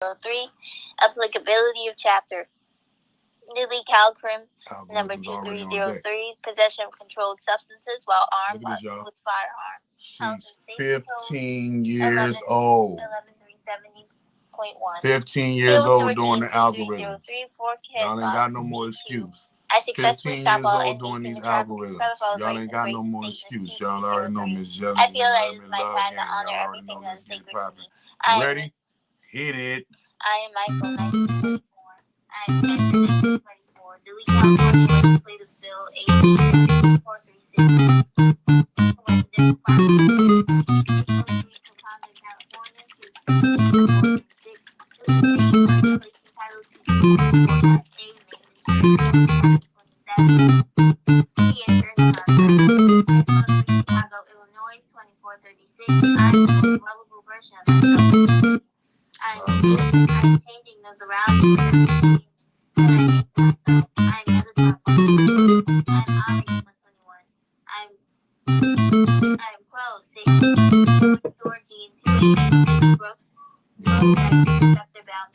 3. Applicability of chapter. Newly Calcrim, number 2303, possession of controlled substances while armed with firearm. She's 15 years old. 11370.1. 15 years old doing the algorithm. Y'all ain't got no more excuse. 15 years old doing these algorithms. Y'all ain't got no more excuse. Y'all already know Miss Jelly. I feel that it's my pride to honor everything that's sacred to me. Ready? Hit it. I am Michael, 1924. I am 1924. Delete California Legislative Bill 8436. Of the round. I'm close. 6 Georgie and 2 Brooks. Chapter bound.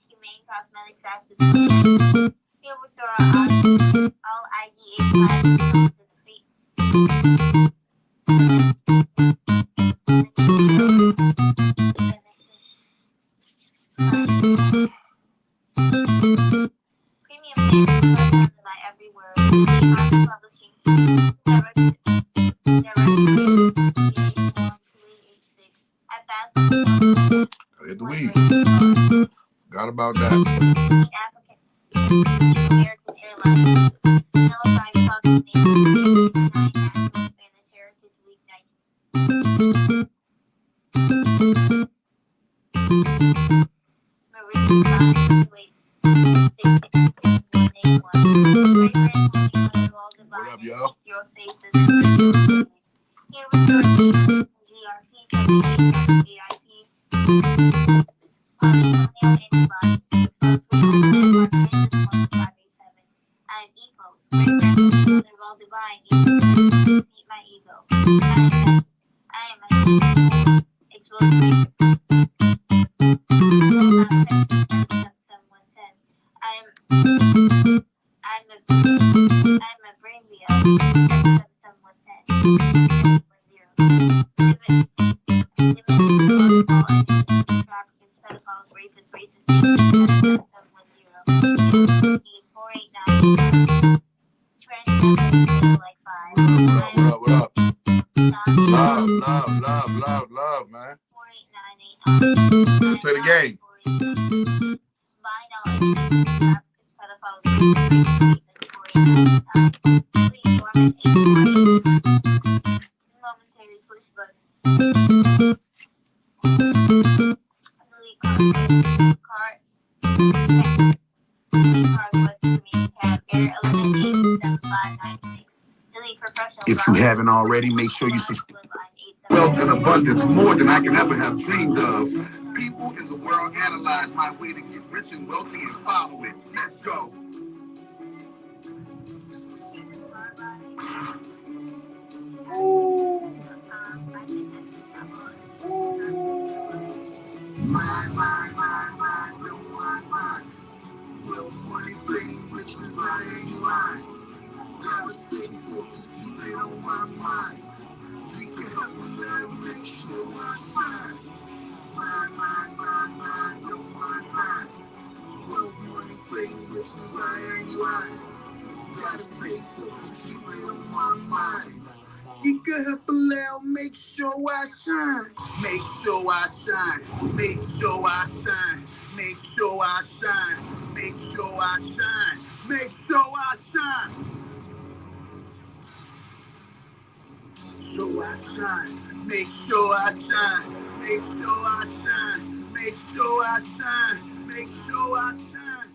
Humane Cosmetics Act of He'll restore all IGA classes to the feet. Premium by every word. Publishing. Hit the weed. Got about that. American Airlines. Spanish Heritage Week 19. What up, y'all? Your faces. Here we go. GRP. I'm Eco. All divine. Meet my ego. I am a explosive. I'm a brain wheel. 71110. What up? Love, man. Let's play the game. Momentary push button. If you haven't already, make sure you subscribe. Wealth and abundance, more than I can ever have dreamed of. People in the world analyze my way to get rich and wealthy and follow it. Let's go. Mine. Well, money, fame, riches, I ain't lying. Gotta stay focused, keep it on my mind. You can help me learn, make sure I shine. Mine, don't mind. Wealth, money, fame, riches, I ain't lying. Gotta stay focused, keep it on my mind. You can help allow, make sure I shine. Make sure I shine. Make sure I shine. Make sure I shine. Make sure I shine. Make sure I shine. So I shine. Make sure I shine. Make sure I shine. Make sure I shine. Make sure I shine.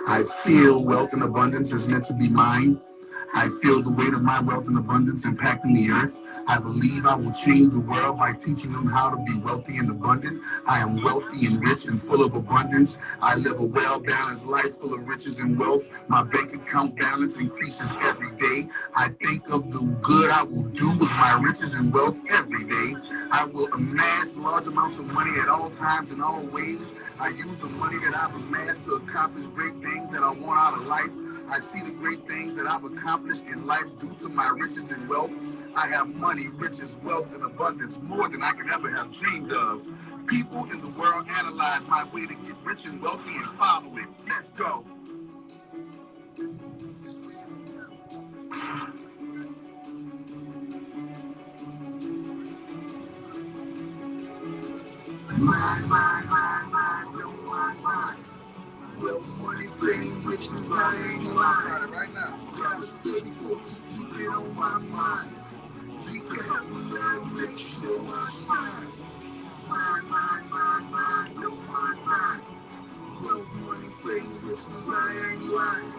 I feel wealth and abundance is meant to be mine. I feel the weight of my wealth and abundance impacting the earth. I believe I will change the world by teaching them how to be wealthy and abundant. I am wealthy and rich and full of abundance. I live a well-balanced life full of riches and wealth. My bank account balance increases every day. I think of the good I will do with my riches and wealth every day. I will amass large amounts of money at all times and all ways. I use the money that I've amassed to accomplish great things that I want out of life. I see the great things that I've accomplished in life due to my riches and wealth. I have money, riches, wealth, and abundance, more than I can ever have dreamed of. People in the world analyze my way to get rich and wealthy and follow it. Let's go. My. Wealth, money, fame, riches, I ain't lying. Right now. Gotta stay focused, keep it on my mind. You can help me learn, make sure I shine. Mine. Wealth, money, fame, riches, I ain't lying.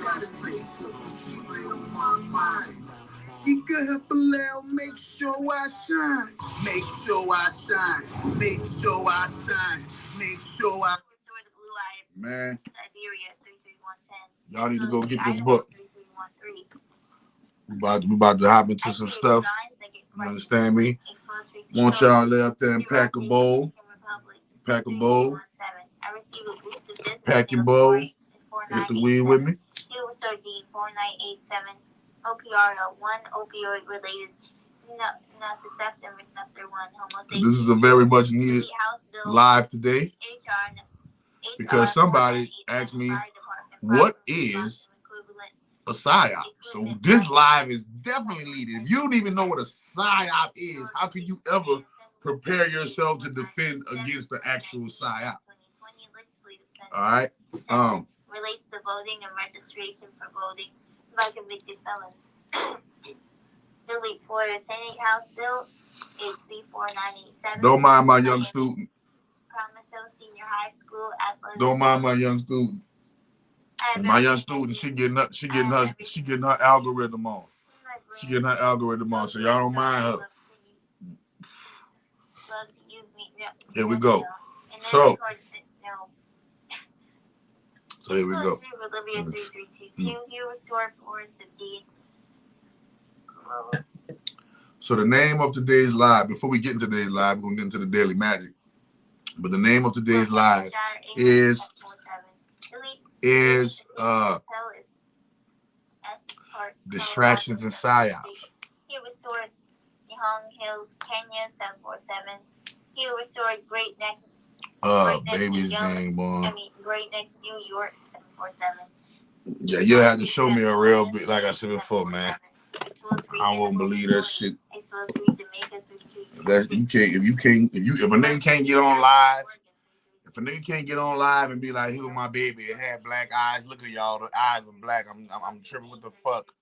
Gotta stay focused, keep it on my mind. You can help allow, make sure I shine. Make sure I shine. Make sure I shine. Make sure I. Man, y'all need to go get this book. We about to hop into some stuff. You understand me? Want y'all to lay up there and pack a bowl. Pack a bowl. Pack your bowl. Hit the weed with me. This is a very much needed live today because somebody asked me, what is a Psy Op? So this live is definitely needed. If you don't even know what a Psy Op is, how can you ever prepare yourself to defend against the actual Psy Op? All right. Relates to voting and registration for voting by convicted felons. Delete Florida Senate House Bill HB 4987. Don't mind my young student. Senior High School Athletic. Don't mind my young student. My young student, she getting her algorithm on. She getting her algorithm on, so y'all don't mind her. Here we go. So here we go. So the name of today's live, before we get into today's live, we're going to get into the daily magic. But the name of today's live is Distractions and Psy Ops. He restored Young Hills, Kenya, 747. He restored Great Neck. Baby's name, boy. Great Neck, New York, 747. Yeah, you had to show me a real bit, like I said before, man. I won't believe that shit. That you can't, if a nigga can't get on live, if a nigga can't get on live and be like, "Here's my baby, it had black eyes. Look at y'all, the eyes are black. I'm tripping. What the fuck?"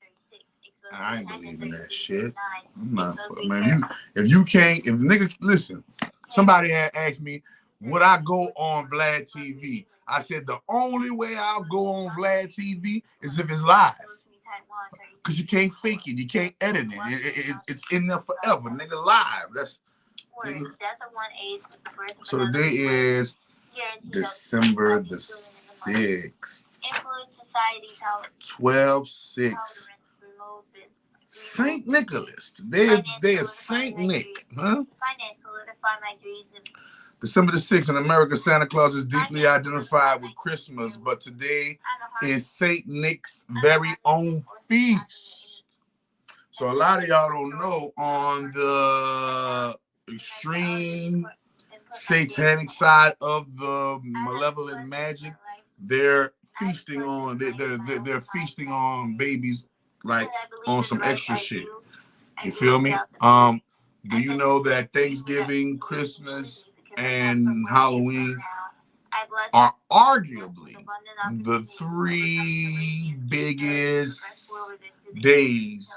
I ain't believing that shit. I'm not, man. If nigga, listen. Somebody had asked me, would I go on Vlad TV? I said the only way I'll go on Vlad TV is if it's live. Because you can't fake it. You can't edit it. It's in there forever. Nigga, live. That's nigga. So the day is December the 6th. 12/6. Saint Nicholas. Today is Saint Nick. Huh? December the 6th in America, Santa Claus is deeply identified with Christmas, but today is Saint Nick's very own feast. So a lot of y'all don't know, on the extreme satanic side of the malevolent magic, they're feasting on they're feasting on babies like on some extra shit. You feel me? Do you know that Thanksgiving, Christmas, and Halloween are arguably the three biggest days?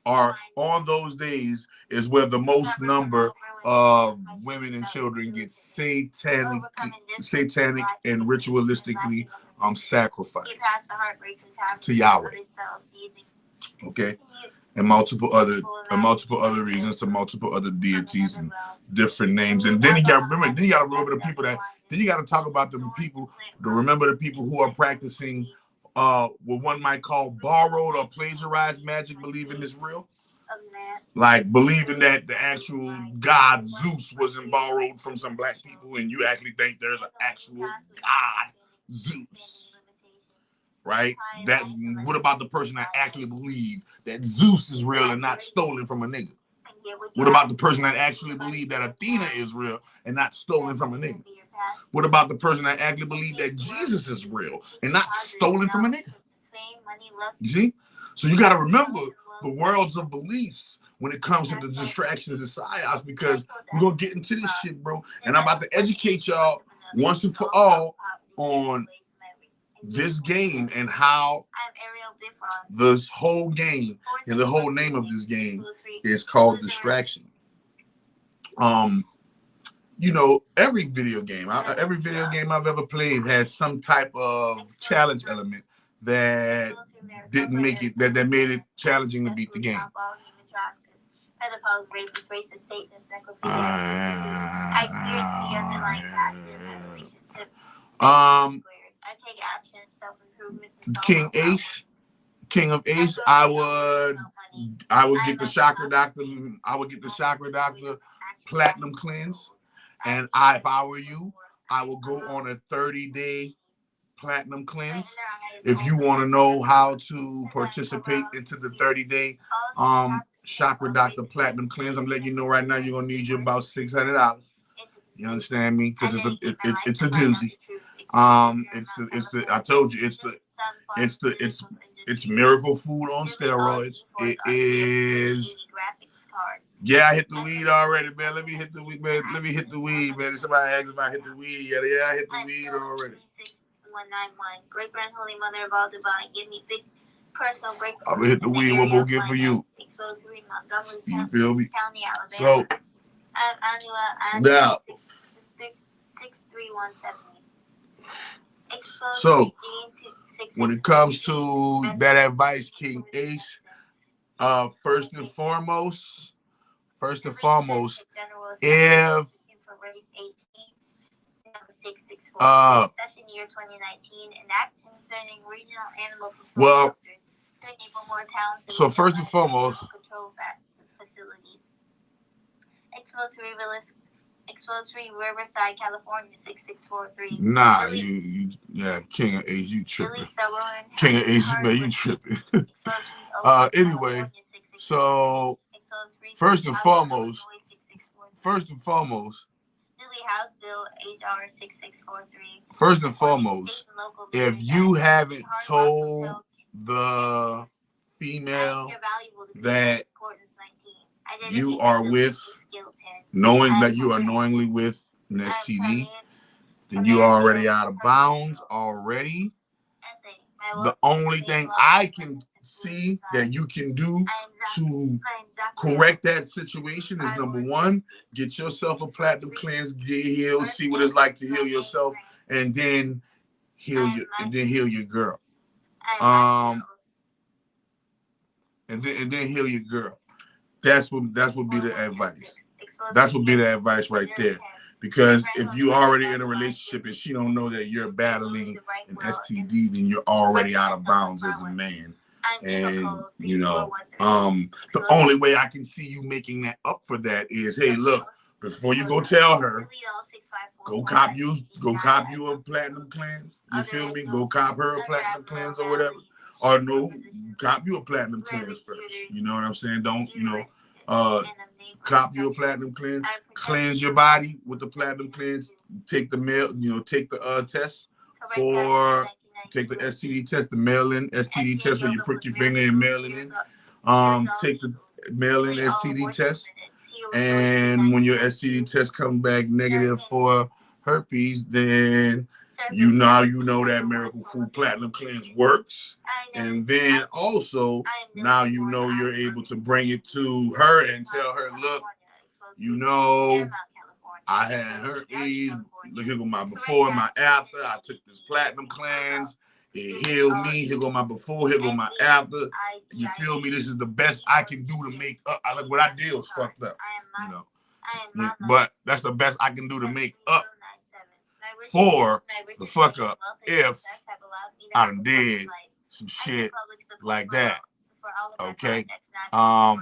Are on those days is where the most number of women and children get satanic and ritualistically sacrificed to Yahweh. Okay, and multiple other reasons to multiple other deities and different names. And then you gotta remember the people that. Then you gotta talk about the people. To remember the people who are practicing what one might call borrowed or plagiarized magic, believing it's real. Like believing that the actual god Zeus wasn't borrowed from some black people, and you actually think there's an actual god Zeus, right? That what about the person that actually believes that Zeus is real and not stolen from a nigga? What about the person that actually believed that Athena is real and not stolen from a nigga? What about the person that actually believed that Jesus is real and not stolen from a nigga? You see? So you got to remember the worlds of beliefs when it comes to the distractions and Psy Ops, because we're going to get into this shit, bro. And I'm about to educate y'all once and for all on this game and how this whole game and the whole name of this game is called distraction. You know, every video game I've ever played had some type of challenge element that didn't make it, that made it challenging to beat the game. King of Ace, I would get the Chakra Doctor. I would get the Chakra Doctor Platinum Cleanse. And if I were you, I would go on a 30-day platinum cleanse. If you want to know how to participate into the 30-day Chakra Doctor Platinum Cleanse, I'm letting you know right now you're gonna need you about $600. You understand me? Because it's a doozy. I told you it's miracle food on steroids. It is. Yeah, I hit the weed already, man. Let me hit the weed, man. Man. Somebody asked if I hit the weed. Yeah, I hit the weed already. 191. Great Grand Holy Mother of all divine, give me big personal break. I'm gonna hit the weed. What we'll give for you? You feel me? So now, so when it comes to that advice, King Ace, first and foremost, if well, so first and foremost, Expository Riverside, California 6643. Nah, yeah, King of Ace, you tripping. King of Ace, man, you tripping. Anyway, so first and foremost, if you haven't told the female that you are with, knowing that you are knowingly with an STD, then you are already out of bounds already. The only thing I can see that you can do to correct that situation is, number one, get yourself a platinum cleanse, get healed, see what it's like to heal yourself, and then heal your girl. And then heal your girl. That's what be the advice. That's what be the advice right there. Because if you already in a relationship and she don't know that you're battling an STD, then you're already out of bounds as a man. And you know, the only way I can see you making that up for that is, hey, look, before you go tell her, go cop you a platinum cleanse. You feel me? Go cop her a platinum cleanse or whatever. Or no, cop you a platinum cleanse first. You know what I'm saying? Don't, cop you a platinum cleanse your body with the platinum cleanse. Take the test for, take the STD test, the mail-in STD test where you prick your finger and mail it in. Take the mail-in STD test, and when your STD test comes back negative for herpes, then you know that Miracle Food Platinum Cleanse works. And then also, now you know you're able to bring it to her and tell her, look, I had herpes. Look at my before, my after. I took this platinum cleanse. It healed me. Here go my before. Here go my after. You feel me? This is the best I can do to make up. Like what I did was fucked up, you know. Yeah, but that's the best I can do to make up for the fuck up if I done did some shit like that. Okay. Oh,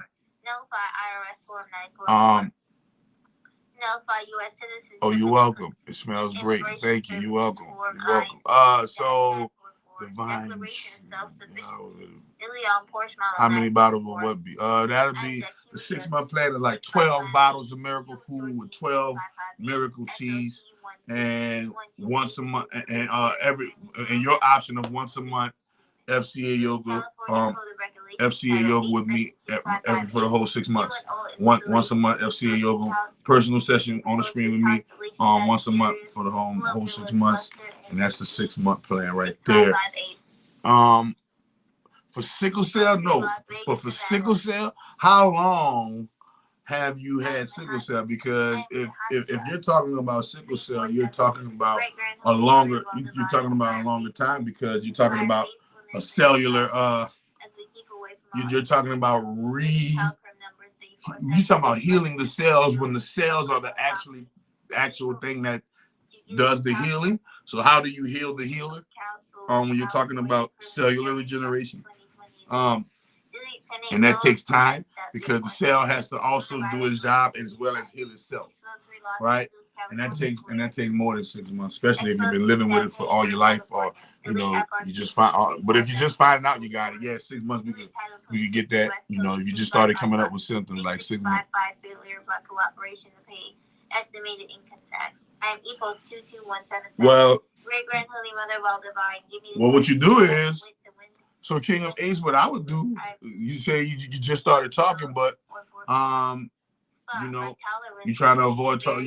you're welcome. It smells great. Thank you. You're welcome. You're welcome. So divine. How many bottles will what be? That'll be the 6 month plan of like 12 bottles of miracle food with 12 miracle teas, and once a month, and your option of once a month FCA yoga, FCA yoga with me every for the whole 6 months. Once a month FCA yoga personal session on the screen with me, once a month for the whole 6 months, and that's the 6 month plan right there. For sickle cell, no, but for sickle cell, how long have you had sickle cell? Because if you're talking about sickle cell, you're talking about a longer time, because you're talking about a cellular you're talking about healing the cells when the cells are the actual thing that does the healing. So how do you heal the healer when you're talking about cellular regeneration? And that takes time, because the cell has to also do its job as well as heal itself, right? And that takes more than 6 months, especially if you've been living with it for all your life, or you just find. But if you just find out you got it, 6 months we could get that. If you just started coming up with symptoms like 6 months. Estimated income tax. I am equals 22177. Well, great grand holy mother, well divine, give me. Well, what you do is. So King of Ace, what I would do, you say you just started talking, but you're trying to avoid talking.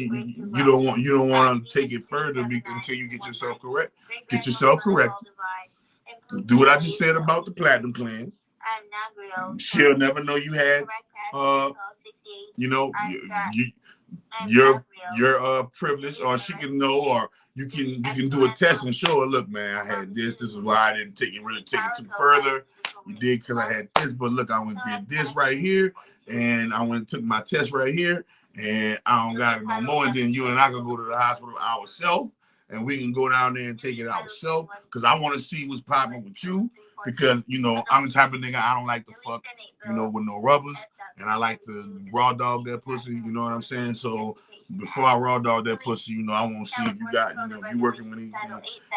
You don't want to take it further until you get yourself correct. Get yourself correct. Do what I just said about the platinum clan. She'll never know you had your privilege, or she can know, or you can do a test and show her, look, man, I had this. This is why I didn't take it too further. You did because I had this, but look, I went and did this right here, and I went and took my test right here, and I don't got it no more. And then you and I can go to the hospital ourselves, and we can go down there and take it ourselves, because I want to see what's popping with you, because I'm the type of nigga, I don't like to fuck with no rubbers, and I like to raw dog that pussy, you know what I'm saying? So before I raw dog that pussy, I want to see if you got, if you working with anything,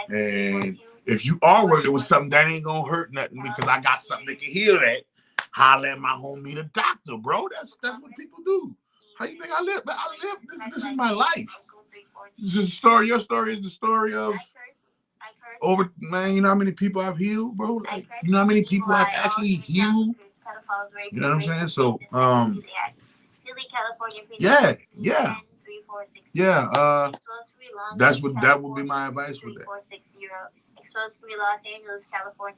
and if you are working with something that ain't gonna hurt nothing, because I got something that can heal that, holla at my homie the doctor, bro. That's what people do. How you think I live? This is my life. This is a story. Your story is the story of over, man. You know how many people I've healed, bro? Like, you know how many people I've actually healed? You know what I'm saying? So, yeah. That would be my advice with that.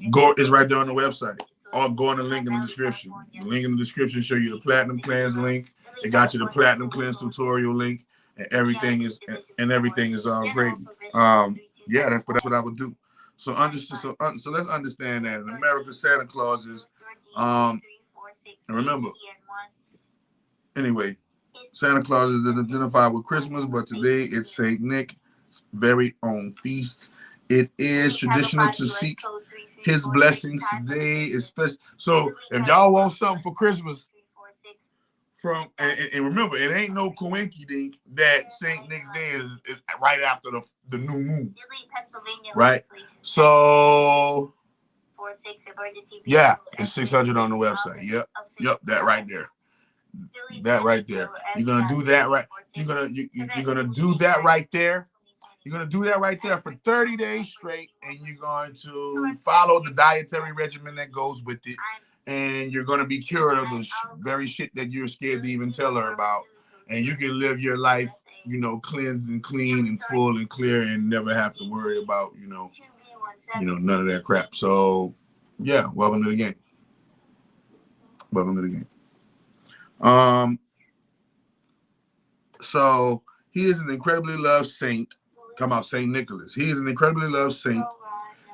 Go, it's right there on the website. Or go on the link in the description. The link in the description show you the Platinum Cleanse link. It got you the Platinum Cleanse tutorial link, and everything is all great. That's what I would do. So let's understand that in America, Santa Claus is and remember, anyway, Santa Claus is identified with Christmas, but today it's Saint Nick's very own feast. It is traditional to seek his blessings today, especially. So if y'all want something for Christmas, and remember, it ain't no coinky dink that Saint Nick's Day is right after the new moon, right? So it's 600 on the website. Yep, that right there. That right there. You're gonna do that right. You're gonna do that right there. You're gonna do that right there for 30 days straight, and you're going to follow the dietary regimen that goes with it, and you're gonna be cured of the very shit that you're scared to even tell her about, and you can live your life, cleansed and clean and full and clear, and never have to worry about, none of that crap. So, yeah, welcome to the game. So he is an incredibly loved saint. Talking about Saint Nicholas. He is an incredibly loved saint.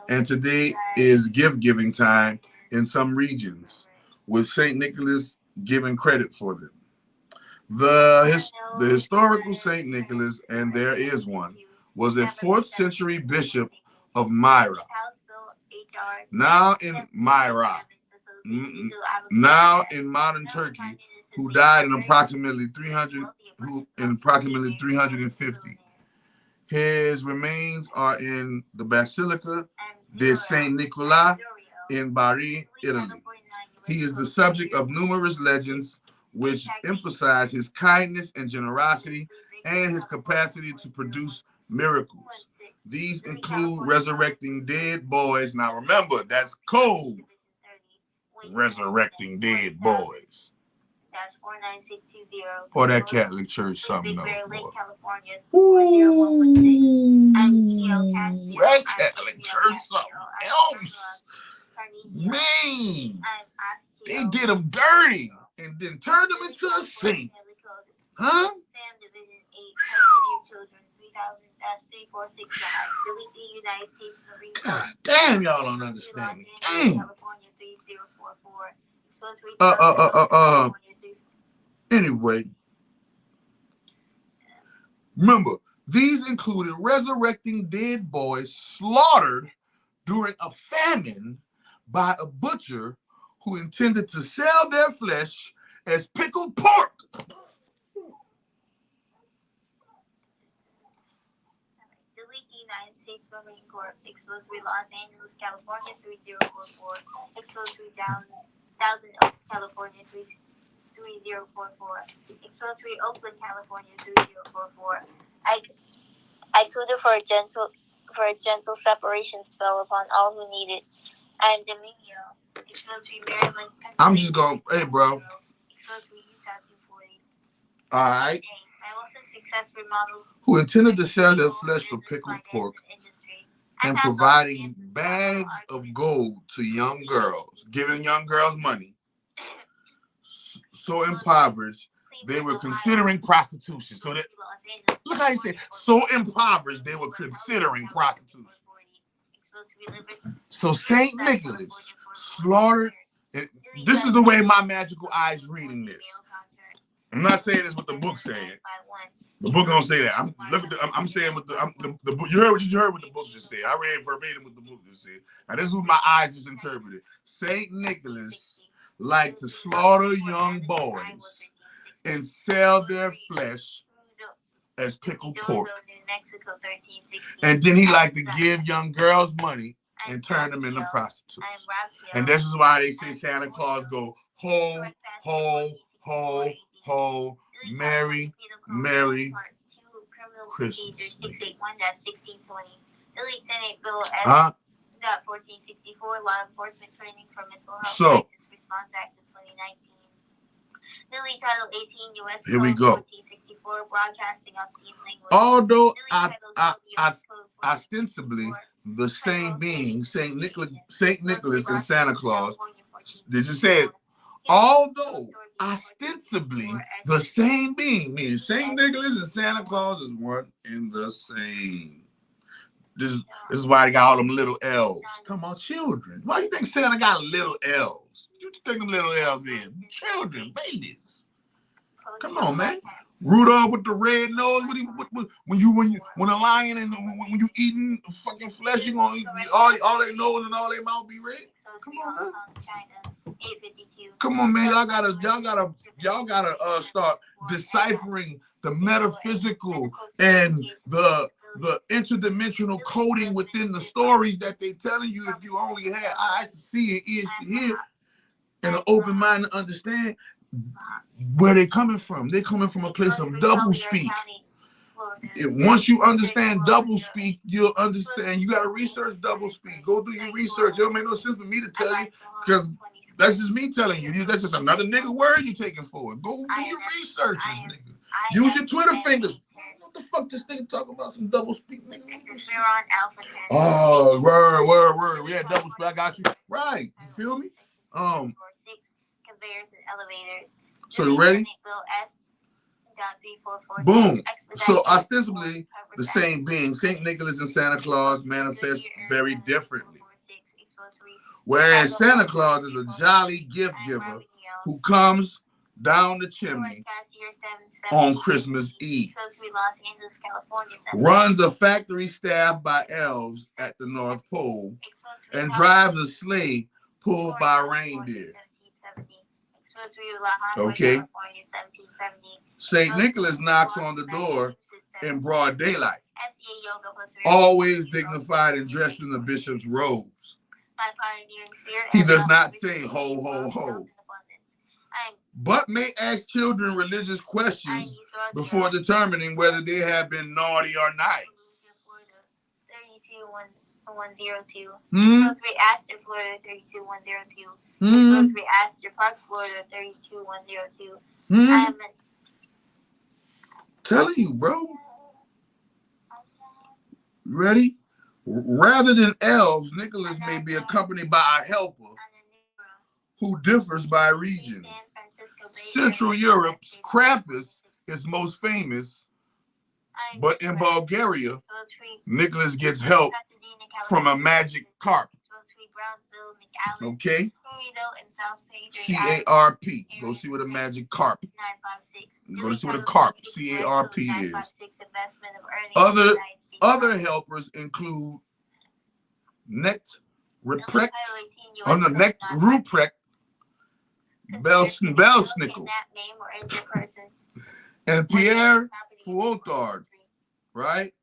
And today is gift-giving time in some regions, with St. Nicholas giving credit for them. The historical St. Nicholas, and there is one, was a 4th century bishop of Myra. Now in modern Turkey, who died in approximately 350. His remains are in the Basilica de Saint Nicolas in Bari, Italy. He is the subject of numerous legends which emphasize his kindness and generosity and his capacity to produce miracles. These include resurrecting dead boys. Now remember, that's code. Resurrecting dead boys. Or that Catholic Church, something else. Ooh, that Catholic Church, something else. Man, they did him dirty and then turned him into a saint. Huh? God damn, y'all don't understand me. Damn. Anyway, remember, these included resurrecting dead boys slaughtered during a famine by a butcher who intended to sell their flesh as pickled pork. United States Marine Corps, explosive Los Angeles, California 3044, explosive Thousand Oaks, California 3044, explosive Oakland, California 3044. I tutor for a gentle separation spell upon all who need it. I am Domingo, explosive Maryland. I'm just going, hey bro. Explosive Utah 240. All right. Who intended to sell their flesh for pickled pork and providing bags of gold to young girls, giving young girls money. So impoverished, they were considering prostitution. So that, look how he said, so impoverished, they were considering prostitution. So St. Nicholas slaughtered, and this is the way my magical eye is reading this. I'm not saying this what the book saying. The book don't say that. I'm saying what the book. You heard what you heard what the book just said. I read verbatim what the book just said. Now this is what my eyes just interpreted. Saint Nicholas liked to slaughter young boys and sell their flesh as pickled pork. And then he liked to give young girls money and turn them into prostitutes. And this is why they say Santa Claus go ho, ho, ho, ho, Merry, Merry Christmas. Huh? So, here we go. Although ostensibly the same being, Saint Nicholas and Santa Claus, did you say it? Although ostensibly the same being, meaning Saint Nicholas and Santa Claus is one and the same. This is why they got all them little elves. Talking about children. Why do you think Santa got little elves? What you think them little elves is? Children, babies. Come on, man. Rudolph with the red nose. When a lion and when you eating fucking flesh, you gonna eat all their nose and all their mouth be red. Come on, man. Come on, man. Y'all gotta start deciphering the metaphysical and the interdimensional coding within the stories that they telling you. If you only had eyes to see and ears to hear and an open mind to understand where they coming from. They're coming from a place of double speak. Once you understand double speak, you'll understand. You got to research double speak. Go do your research. It don't make no sense for me to tell you because that's just me telling you. That's just another nigga word you taking for it. Go do your researches, nigga. Use your Twitter fingers. What the fuck this nigga talking about? Some double speak, nigga? Oh, word. We had double speak. I got you. Right. You feel me? So you ready? Boom. So ostensibly, the same being, St. Nicholas and Santa Claus manifest very differently. Whereas Santa Claus is a jolly gift giver who comes down the chimney on Christmas Eve, runs a factory staffed by elves at the North Pole, and drives a sleigh pulled by reindeer. Okay. St. Nicholas knocks on the door in broad daylight, always dignified and dressed in the bishop's robes. He does not say ho, ho, ho, but may ask children religious questions before determining whether they have been naughty or nice. 102. Supposed to be Astor, Florida 32102. Supposed to be Astor Park, Florida 32102. I'm telling you, bro. Ready? Rather than elves, Nicholas may be accompanied by a helper who differs by region. Central Europe's Krampus is most famous, but in Bulgaria, Nicholas gets help from a magic carp. Okay? C-A-R-P. Go see what a magic carp. Go to see what a carp, C-A-R-P, is. Other helpers include Ruprecht, Belsnickel, and Pierre Fouettard, right?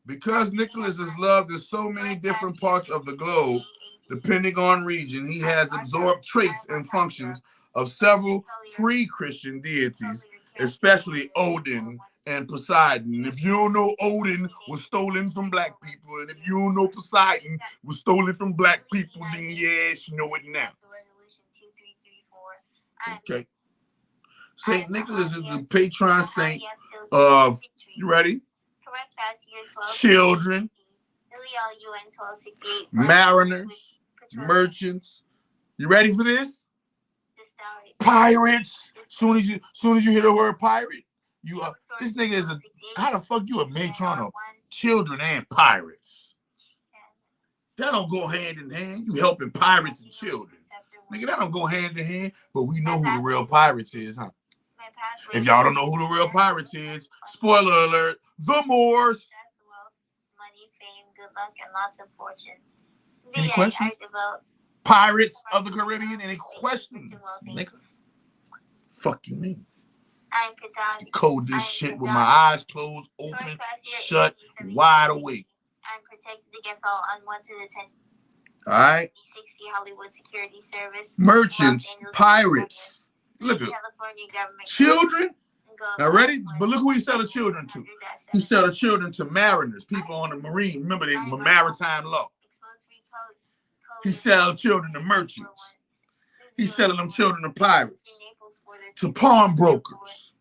Because Nicholas is loved in so many different parts of the globe, depending on region, he has absorbed traits and functions of several pre-Christian deities, especially Odin and Poseidon. If you don't know, Odin was stolen from black people, and if you don't know, Poseidon was stolen from black people, then yes, you know it now. Okay. St. Nicholas is the patron saint of, you ready? Children, mariners, merchants. You ready for this? Pirates. Soon as you hear the word pirate, you this nigga is a, how the fuck you a matron of children and pirates? That don't go hand in hand. You helping pirates and children. Nigga, that don't go hand in hand, but we know who the real pirates is, huh? If y'all don't know who the real pirates is, spoiler alert, the Moors. Money, fame, good luck, and lots of fortune. Any questions? Pirates of the Caribbean, any questions? Nigga. Fuck you mean? Code this shit with my eyes closed, open, shut, wide awake. I'm protected against all unwanted attention. All right. 60 Hollywood Security Service. Merchants, pirates. Look at children. Now ready? But look who he sell the children to. He sell the children to mariners, people on the marine. Remember, they were maritime law. He sell children to merchants. He's selling them children to pirates, to pawnbrokers,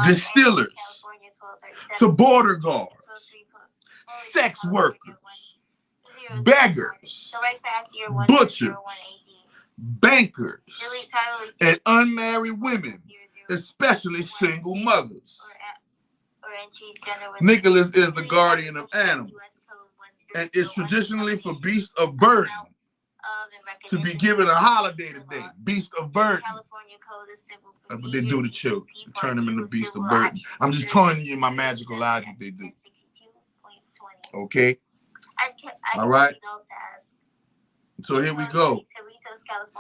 distillers, to border guards, sex workers, beggars, butchers, bankers, and unmarried women, especially single mothers. Nicholas is the guardian of animals and is traditionally for beasts of burden to be given a holiday today. Beast of burden. That's what they do to children. They turn them into beasts of burden. I'm just telling you my magical lies what they do. Okay? All right? So here we go.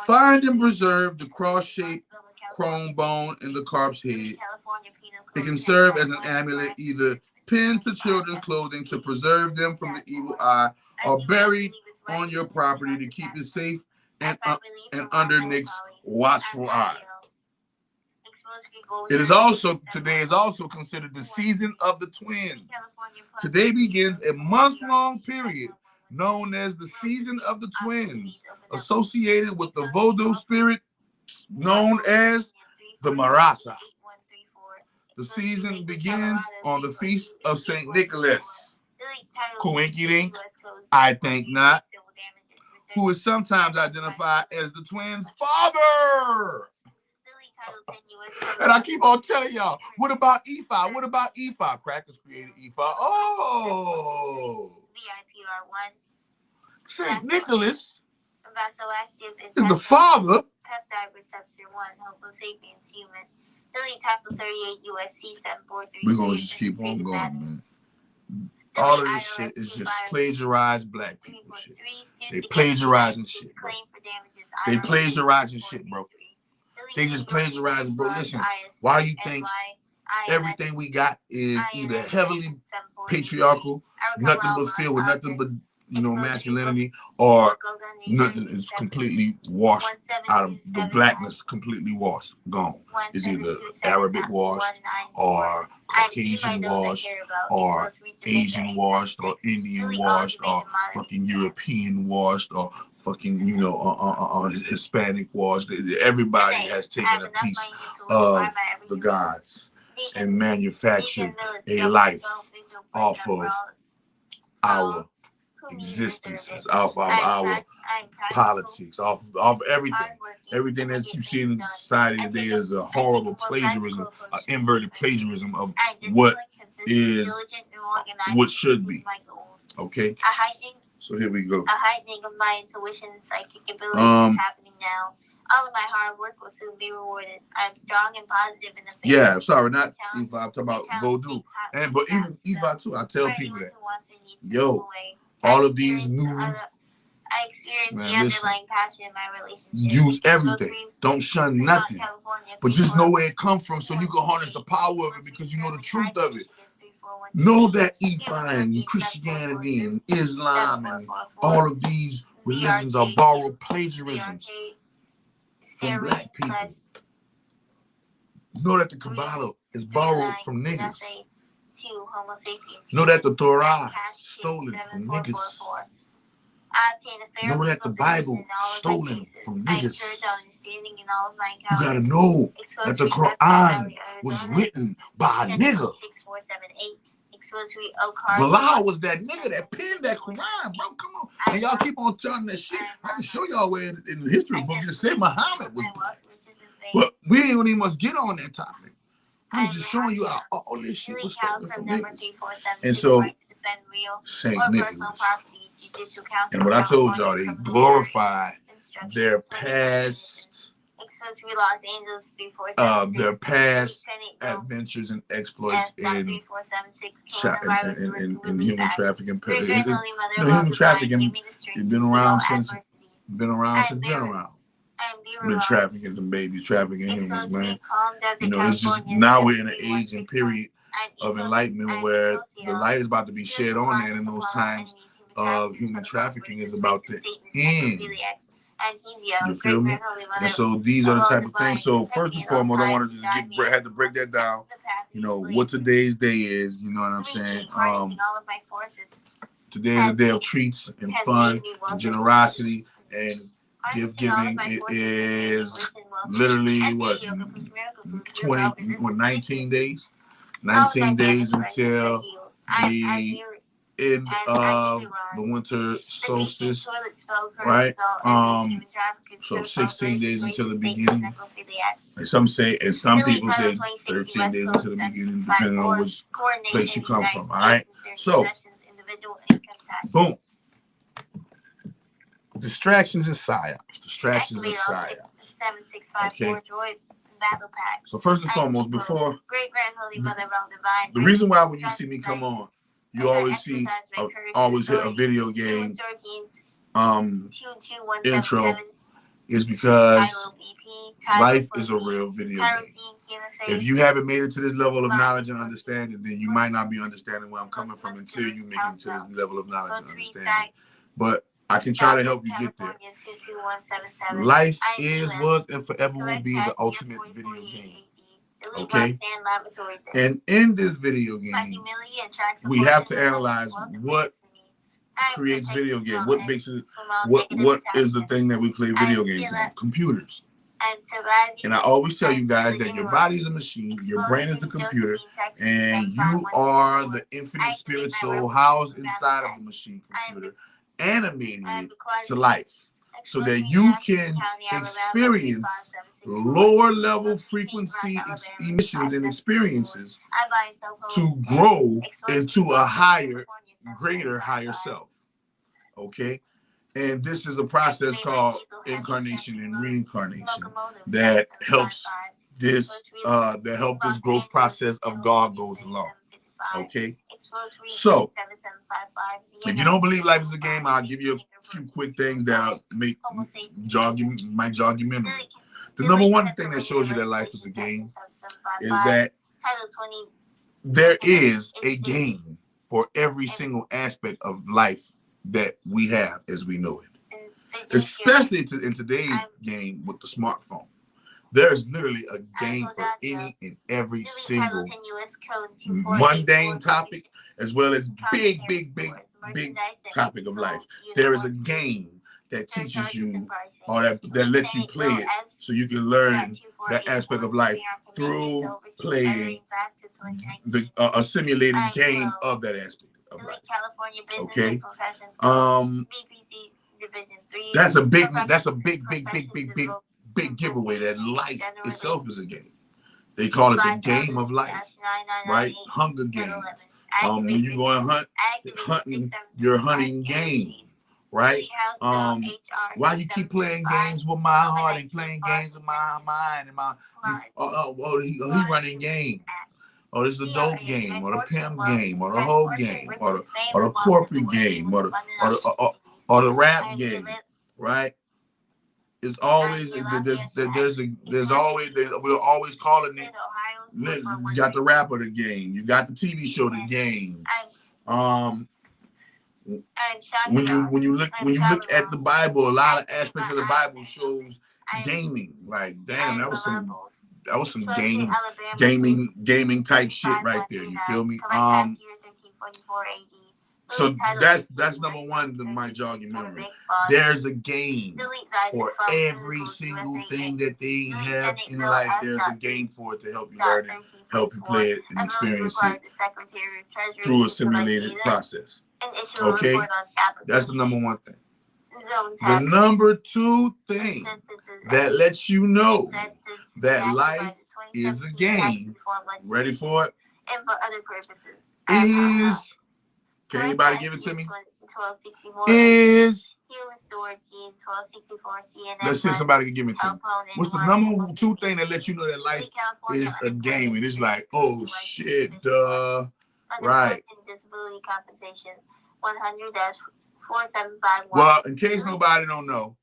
Find and preserve the cross-shaped chrome bone in the carp's head. It can serve as an amulet, either pinned to children's clothing to preserve them from the evil eye, or buried on your property to keep it safe and under Nick's watchful eye. Today is also considered the season of the twins. Today begins a month-long period known as the season of the twins, associated with the Vodou spirit known as the Marasa. The season begins on the feast of St. Nicholas. Coinkydink? I think not. Who is sometimes identified as the twins' father. And I keep on telling y'all, what about E5? What about E5? Crackers created E5. Oh. VIPR1. St. Nicholas Vasoactive is the father. Peptide receptor 1, Homo sapiens human. Delete Title 38 USC 743. We're going to just keep on going, man. All of this shit is just plagiarized black people shit. They plagiarizing shit, bro. They plagiarizing shit, bro. They just plagiarizing, bro. Listen, why you think everything we got is either heavily patriarchal, nothing but filled with nothing but, you know, masculinity, or nothing is completely washed out of the blackness, completely washed, gone. It's either Arabic washed, or Caucasian washed, or Asian washed, or Indian washed, or fucking European washed, or fucking, you know, Hispanic washed. Everybody has taken a piece of the gods and manufactured a life off of our existences, off of our politics, off everything. Everything that you see in society today is a horrible plagiarism, an inverted plagiarism of what is, what should be. Okay? So here we go. A heightening of my intuition and psychic ability is happening now. All of my hard work will soon be rewarded. I am strong and positive in the face. Yeah, sorry, not if I talk about voodoo. And but even Eva too, I tell people that, yo, all of these new, I experience the underlying passion in my relationship. Use everything. Don't shun nothing. But just know where it comes from so you can harness the power of it, because you know the truth of it. Know that Ifa and Christianity and Islam and all of these religions are borrowed plagiarisms from black people. Know that the Kabbalah is borrowed from niggas. Know that the Torah stolen from niggas. Know that the Bible stolen from niggas. You gotta know that the Quran was written by a nigga. Bilal was that nigga that penned that Quran, bro. Come on. And y'all keep on telling that shit. I can show y'all where in the history book it said Muhammad was. But we ain't even must get on that topic. I'm just showing you how all this shit was stolen from niggas. And so, St. Nicholas. And what I told y'all, they glorify their past adventures and exploits in human trafficking. Human trafficking has been around since been trafficking some babies, trafficking humans, man. You know, it's just now we're in an age and period of enlightenment where the light is about to be shed on that, and those times of human trafficking is about to end. You feel me? And so these are the type of things. So first and foremost, I want to just had to break that down. You know what today's day is. You know what I'm saying? Today is a day of treats and fun and generosity and giving. It is literally 19 days? 19 days until the end of the winter solstice, right? So 16 days until the beginning. And some people say 13 days until the beginning, depending on which place you come from. All right. So, boom. Distractions and Psy Ops. Distractions and Psy Ops. Okay. So first and foremost, before the reason why when you see me come on, you always see hit a video game intro is because life is a real video game. If you haven't made it to this level of knowledge and understanding, then you might not be understanding where I'm coming from until you make it to this level of knowledge and understanding. But I can try to help you get there. Life is, was, and forever will be the ultimate video game. Okay? And in this video game, we have to analyze what creates video game. What makes it, what is the thing that we play video games on? Computers. And I always tell you guys that your body is a machine, your brain is the computer, and you are the infinite spirit soul housed inside of the machine computer, animating it to life. so that you can experience lower level frequency emissions and experiences to grow into a higher, greater, higher self. Okay? And this is a process called incarnation and reincarnation that helps this growth process of God goes along. Okay? So, if you don't believe life is a game, I'll give you a few quick things that might jog your memory. The number one thing that shows you that life is a game is that there is a game for every single aspect of life that we have as we know it. Especially in today's game with the smartphone. There's literally a game for any and every single mundane topic, as well as big topic of life. There is a game that teaches you, or that lets you play it, so you can learn that aspect of life through playing a simulated game of that aspect of life. Okay. That's a big giveaway that life itself is a game. They call it the game of life, right? Hunger Games. When you go and hunting, you're hunting game, right? Why you keep playing games with my heart and playing games with my mind and my he running game. Oh, this is the dope game, or the pimp game, or the hoe game, or the corporate game, or the rap game, right? It's always we're always calling it. You got the rapper the game, you got the TV show the game. When you look at the Bible, a lot of aspects of the Bible shows gaming. Like, damn, that was some gaming type shit right there. You feel me? So that's number one that might jog your memory. There's a game for every single thing that they have in life. There's a game for it to help you learn it, help you play it, and experience it through a simulated process. Okay? That's the number one thing. The number two thing that lets you know that life is a game, ready for it, is... Can anybody give it to me? Is... Let's see if somebody can give it to me. What's the number two thing that lets you know that life is a game? And it's like, oh shit, duh. Right. Well, in case nobody don't know,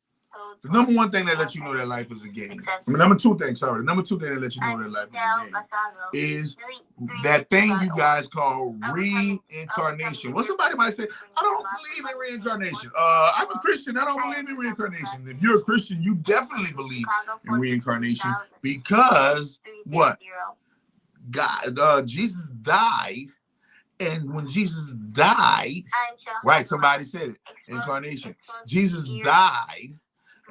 the number one thing that lets you know that life is a game. The number two thing that lets you know that life is a game is that thing you guys call reincarnation. Well, somebody might say, I don't believe in reincarnation. I'm a Christian. I don't believe in reincarnation. If you're a Christian, you definitely believe in reincarnation because what? God, Jesus died. And when Jesus died, right, somebody said it, incarnation. Jesus died.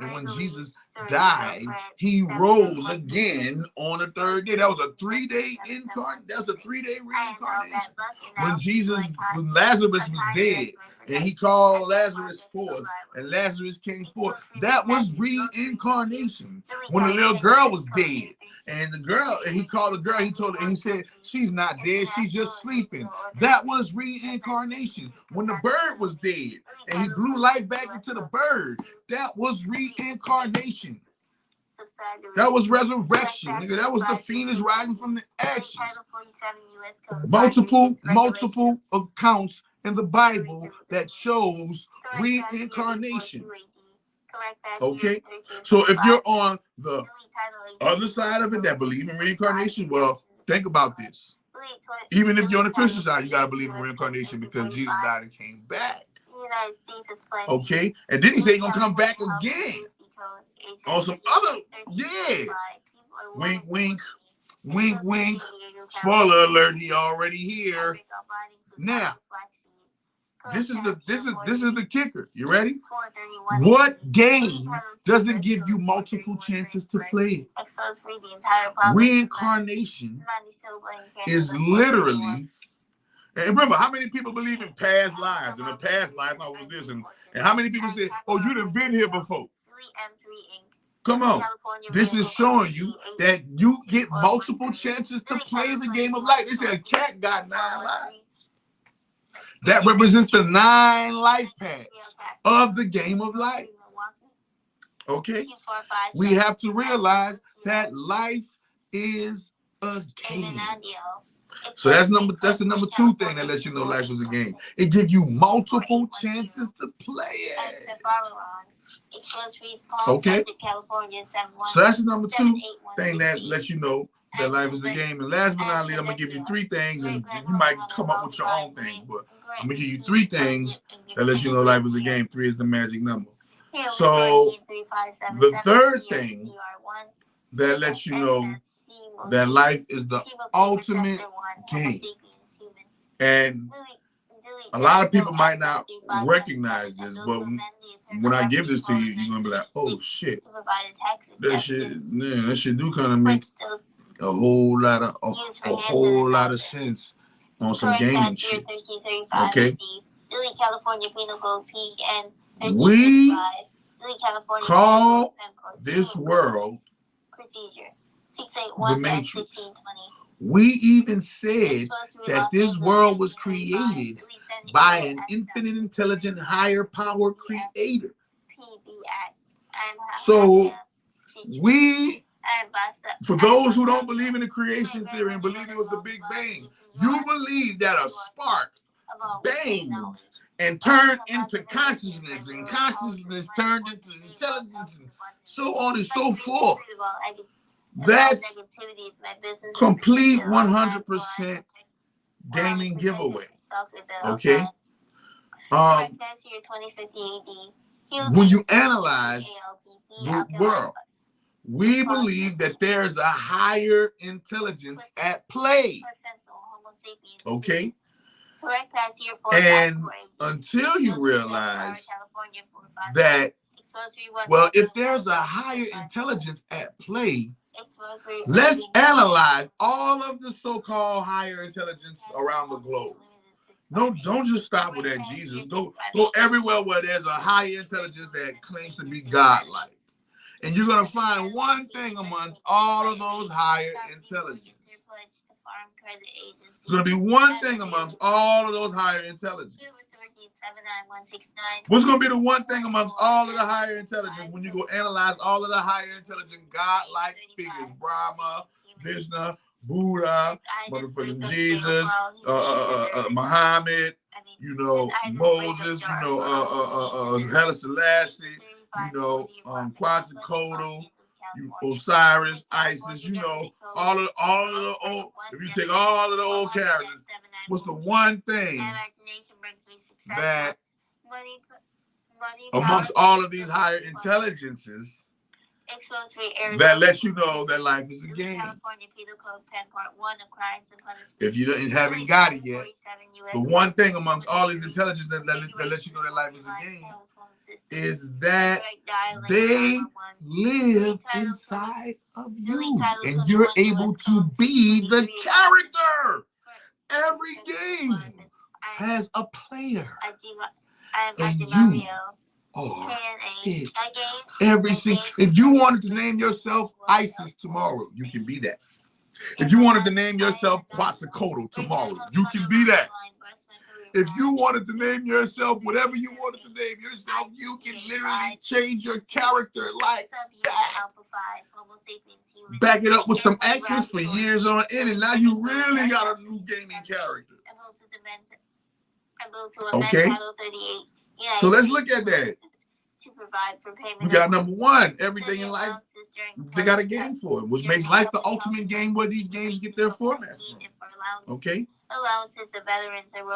And when Jesus died, he rose again on the third day. That was a 3-day incarnation. That was a 3-day reincarnation. When Lazarus was dead, and he called Lazarus forth, and Lazarus came forth, that was reincarnation. When the little girl was dead, and he called the girl, he told her, and he said, she's not dead, she's just sleeping. That was reincarnation. When the bird was dead, and he blew life back into the bird, that was reincarnation. That was resurrection, nigga. That was the phoenix rising from the ashes. Multiple accounts in the Bible that shows reincarnation. Okay? So if you're on the other side of it that believe in reincarnation, well, think about this. Even if you're on the Christian side, you got to believe in reincarnation because Jesus died and came back. Okay? And then he said he's going to come back again. On some other, yeah. Wink, wink. Wink, wink. Spoiler alert, he already here. Now, this is the kicker. You ready? What game doesn't give you multiple chances to play? Reincarnation is literally, and remember, how many people believe in past lives? In a past life, I was this, and how many people say, oh, you done been here before? Come on. This is showing you that you get multiple chances to play the game of life. They say a cat got 9 lives. That represents the 9 life paths of the game of life. Okay? We have to realize that life is a game. So that's the number 2 thing that lets you know life is a game. It gives you multiple chances to play it. Okay? So that's the number 2 thing that lets you know that life is a game. And last but not least, I'm going to give you 3 things, and you might come up with your own things, but I'm going to give you 3 things that lets you know life is a game. 3 is the magic number. So the 3rd thing that lets you know that life is the ultimate game. And a lot of people might not recognize this, but when I give this to you, you're going to be like, oh, shit. That shit do kind of make a whole lot of sense on some gaming shit. Okay? We call this world the Matrix. We even said that this world was created by an infinite, intelligent, higher power creator. So we, for those who don't believe in the creation theory and believe it was the Big Bang, you believe that a spark bangs and turned into consciousness, and consciousness turned into intelligence, and so on and so forth. That's complete 100% gaming giveaway. Okay? When you analyze the world, we believe that there's a higher intelligence at play. Okay? And until you realize that, well, if there's a higher intelligence at play, let's analyze all of the so-called higher intelligence around the globe. No, don't just stop with that Jesus. Go everywhere where there's a higher intelligence that claims to be godlike. And you're going to find one thing amongst all of those higher intelligences. There's going to be one thing amongst all of those higher intelligences. What's going to be the one thing amongst all of the higher intelligence when you go analyze all of the higher intelligent godlike figures? Brahma, Vishnu, Buddha, motherfucking Jesus, Muhammad, you know, Moses, you know, Haile Selassie, you know, Quetzalcoatl, Osiris, Isis, you know, all of the old, if you take all of the old characters, what's the one thing that amongst all of these higher intelligences that lets you know that life is a game? If you haven't got it yet, the one thing amongst all these intelligences that lets you know that life is a game is that they live inside of you, and you're able to be the character. Every game has a player, and you are it. If you wanted to name yourself Isis tomorrow, you can be that. If you wanted to name yourself Quetzalcoatl tomorrow, you can be that. If you wanted to name yourself whatever you wanted to name yourself, you can literally change your character like that. Back it up with some actions for years on end, and now you really got a new gaming character. Okay? So let's look at that. We got number 1, everything in life, they got a game for it, which makes life the ultimate game where these games get their format from. Okay?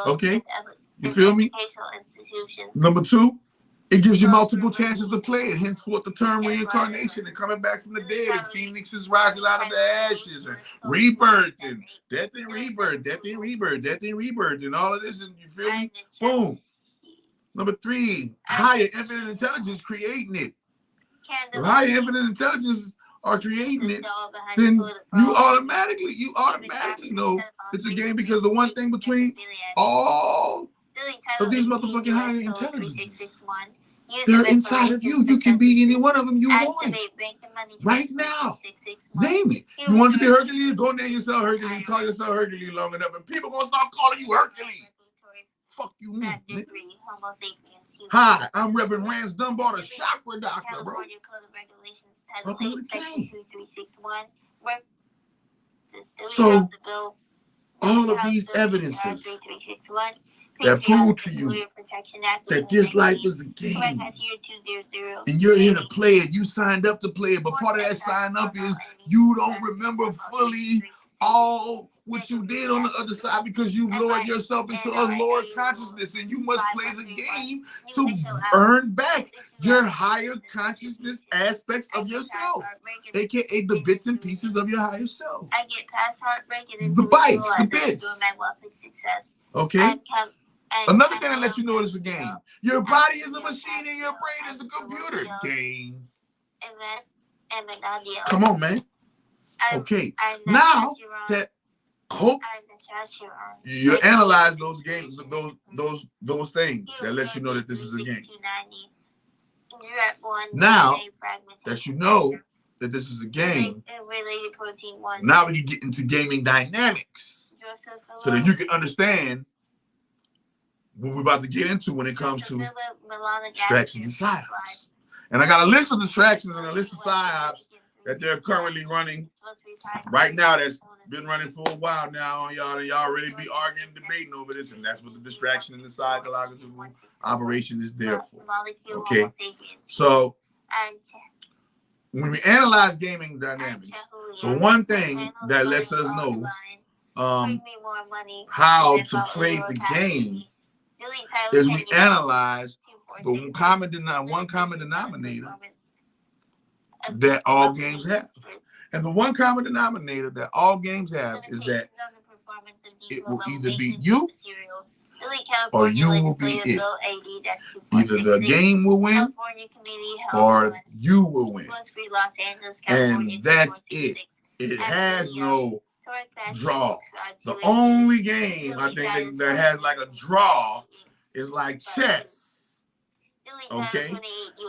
Okay? You feel me? Number 2, it gives you multiple chances to play it, henceforth the term reincarnation and coming back from the dead, and phoenixes rising out of the ashes, and rebirth, and death and rebirth, death and rebirth, death and rebirth, and all of this, and you feel me? Boom. Number 3, higher infinite intelligence creating it. If higher infinite intelligence are creating it, then you automatically know it's a game, because the one thing between all of these motherfucking higher intelligences They're inside of you. You can be any one of them you want. Right now. Name it. You want to be Hercules? Go name yourself Hercules. Call yourself Hercules long enough, and people gonna start calling you Hercules. Fuck you, me. Hi, I'm Reverend Rance Dunbar, the Chakra Doctor, bro. Welcome to the game. So, all of these evidences that prove to you that this life is a game, and you're here to play it. You signed up to play it, but part of that sign up is you don't remember fully all what you did on the other side because you've lowered yourself into a lower consciousness, and you must play the game to earn back your higher consciousness aspects of yourself, aka the bits and pieces of your higher self. The bytes, the bits. Okay? Another thing that lets you know it's a game. Your body is a machine and your brain is a computer. Game. Come on, man. Okay. Now that hope you analyze those games, those things that let you know that this is a game. Now that you know that this is a game, now we can get into gaming dynamics so that you can understand what we're about to get into when it comes to distractions and Psy Ops. And I got a list of distractions and a list of Psy Ops that they're currently running right now. That's been running for a while now. Y'all really be arguing, debating over this, and that's what the distraction and the psychological operation is there for. Okay, so when we analyze gaming dynamics, the one thing that lets us know how to play the game is we analyze the one common denominator that all games have. And the one common denominator that all games have is that it will either beat you or you will beat it. Either the game will win or you will win. And that's it. It has no draw. The only game I think that has like a draw is like chess. Okay?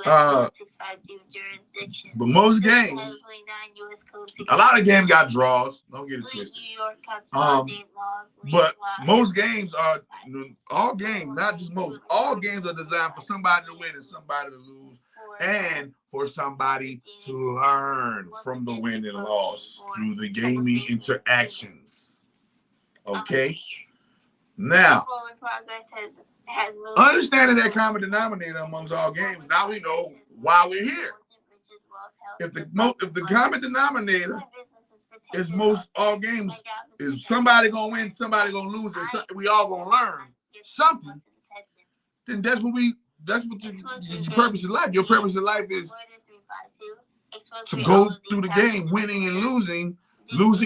But most games, a lot of games got draws. Don't get it twisted. But most games are, all games, not just most, all games are designed for somebody to win and somebody to lose, and for somebody to learn from the win and loss through the gaming interactions. Okay? Now, understanding that common denominator amongst all games, now we know why we're here. If the common denominator is most all games is somebody gonna win, somebody gonna lose, and we all gonna learn something, then that's what your purpose in life. Your purpose in life is to go through the game, winning and losing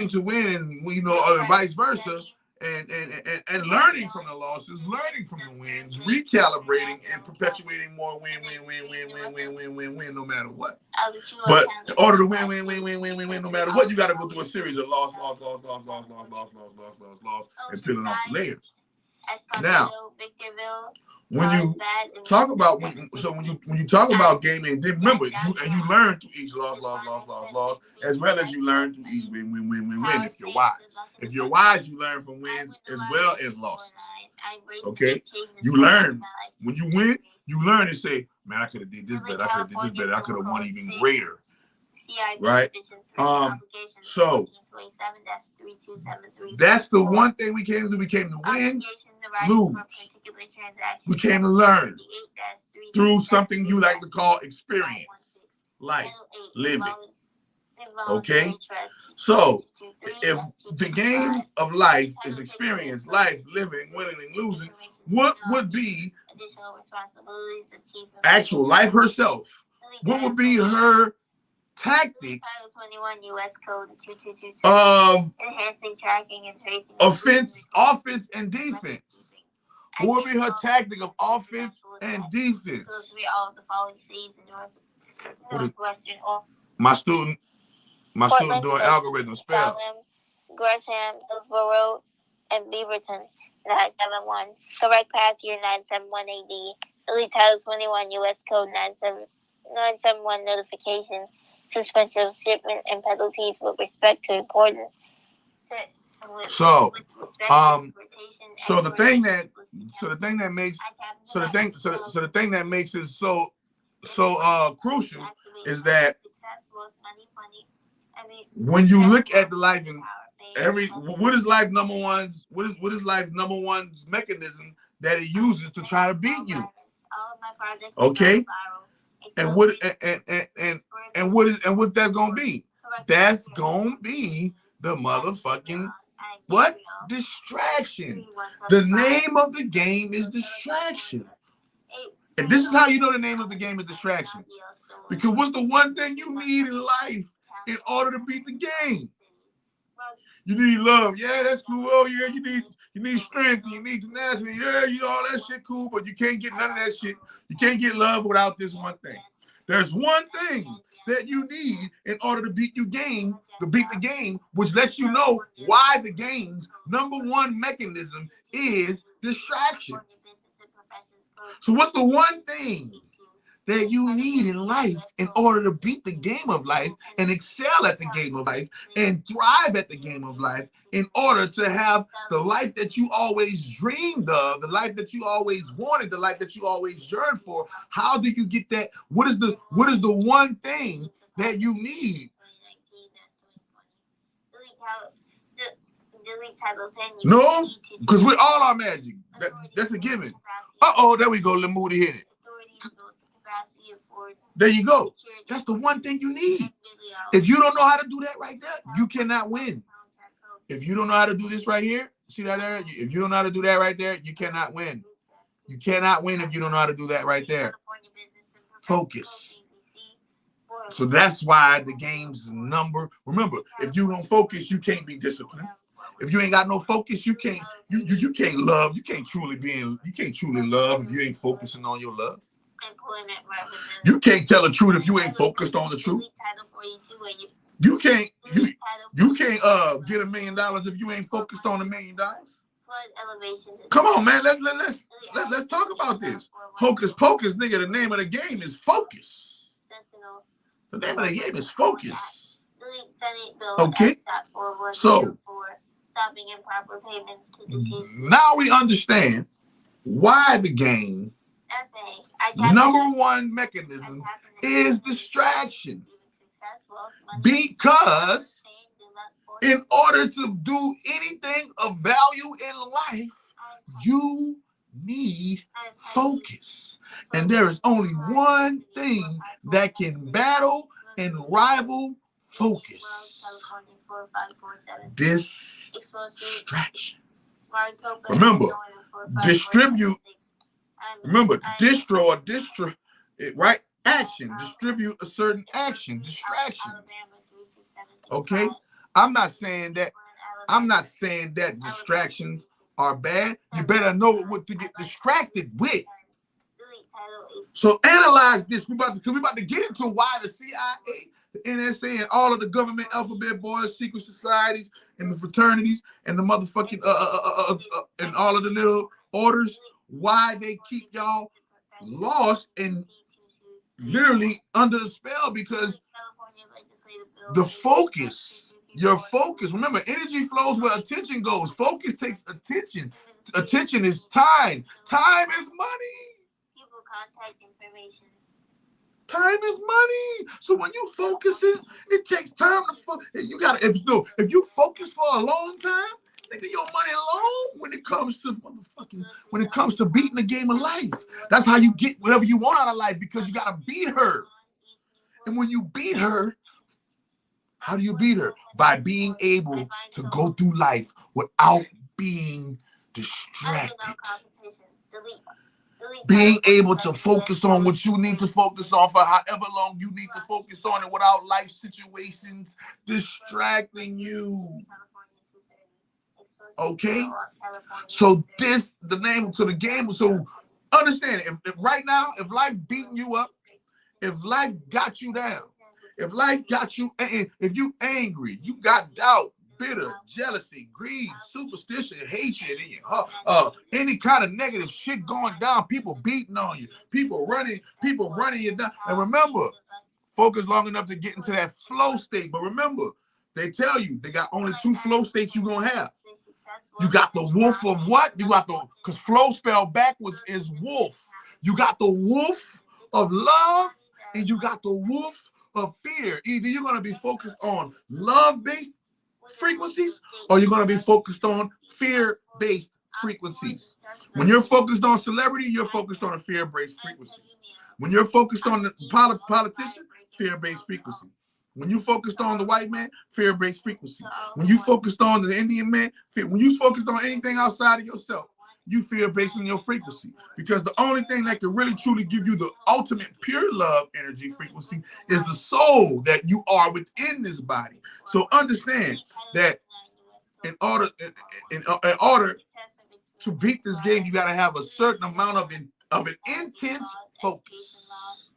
to win, and or vice versa. And learning from the losses, learning from the wins, recalibrating and perpetuating more win, no matter what. But in order to win, no matter what, you got to go through a series of loss, and peeling off the layers. Now, when you talk about when you talk about gaming, then remember you learn through each loss, as well as you learn through each win. If you're wise, you learn from wins as well as losses. Okay, you learn when you win. You learn and say, "Man, I could have did this better. I could have won even greater." Right? So that's the one thing we came to do. We came to win, lose. We came to learn through something you like to call experience, life, living. Okay? So if the game of life is experience, life, living, winning, and losing, what would be actual life herself? What would be her tactic of offense and defense? What would be her tactic of offense and defense? My student doing algorithm spell. Gresham, Hillsborough, and Beaverton, 971. Correct pass year 971 AD. Delete Title 21 U.S. Code 971 notification, suspension of shipment and penalties with respect to important. So the thing that makes it so crucial is that when you look at the life and what is life number one's life number one's mechanism that it uses to try to beat you? Okay, and what that's gonna be? That's gonna be the motherfucking what? Distraction. The name of the game is distraction. And this is how you know the name of the game is distraction. Because what's the one thing you need in life in order to beat the game? You need love. Yeah, that's cool. Oh yeah, you need strength. You need tenacity. Yeah, all that shit cool, but you can't get none of that shit. You can't get love without this one thing. There's one thing that you need in order to beat the game, which lets you know why the game's number one mechanism is distraction. So what's the one thing that you need in life in order to beat the game of life and excel at the game of life and thrive at the game of life in order to have the life that you always dreamed of, the life that you always wanted, the life that you always yearned for? How do you get that? What is the one thing that you need? No, because we all are magic. That's a given. There we go. Lamudi hit it. There you go. That's the one thing you need. If you don't know how to do that right there, you cannot win. If you don't know how to do this right here, see that there? If you don't know how to do that right there, you cannot win. You cannot win if you don't know how to do that right there. Focus. So that's why the game's number. Remember, if you don't focus, you can't be disciplined. If you ain't got no focus, you can't love. You can't truly love if you ain't focusing on your love. You can't tell the truth if you ain't focused on the truth. You can't get $1 million if you ain't focused on $1 million. Come on, man. Let's talk about this. Hocus pocus, nigga. The name of the game is focus. The name of the game is focus. Okay. So now we understand why the game number one mechanism is distraction. Because in order to do anything of value in life, you need focus. And there is only one thing that can battle and rival focus. Distraction. Remember, distribute. Remember, right? Action. Distribute a certain action. Distraction. Okay? I'm not saying that distractions are bad. You better know what to get distracted with. So analyze this. We're about to get into why the CIA, the NSA, and all of the government alphabet boys, secret societies, and the fraternities, and the motherfucking and all of the little orders, why they keep y'all lost and literally under the spell, because the focus, your focus. Remember, energy flows where attention goes. Focus takes attention. Attention is time. Time is money. People contact information. Time is money. So when you focus it takes time to focus. You gotta, if you focus for a long time, nigga, your money long when it comes to beating the game of life. That's how you get whatever you want out of life, because you gotta beat her. And when you beat her, how do you beat her? By being able to go through life without being distracted. Being able to focus on what you need to focus on for however long you need to focus on it without life situations distracting you. Okay? So the name to the game. So understand, if right now, if life beating you up, if life got you down, if life got you, if you angry, you got doubt, bitter, jealousy, greed, superstition, hatred in you, any kind of negative shit going down, people beating on you, people running you down. And remember, focus long enough to get into that flow state. But remember, they tell you they got only 2 flow states you're gonna have. You got the wolf of what? You got the, because flow spelled backwards is wolf. You got the wolf of love and you got the wolf of fear. Either you're gonna be focused on love-based frequencies or you're gonna be focused on fear-based frequencies. When you're focused on celebrity, you're focused on a fear-based frequency. When you're focused on the politician, fear-based frequency. When you focused on the white man, fear-based frequency. When you focused on the Indian man, when you focused on anything outside of yourself, you fear-based on your frequency. Because the only thing that can really truly give you the ultimate pure love energy frequency is the soul that you are within this body. So understand that in order to beat this game, you got to have a certain amount of an intense focus.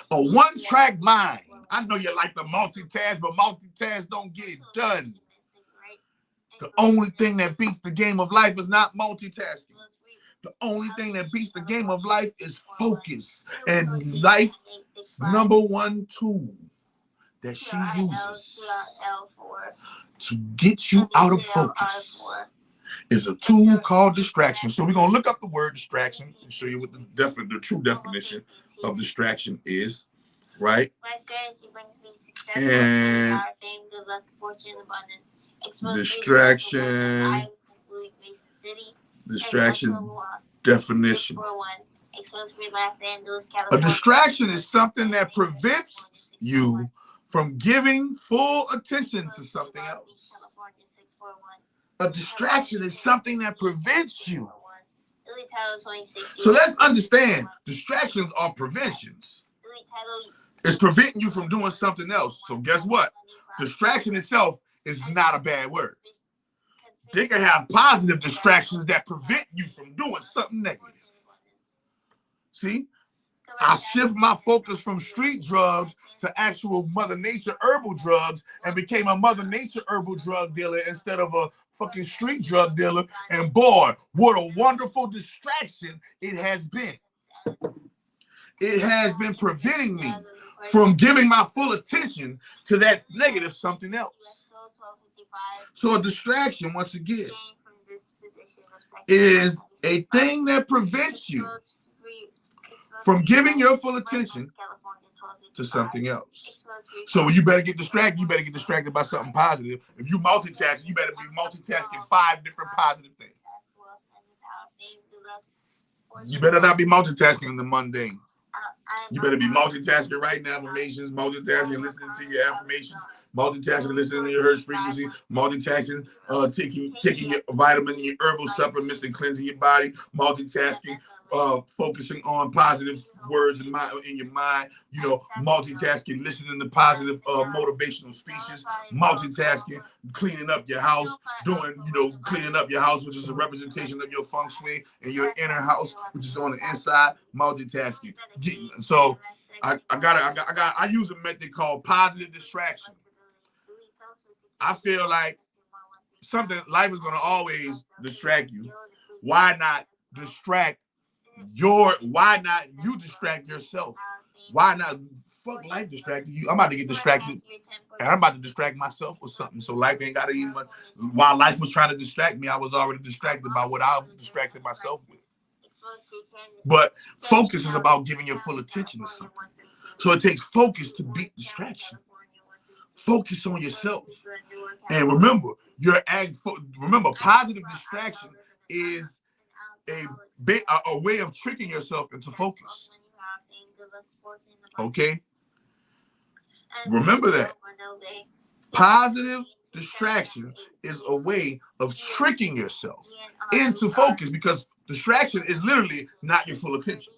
A one-track mind. I know you like to multitask, but multitask don't get it done. The only thing that beats the game of life is not multitasking. The only thing that beats the game of life is focus. And life's number one tool that she uses to get you out of focus is a tool called distraction. So we're going to look up the word distraction and show you what the true definition of distraction is, right? And distraction definition. A distraction is something that prevents you from giving full attention to something else. A distraction is something that prevents you. So let's understand, distractions are preventions. It's preventing you from doing something else. So guess what? Distraction itself is not a bad word. They can have positive distractions that prevent you from doing something negative. See? I shift my focus from street drugs to actual Mother Nature herbal drugs and became a Mother Nature herbal drug dealer instead of a fucking street drug dealer. And boy, what a wonderful distraction it has been. It has been preventing me from giving my full attention to that negative something else. So a distraction, once again, is a thing that prevents you from giving your full attention to something else. So you better get distracted. You better get distracted by something positive. If you multitask, you better be multitasking 5 different positive things. You better not be multitasking the mundane. You better be multitasking writing affirmations, multitasking listening to your affirmations, multitasking listening to your Hertz frequency, multitasking taking your vitamin and your herbal supplements and cleansing your body, multitasking focusing on positive words in your mind, multitasking, listening to positive motivational speeches, multitasking, cleaning up your house, cleaning up your house, which is a representation of your feng shui, and your inner house, which is on the inside, multitasking. So I use a method called positive distraction. I feel like life is going to always distract you. Why not you distract yourself? Why not fuck life distracting you? I'm about to get distracted and I'm about to distract myself with something. So life ain't got to even, while life was trying to distract me, I was already distracted by what I distracted myself with. But focus is about giving your full attention to something. So it takes focus to beat distraction. Focus on yourself. And remember, positive distraction is a way of tricking yourself into focus. Okay? Remember that. Positive distraction is a way of tricking yourself into focus, because distraction is literally not your full attention.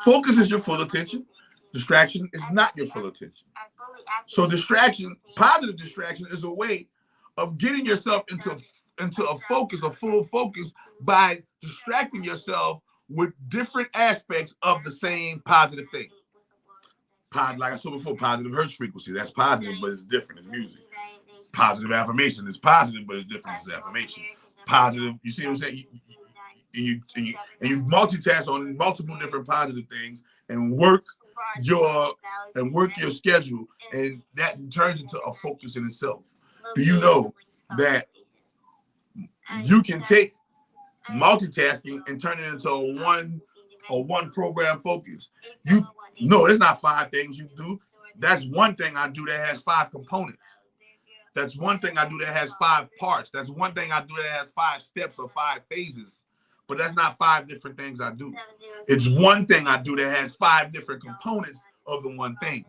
Focus is your full attention. Distraction is not your full attention. So positive distraction is a way of getting yourself into a full focus by distracting yourself with different aspects of the same positive thing. Like I said before, positive Hertz frequency. That's positive, but it's different. It's music. Positive affirmation is positive, but it's different as affirmation. Positive, you see what I'm saying? You multitask on multiple different positive things and work your schedule, and that turns into a focus in itself. Do you know that you can take multitasking and turn it into a one program focus? No, it's not 5 things you do. That's one thing I do that has 5 components. That's one thing I do that has 5 parts. That's one thing I do that has 5 steps or 5 phases. But that's not 5 different things I do. It's one thing I do that has 5 different components of the one thing.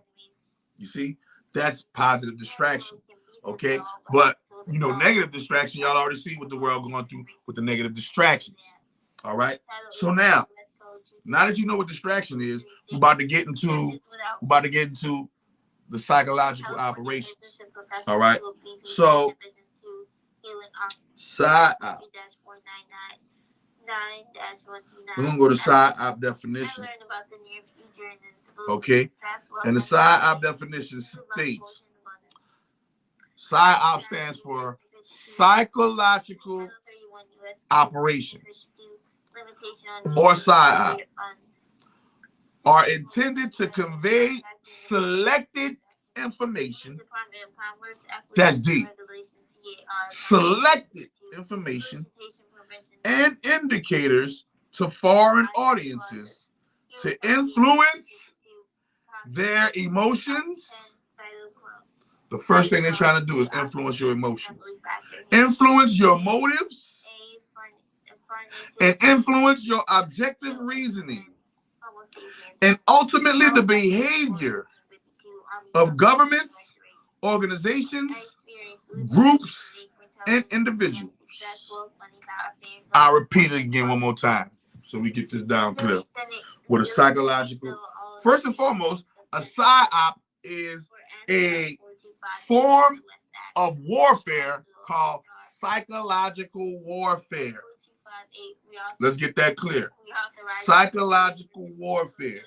You see? That's positive distraction. Okay? But, you know, negative distraction, y'all already see what the world going through with the negative distractions. All right? So now that you know what distraction is, we're about to get into the psychological operations. All right? So, Psy Op. We're going to go to Psy Op definition. Okay? And the Psy Op definition states, Psy Op stands for psychological operations, or Psy Op, are intended to convey selected information. That's deep. Selected information and indicators to foreign audiences to influence their emotions. The first thing they're trying to do is influence your emotions, influence your motives, and influence your objective reasoning, and ultimately the behavior of governments, organizations, groups, and individuals. I'll repeat it again one more time so we get this down clear. What a psychological, first and foremost, a Psy Op is a form of warfare called psychological warfare. Let's get that clear. Psychological warfare.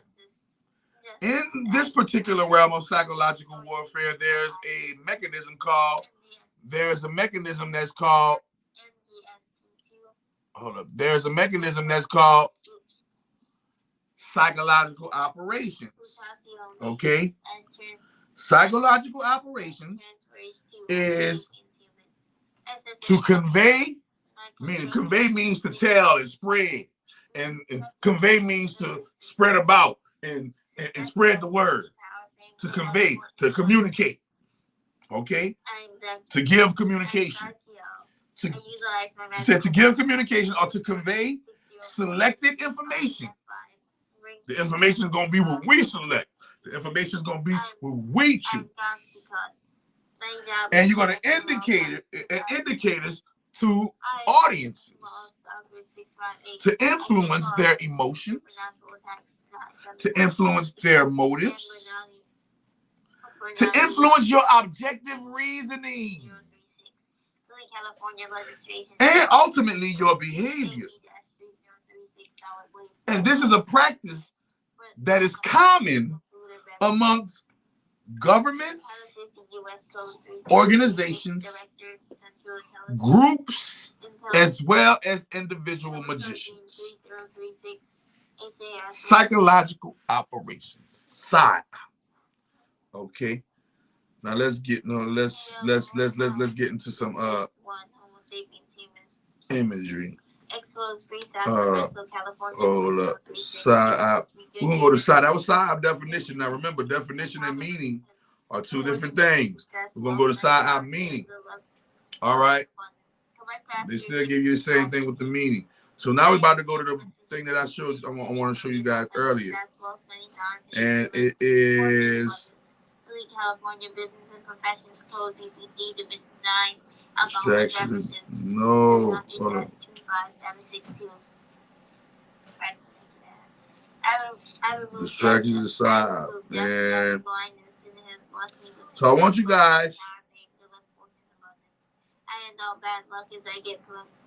In this particular realm of psychological warfare, there's a mechanism that's called psychological operations. Okay? Psychological operations is to convey, meaning convey means to tell and spread, and convey means to spread about and spread the word, to convey, to communicate. Okay? To give communication. To give communication or to convey selected information. The information is going to be what we select. The information is going to be what we choose. And you're going to indicate indicators to audiences to influence their emotions, to influence their motives, to influence your objective reasoning, and ultimately your behavior. And this is a practice that is common amongst governments, organizations, groups, as well as individual magicians. Psychological operations, Psy. Okay. Now let's get get into some imagery. Hold up. Psy Op. We're gonna go to Psy. That was Psy Op definition. Now remember, definition and meaning are 2 different things. We're gonna go to Psy Op meaning. All right. They still give you the same thing with the meaning. So now we're about to go to the thing that I showed. I want to show you guys earlier, and it is California Business and Professions Code BPD Division 9. Distractions. No. Hold on. Distractions aside, and so I want you guys.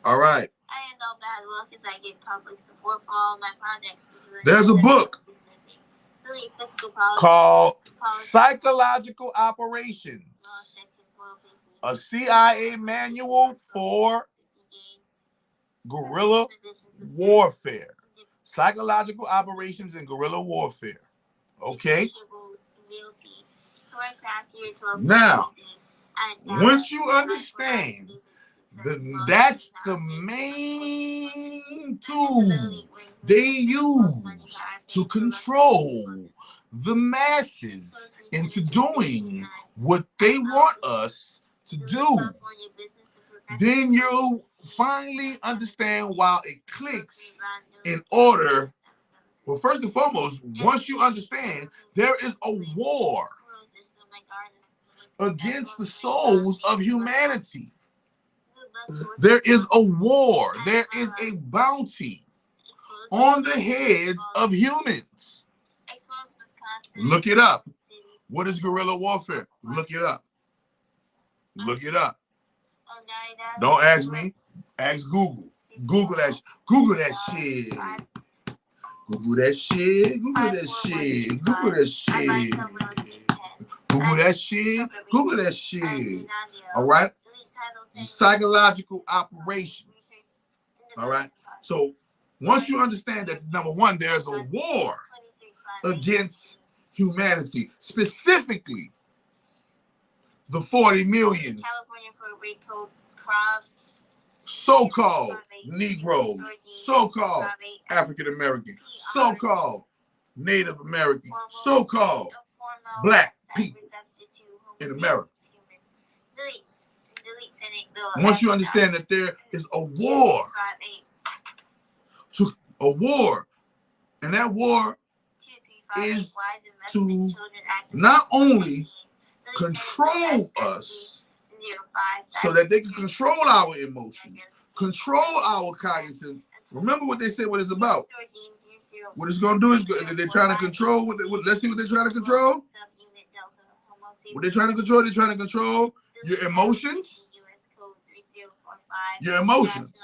All right. There's a book called Psychological Operations. a CIA manual for guerrilla warfare, psychological operations and guerrilla warfare. Okay? Now, once you understand, that's the main tool they use to control the masses into doing what they want us to do. Then you'll finally understand why it clicks in order. Well, first and foremost, once you understand, there is a war against the souls of humanity. There is a war. There is a bounty on the heads of humans. Look it up. What is guerrilla warfare? Look it up. Look it up. Don't ask me. Ask Google. Google that. Google that shit. Google that shit. Google that shit. Google that shit. Google that shit. Google that shit. All right. Psychological operations. All right. So once you understand that, number one, there's a war against humanity, specifically the 40 million so-called Negroes, so-called African American, so-called Native American, so-called black people in America. Once you understand that there is a war, and that war is to not only control us so that they can control our emotions, control our cognitive. Remember what they said, what it's about. What it's going to do is they're trying to control. Let's see what they're trying to control. What they're trying to control, they're trying to control your emotions. Your emotions.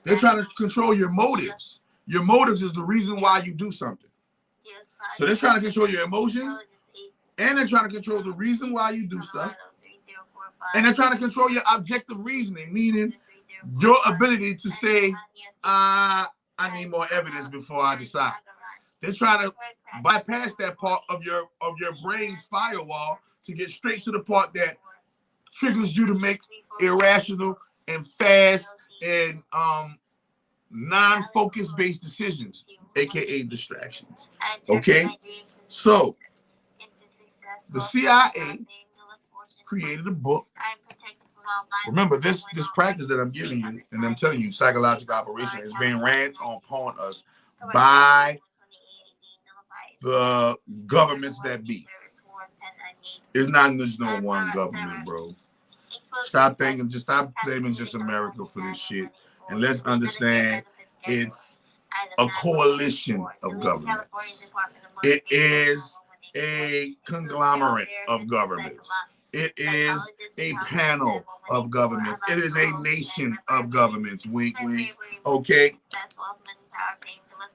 They're trying to control your motives. Your motives is the reason why you do something. So they're trying to control your emotions, and they're trying to control the reason why you do stuff. And they're trying to control your objective reasoning, meaning your ability to say, I need more evidence before I decide. They're trying to bypass that part of your brain's firewall to get straight to the part that triggers you to make irrational and fast and non-focus based decisions, aka distractions. Okay, so the CIA created a book. Remember, this practice that I'm giving you and I'm telling you, psychological operation, is being ran upon us by the governments that be. It's not just no one government, bro. Stop thinking, just stop blaming just America for this shit, and let's understand it's a coalition of governments. It is a conglomerate of governments. It is a panel of governments. It is a nation of governments. Wink, wink. Okay?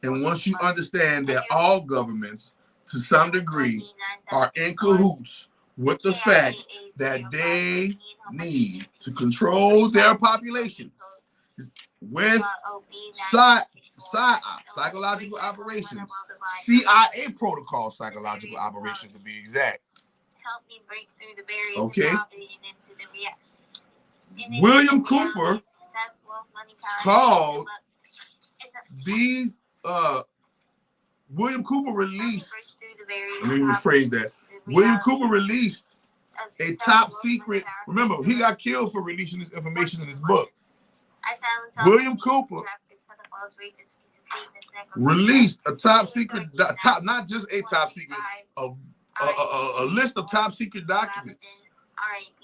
And once you understand that all governments, to some degree, are in cahoots with the fact that they need to control their populations with Psy Ops, psychological operations, CIA protocol psychological operations to be exact. Okay. William Cooper called these William Cooper released, let me rephrase that. William Cooper released a top secret. Remember, he got killed for releasing this information in his book. William Cooper released a top secret, not just a top secret, a list of top secret documents.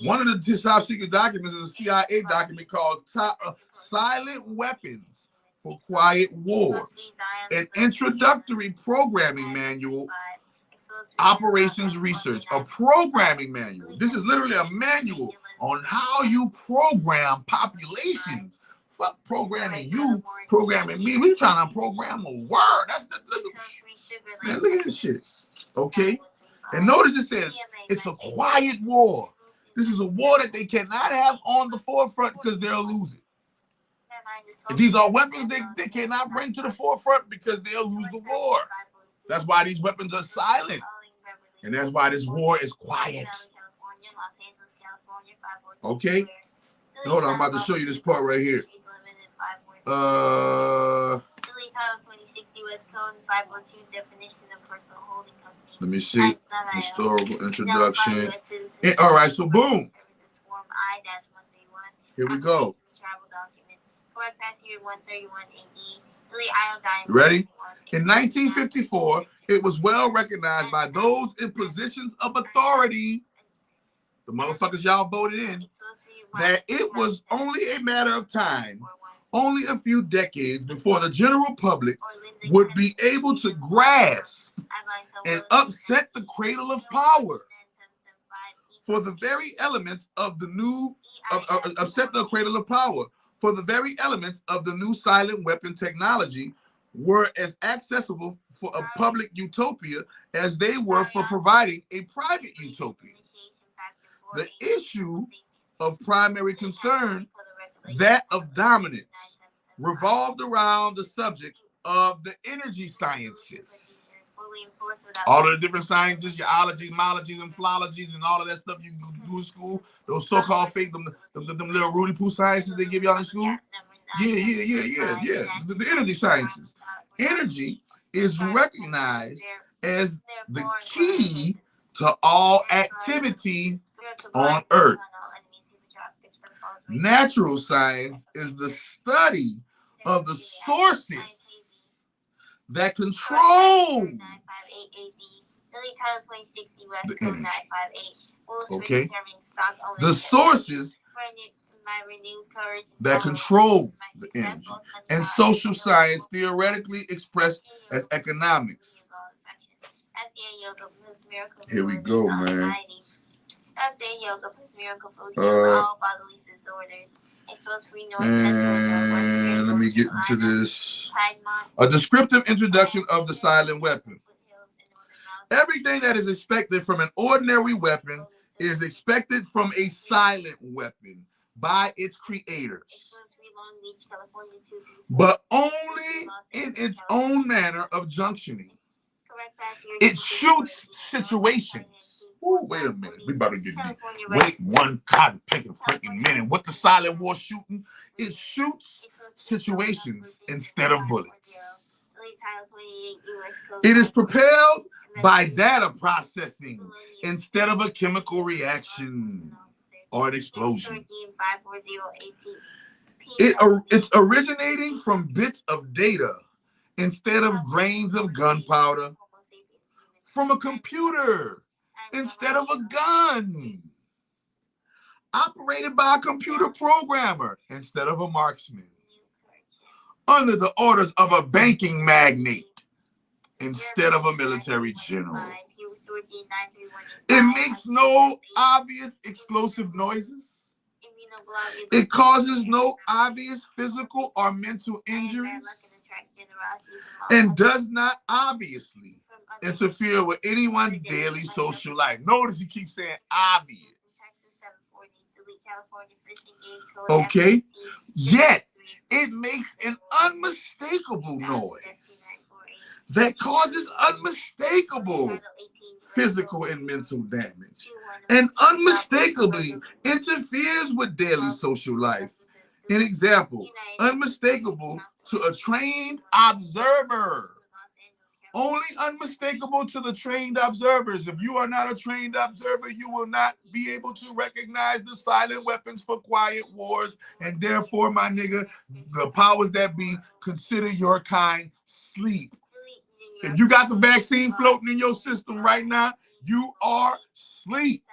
One of the top secret documents is a CIA document called Silent Weapons for Quiet Wars, an introductory programming manual, operations research, a programming manual. This is literally a manual on how you program populations. Fuck programming you, programming me. We trying to program a word. That's the look at this shit. Okay? And notice it said it's a quiet war. This is a war that they cannot have on the forefront because they'll lose it. These are weapons they cannot bring to the forefront because they'll lose the war. That's why these weapons are silent. And that's why this war is quiet. Okay? Hold on, I'm about to show you this part right here. Let me see. Historical introduction. All right, so boom. Here we go. Ready? In 1954, it was well recognized by those in positions of authority, the motherfuckers y'all voted in, that it was only a matter of time, only a few decades before the general public would be able to grasp and upset the cradle of power. For the very elements of the new, upset the cradle of power. For the very elements of the new silent weapon technology were as accessible for a public utopia as they were for providing a private utopia. The issue of primary concern, that of dominance, revolved around the subject of the energy sciences. All of the different sciences, your ologies, mologies, and philologies, and all of that stuff you do in school, those so-called fake, them little Rudy Poo sciences they give y'all in school. Yeah. The energy sciences. Energy is recognized as the key to all activity on Earth. Natural science is the study of the sources that control the energy. Okay? The sources that control the energy. And social science theoretically expressed as economics. Here we go, man. And let me get into this. A descriptive introduction of the silent weapon. Everything that is expected from an ordinary weapon is expected from a silent weapon by its creators, but only in its own manner of junctioning. It shoots situations. Ooh, wait a minute. We about to get deep. Wait one cotton picking freaking minute. What the silent war shooting? It shoots situations instead of bullets. It is propelled by data processing instead of a chemical reaction or an explosion. It's originating from bits of data instead of grains of gunpowder, from a computer instead of a gun, operated by a computer programmer instead of a marksman, under the orders of a banking magnate instead of a military general. It makes no obvious explosive noises. It causes no obvious physical or mental injuries, and does not obviously interfere with anyone's daily social life. Notice he keeps saying obvious. Okay? Yet, it makes an unmistakable noise that causes unmistakable physical and mental damage, and unmistakably interferes with daily social life. An example, unmistakable to a trained observer. Only unmistakable to the trained observers. If you are not a trained observer, you will not be able to recognize the silent weapons for quiet wars, and therefore, my nigga, the powers that be consider your kind sleep. If you got the vaccine floating in your system right now, you are asleep.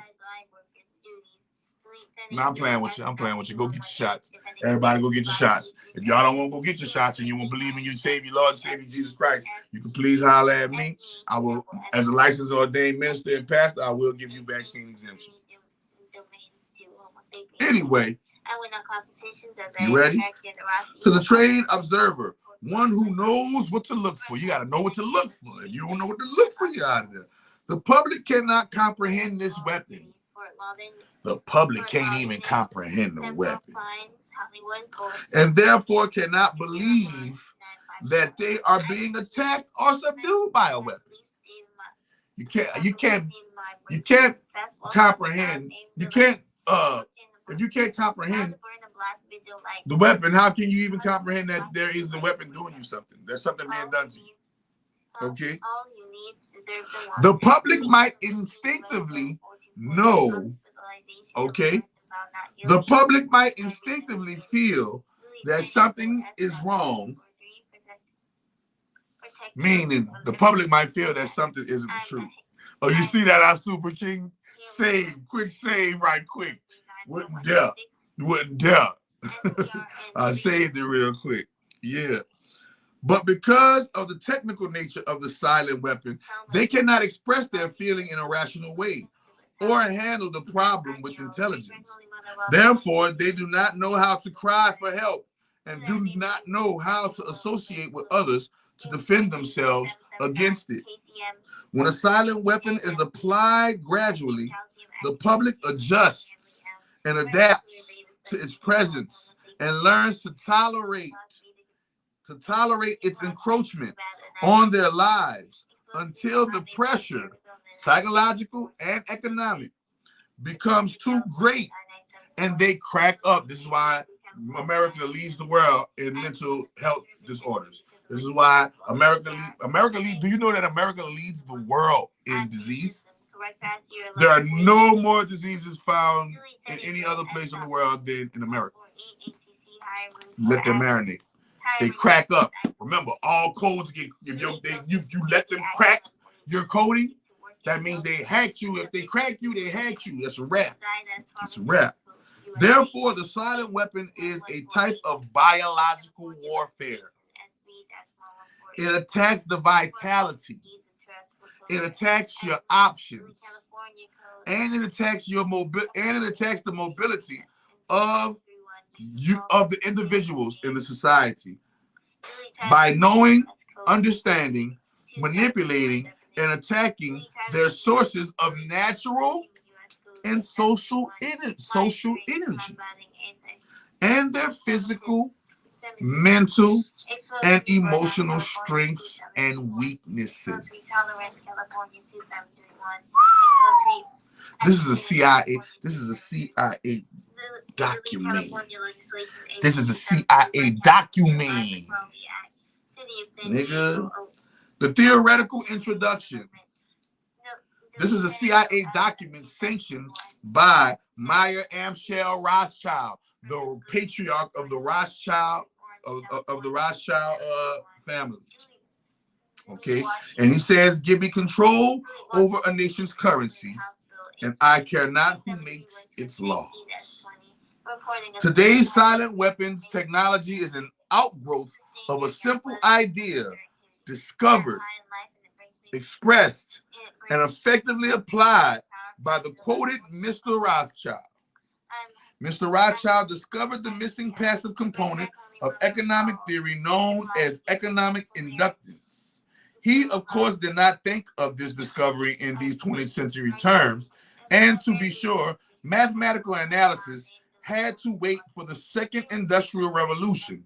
No, I'm playing with you. Go get your shots. Everybody go get your shots. If y'all don't want to go get your shots and you won't believe in your Savior, Lord and Savior Jesus Christ, you can please holler at me. I will, as a licensed ordained minister and pastor, I will give you vaccine exemption. Anyway, you ready? To the trained observer, one who knows what to look for. You got to know what to look for. If you don't know what to look for, you're out of there. The public cannot comprehend this weapon. The public can't even comprehend the weapon, and therefore cannot believe that they are being attacked or subdued by a weapon. You can't comprehend. You can't if you can't comprehend the weapon, how can you even comprehend that there is a weapon doing you something? There's something being done to you. Okay? The public might instinctively know, okay? The public might instinctively feel that something is wrong, meaning the public might feel that something isn't the truth. Oh, you see that our Super King? Quick save right quick. Wouldn't dare. I saved it real quick. Yeah. But because of the technical nature of the silent weapon, they cannot express their feeling in a rational way or handle the problem with intelligence. Therefore, they do not know how to cry for help and do not know how to associate with others to defend themselves against it. When a silent weapon is applied gradually, the public adjusts and adapts to its presence and learns to tolerate its encroachment on their lives until the pressure, psychological and economic, becomes too great and they crack up. This is why America leads the world in mental health disorders. This is why America leads. Do you know that America leads the world in disease? There are no more diseases found in any other place in the world than in America. Let them marinate. They crack up. Remember, all codes get, if you let them crack your coding, that means they hacked you. If they crack you, they hacked you. That's a wrap. That's a wrap. Therefore, the silent weapon is a type of biological warfare. It attacks the vitality. It attacks your options. And it attacks the mobility of the individuals in the society. By knowing, understanding, manipulating, and attacking their sources of natural and social energy, and their physical, mental, and emotional strengths and weaknesses. This is a CIA document. This is a CIA document. Nigga. The theoretical introduction. This is a CIA document sanctioned by Meyer Amschel Rothschild, the patriarch of the Rothschild of the Rothschild family. Okay, and he says, "Give me control over a nation's currency, and I care not who makes its laws." Today's silent weapons technology is an outgrowth of a simple idea discovered, expressed, and effectively applied by the quoted Mr. Rothschild. Mr. Rothschild discovered the missing passive component of economic theory known as economic inductance. He, of course, did not think of this discovery in these 20th century terms, and to be sure, mathematical analysis had to wait for the Second Industrial Revolution,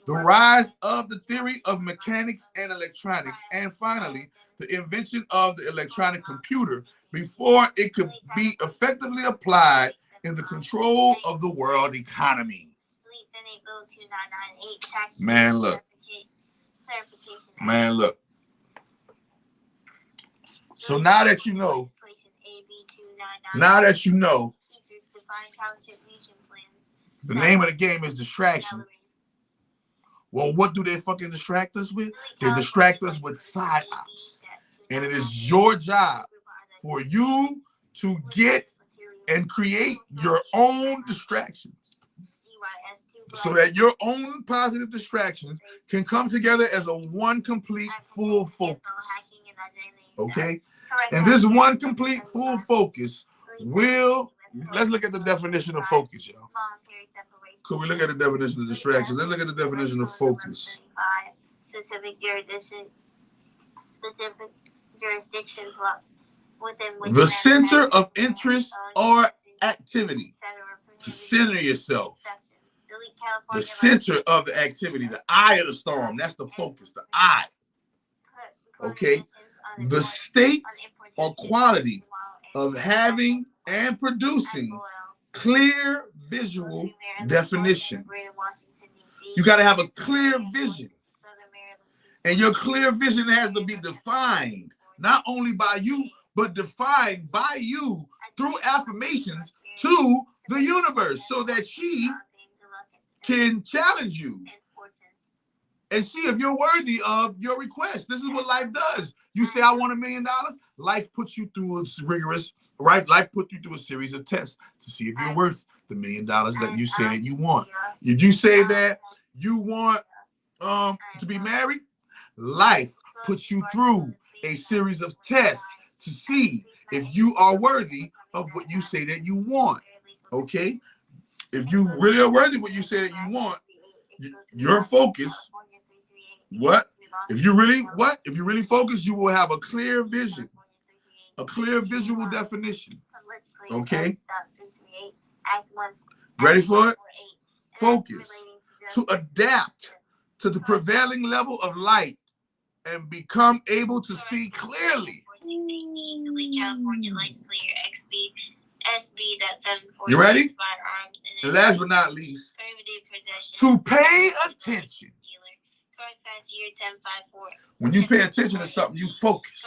the rise of the theory of mechanics and electronics, and finally, the invention of the electronic computer before it could be effectively applied in the control of the world economy. Man, look. So now that you know, the name of the game is distraction. Well, what do they fucking distract us with? They distract us with Psy Ops. And it is your job for you to get and create your own distractions so that your own positive distractions can come together as a one complete full focus. Okay? And this one complete full focus will, let's look at the definition of focus, y'all. Could we look at the definition of distraction? Let's look at the definition of focus. Specific jurisdictions within which the center of interest or activity to center yourself. The center of the activity, the eye of the storm. That's the focus, the eye. Okay? The state or quality of having and producing clear visual definition. You got to have a clear vision. And your clear vision has to be defined, not only by you, but defined by you through affirmations to the universe so that she can challenge you and see if you're worthy of your request. This is what life does. You say, I want $1 million. Life puts you through a rigorous, right? Life puts you through a series of tests to see if you're worth the $1 million that you say that you want. If you say that you want to be married, life puts you through a series of tests to see if you are worthy of what you say that you want. Okay? If you really are worthy of what you say that you want, your focus, what? If you really focus, you will have a clear vision, a clear visual definition. Okay? Ready for it? Focus. To adapt to the prevailing level of light and become able to see clearly. You ready? And last but not least, to pay attention. When you pay attention to something, you focus.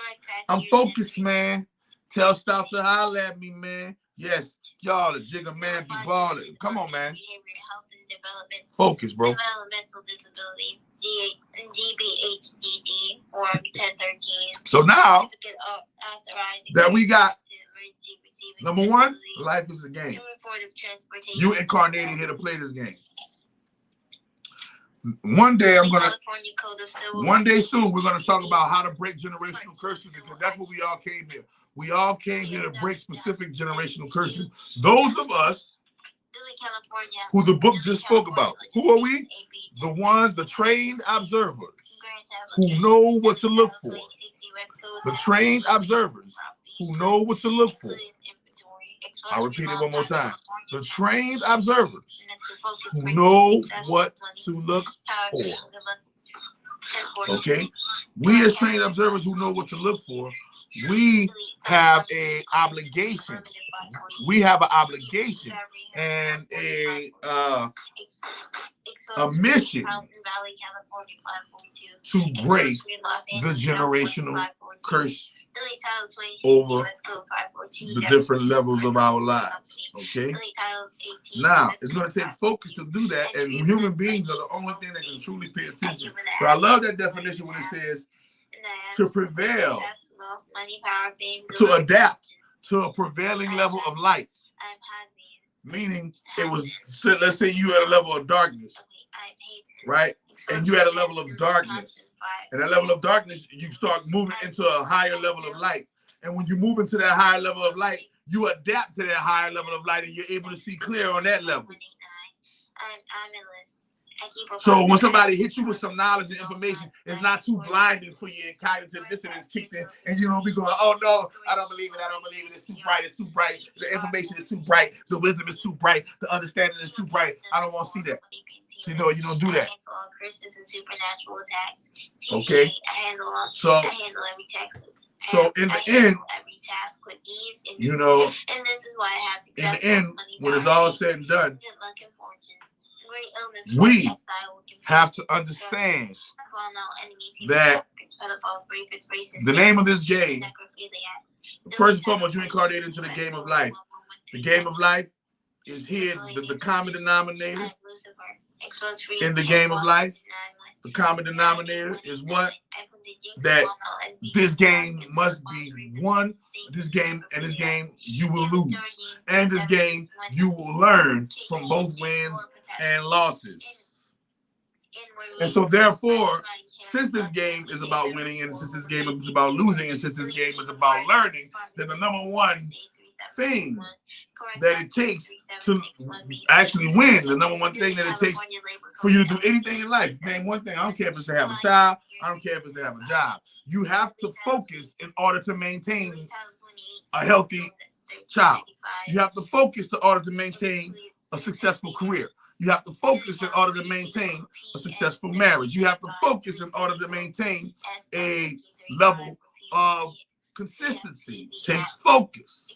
I'm focused, man. Tell Stop to holler at me, man. Yes, y'all, the Jigger Man be balling. Come on, man. Focus, bro. Developmental disabilities, DBHDD, Form 1013. So now that we got number one, life is a game. You incarnated here to play this game. One day soon, we're gonna talk about how to break generational curses, because that's what we all came here. We all came here to break specific generational curses. Those of us who the book just spoke about. Who are we? The trained observers who know what to look for. The trained observers who know what to look for. I'll repeat it one more time. The trained observers who know what to look for. Okay? We as trained observers who know what to look for, we have an obligation. We have an obligation and a mission to break the generational curse over the different levels of our lives. Okay? Now, it's going to take focus to do that, and human beings are the only thing that can truly pay attention. But I love that definition when it says to prevail, to adapt to a prevailing level of light. Meaning, it was, let's say you had a level of darkness, right? And you had a level of darkness. And that level of darkness, you start moving into a higher level of light. And when you move into that higher level of light, you adapt to that higher level of light, and you're able to see clear on that level. So when somebody hits you with some knowledge and information, it's not too blinding for you, and cognitive dissonance kicked in, and you don't be going, oh no, I don't believe it, it's too bright, the information is too bright, the wisdom is too bright, the understanding is too bright, I don't want to see that. So you don't do that. Okay? So in the end, you know, in the end, when it's all said and done, we have to understand that the name of this game, first and foremost, you incarnate into the game of life. The game of life is here, the common denominator in the game of life. The common denominator is what? That this game must be won. This game you will lose. And this game you will learn from both wins and losses. And so therefore, since this game is about winning, and since this game is about losing, and since this game is about learning, then the number one thing that it takes to actually win, the number one thing that it takes for you to do anything in life, name one thing. I don't care if it's to have a child, I don't care if it's to have a job. You have to focus in order to maintain a healthy Child, you have to focus in order to maintain a successful career. You have to focus in order to maintain a successful marriage. You have to focus in order to maintain a level of consistency. Takes focus.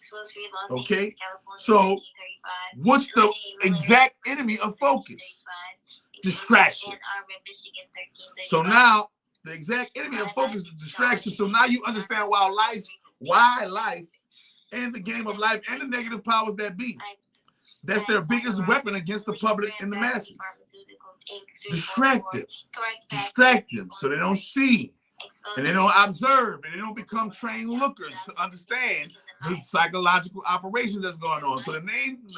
Okay? So, what's the exact enemy of focus? Distraction. So now, the exact enemy of focus is distraction. So now you understand why life and the game of life and the negative powers that be. That's their biggest weapon against the public and the masses. Distract them so they don't see and they don't observe and they don't become trained lookers to understand the psychological operations that's going on. So the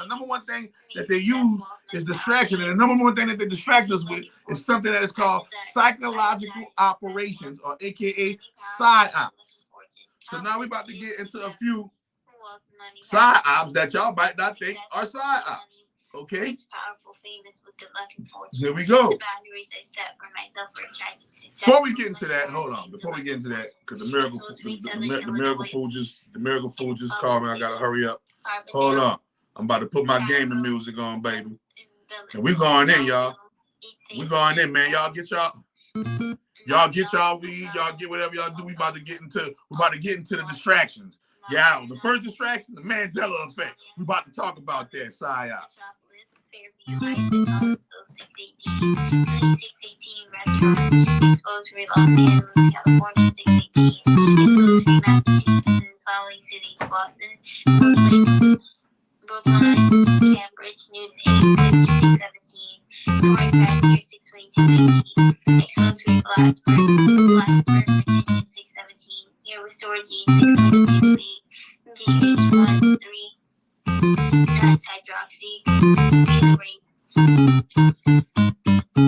number one thing that they use is distraction, and the number one thing that they distract us with is something that is called psychological operations, or AKA Psy Ops. So now we're about to get into a few Psy Ops that y'all might not think are Psy Ops. Okay? Here we go. Before we get into that, hold on. Before we get into that, because the miracle fool just called me. I gotta hurry up. Hold on. I'm about to put my gaming music on, baby. And we going in, y'all. We going in, man. Y'all get y'all weed. Y'all get whatever y'all do. We about to get into the distractions. Yeah, the first distraction, the Mandela Effect. We about to talk about that. Psy Ops. Following cities: Boston, Brooklyn, Cambridge, Newton, 5617, North Pasture, 622, Excelsior, Blacksburg, Virginia, 617, here with storage, 622, GH1, 3, hydroxy,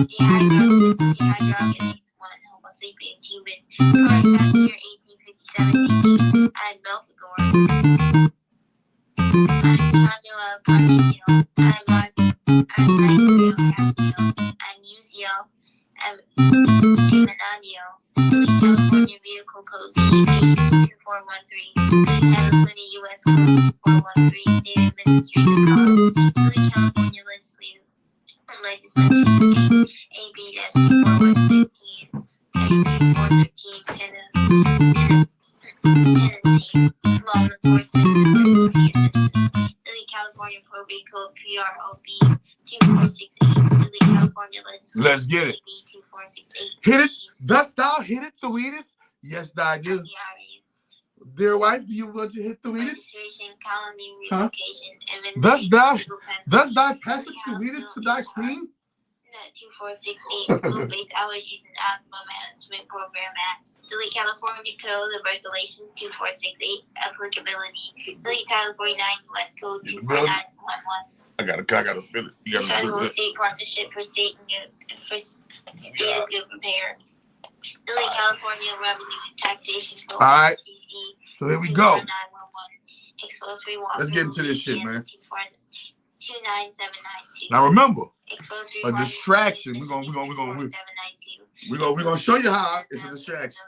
dehydrogenase 1, Homo sapiens human, North Pasture, 1857, and Belphegor. California vehicle code CH2413, California U.S. code 2413, State Administrative Code, California Legislation AB-2413, 2413, Tennessee, Law Enforcement Assistance, California Probate Code PROB 2468, California Legislation. Let's get it. AB 2468. Hit it. Dost thou hit it, the weedeth? Yes, thou do. Dear wife, do you want to hit the weedeth? Registration, colony, relocation, Thus thy passeth to weedeth to thy queen? 2468, School-Based Allergies and Asthma Management Program Act. Delete California Code of Regulation 2468, applicability. Delete California 9 West Code 24911. I gotta feel it. You gotta Federal State Partnership for State of Good Prepared. Delete California Revenue and Taxation Code. All right. So here we go. Exposed free water. Let's get into this shit, man. 29792. Now remember, a distraction. We're gonna show you how it's a distraction.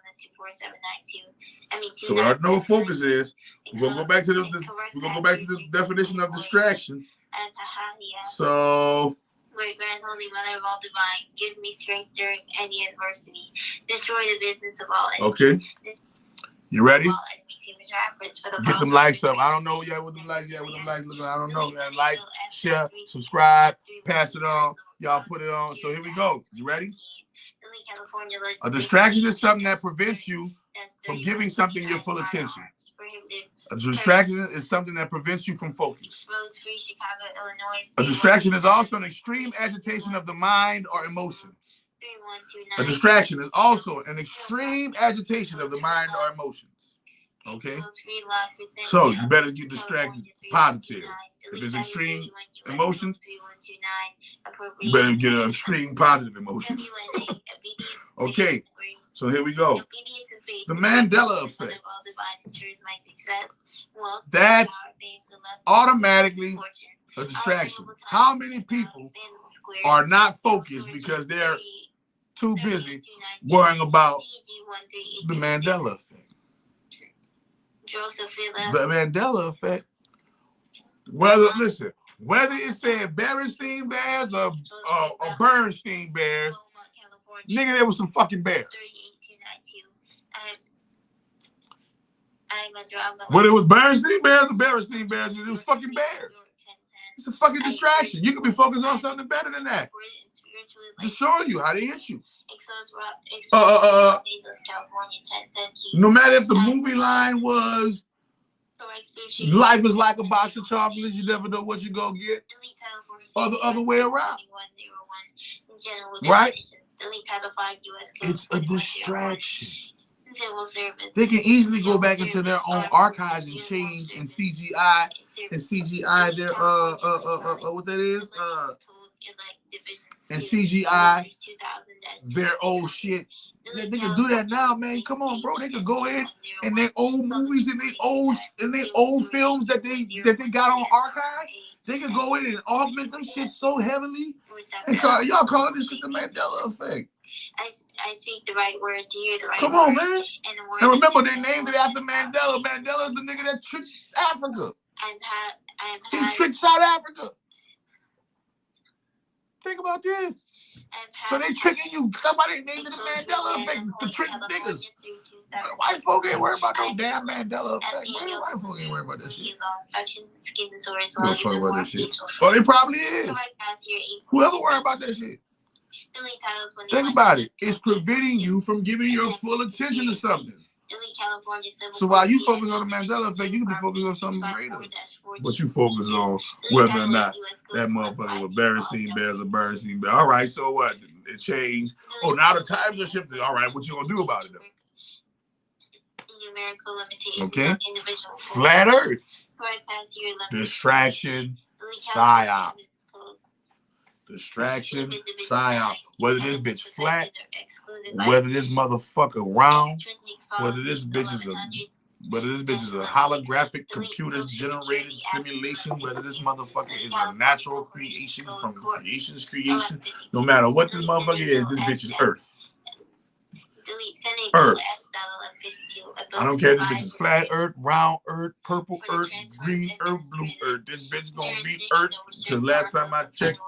So I know what focus is. We're gonna go back to the definition of distraction. So Great Grand Holy Mother of all divine, give me strength during any adversity. Destroy the business of all enemies. Okay. You ready? Get them likes up. I don't know yet what them likes looking. I don't know, man. Like, share, subscribe, pass it on. Y'all put it on. So here we go. You ready? A distraction is something that prevents you from giving something your full attention. A distraction is something that prevents you from focus. A distraction is also an extreme agitation of the mind or emotions. A distraction is also an extreme agitation of the mind or emotions. Okay? So you better get distracted positive. If it's extreme emotions, you better get an extreme positive emotion. Okay, so here we go. The Mandela Effect. That's automatically a distraction. How many people are not focused because they're too busy worrying about the Mandela Effect? The Mandela Effect Listen, whether it said Berenstein Bears or Bernstein Bears, nigga, there was some fucking bears. Whether it was Bernstein Bears or Berenstein Bears, it was fucking bears. It's a fucking distraction. You could be focused on something better than that. Just showing you how they hit you. No matter if the movie line was life is like a box of chocolates, you never know what you're going to get, or the other way around. Right? It's a distraction. They can easily go back into their own archives and change and CGI their what that is and CGI their old shit. They can do that now, man. Come on, bro. They could go in and their old movies and their old films that they got on archive. They could go in and augment them shit so heavily. Y'all calling this shit the Mandela Effect. I speak the right word to you, the right Come on, word. man. And remember, they named it after Mandela. Mandela is the nigga that tricked Africa. He tricked South Africa. Think about this. So they tricking you. Somebody named it the Mandela Effect to trick niggas. White folk ain't worried about no damn Mandela Effect. White folk ain't worried about that shit. Don't talk about that shit. Oh, they probably is. Whoever worried about that shit. Think about it. It's preventing you from giving your full attention to something. So while you focus on the Mandela Effect, you can be focused on something greater. But you focus on whether or not that motherfucker was Berenstein Bears or Bernstein Bears. All right, so what? It changed. Oh, now the times are shifting. All right, what you gonna do about it though? Okay. Flat Earth. Distraction. Psy Ops. Distraction, Psy Ops. Whether this bitch flat, whether this motherfucker round, whether this bitch is a holographic computer generated simulation, whether this motherfucker is a natural creation from creation's creation, no matter what this motherfucker is, this bitch is Earth. Earth. I don't care if this bitch is flat Earth, round Earth, purple Earth, green Earth, blue Earth. This bitch gonna be Earth because last time I checked,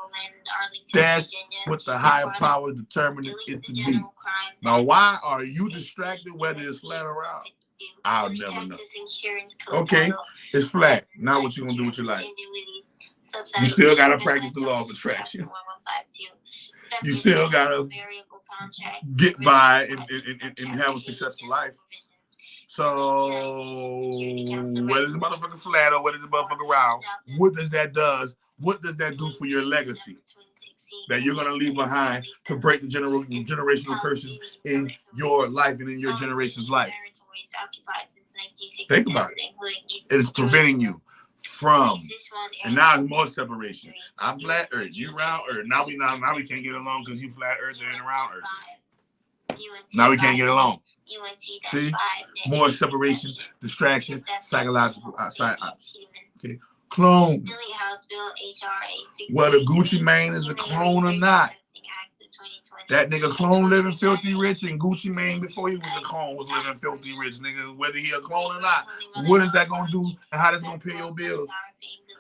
that's what the higher power determined it to be. Now, why are you distracted whether it's flat or round? I'll never know. Okay, it's flat. Now what you gonna do with your life? You still gotta practice the law of attraction. You still gotta get by and have a successful life. So whether it's motherfucking flat or whether it's motherfucking round, what does that do for your legacy that you're gonna leave behind to break the generational curses in your life and in your generation's life? Think about it. It is preventing you from, and now it's more separation. I'm flat Earth, you round Earth. Now we can't get along because you flat Earth and round Earth. Now we can't get along. See, more separation, distraction, psychological Psy Ops. Okay, clone. Whether Gucci Mane is a clone or not. That nigga clone living filthy rich, and Gucci Mane before he was a clone was living filthy rich, nigga. Whether he a clone or not, what is that gonna do, and how that's gonna pay your bills?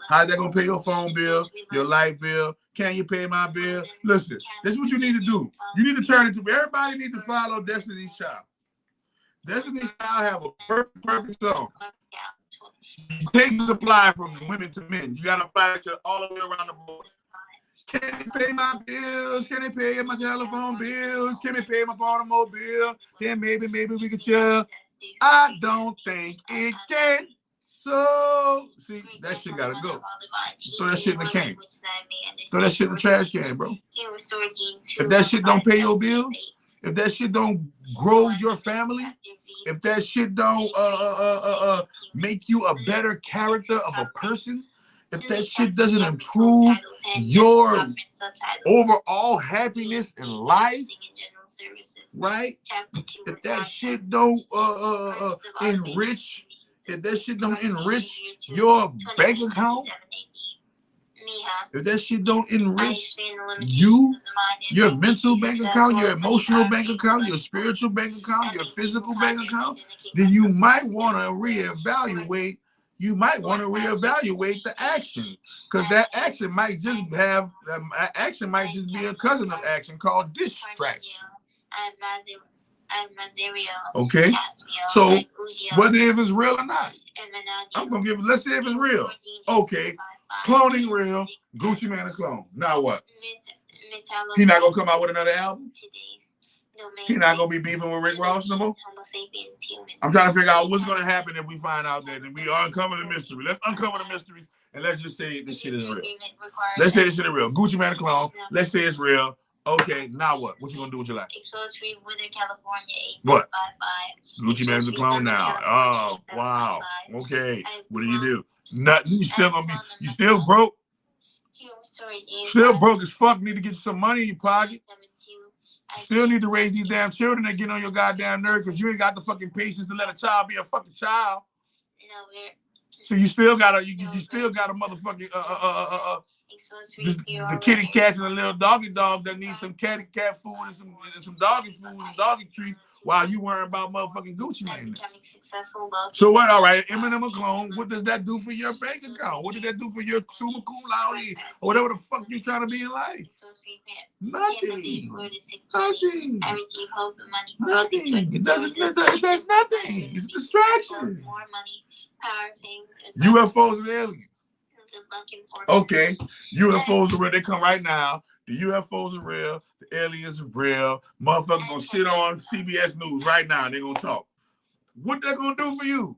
How's that gonna pay your phone bill, your light bill? Can you pay my bill? Listen, this is what you need to do. You need to turn it to everybody need to follow Destiny's Child. Destiny's Child have a perfect song. You take the supply from women to men. You gotta apply it all the way around the board. Can they pay my bills? Can they pay my telephone bills? Can they pay my Baltimore bill? Then maybe we could chill. I don't think it can. So, see, that shit gotta go. Throw that shit in the can. Throw that shit in the trash can, bro. If that shit don't pay your bills, if that shit don't grow your family, if that shit don't make you a better character of a person, if that shit doesn't improve your overall happiness in life, right? If that shit don't enrich, your bank account, if that shit don't enrich you, your mental bank account, your emotional bank account, your spiritual bank account, your physical bank account, then you might want to reevaluate you might want to reevaluate the action, because that action might just be a cousin of action called distraction. Okay, so whether if it's real or not, I'm gonna give. Let's say if it's real. Okay, cloning real. Gucci Mane a clone. Now what? He not gonna come out with another album? He not gonna be beefing with Rick Ross no more? I'm trying to figure out what's gonna happen if we find out that we uncover the mystery. Let's uncover the mystery and let's just say this shit is real. Let's say this shit is real. Gucci Mane a clone. Let's say it's real. Okay, now what? What you gonna do with your life? What? Gucci Mane's a clone now. Oh, wow. Okay. What do? Nothing. You still gonna be, you still broke? Still broke as fuck. Need to get some money in your pocket. Still need to raise these damn children and get on your goddamn nerve because you ain't got the fucking patience to let a child be a fucking child. So you still got a, you still got a motherfucking the kitty cats and the little doggy dogs that need some kitty cat food and some doggy food and doggy treats while you worrying about motherfucking Gucci Mane. So what? All right, Eminem a clone. What does that do for your bank account? What did that do for your summa cum laude or whatever the fuck you trying to be in life? Nothing. Nothing. Nothing. It doesn't. There's nothing. It's a distraction. UFOs and aliens. Okay, UFOs are real. They come right now. The UFOs are real. The aliens are real. Motherfuckers gonna shit on CBS News right now. They're gonna talk. What they gonna do for you?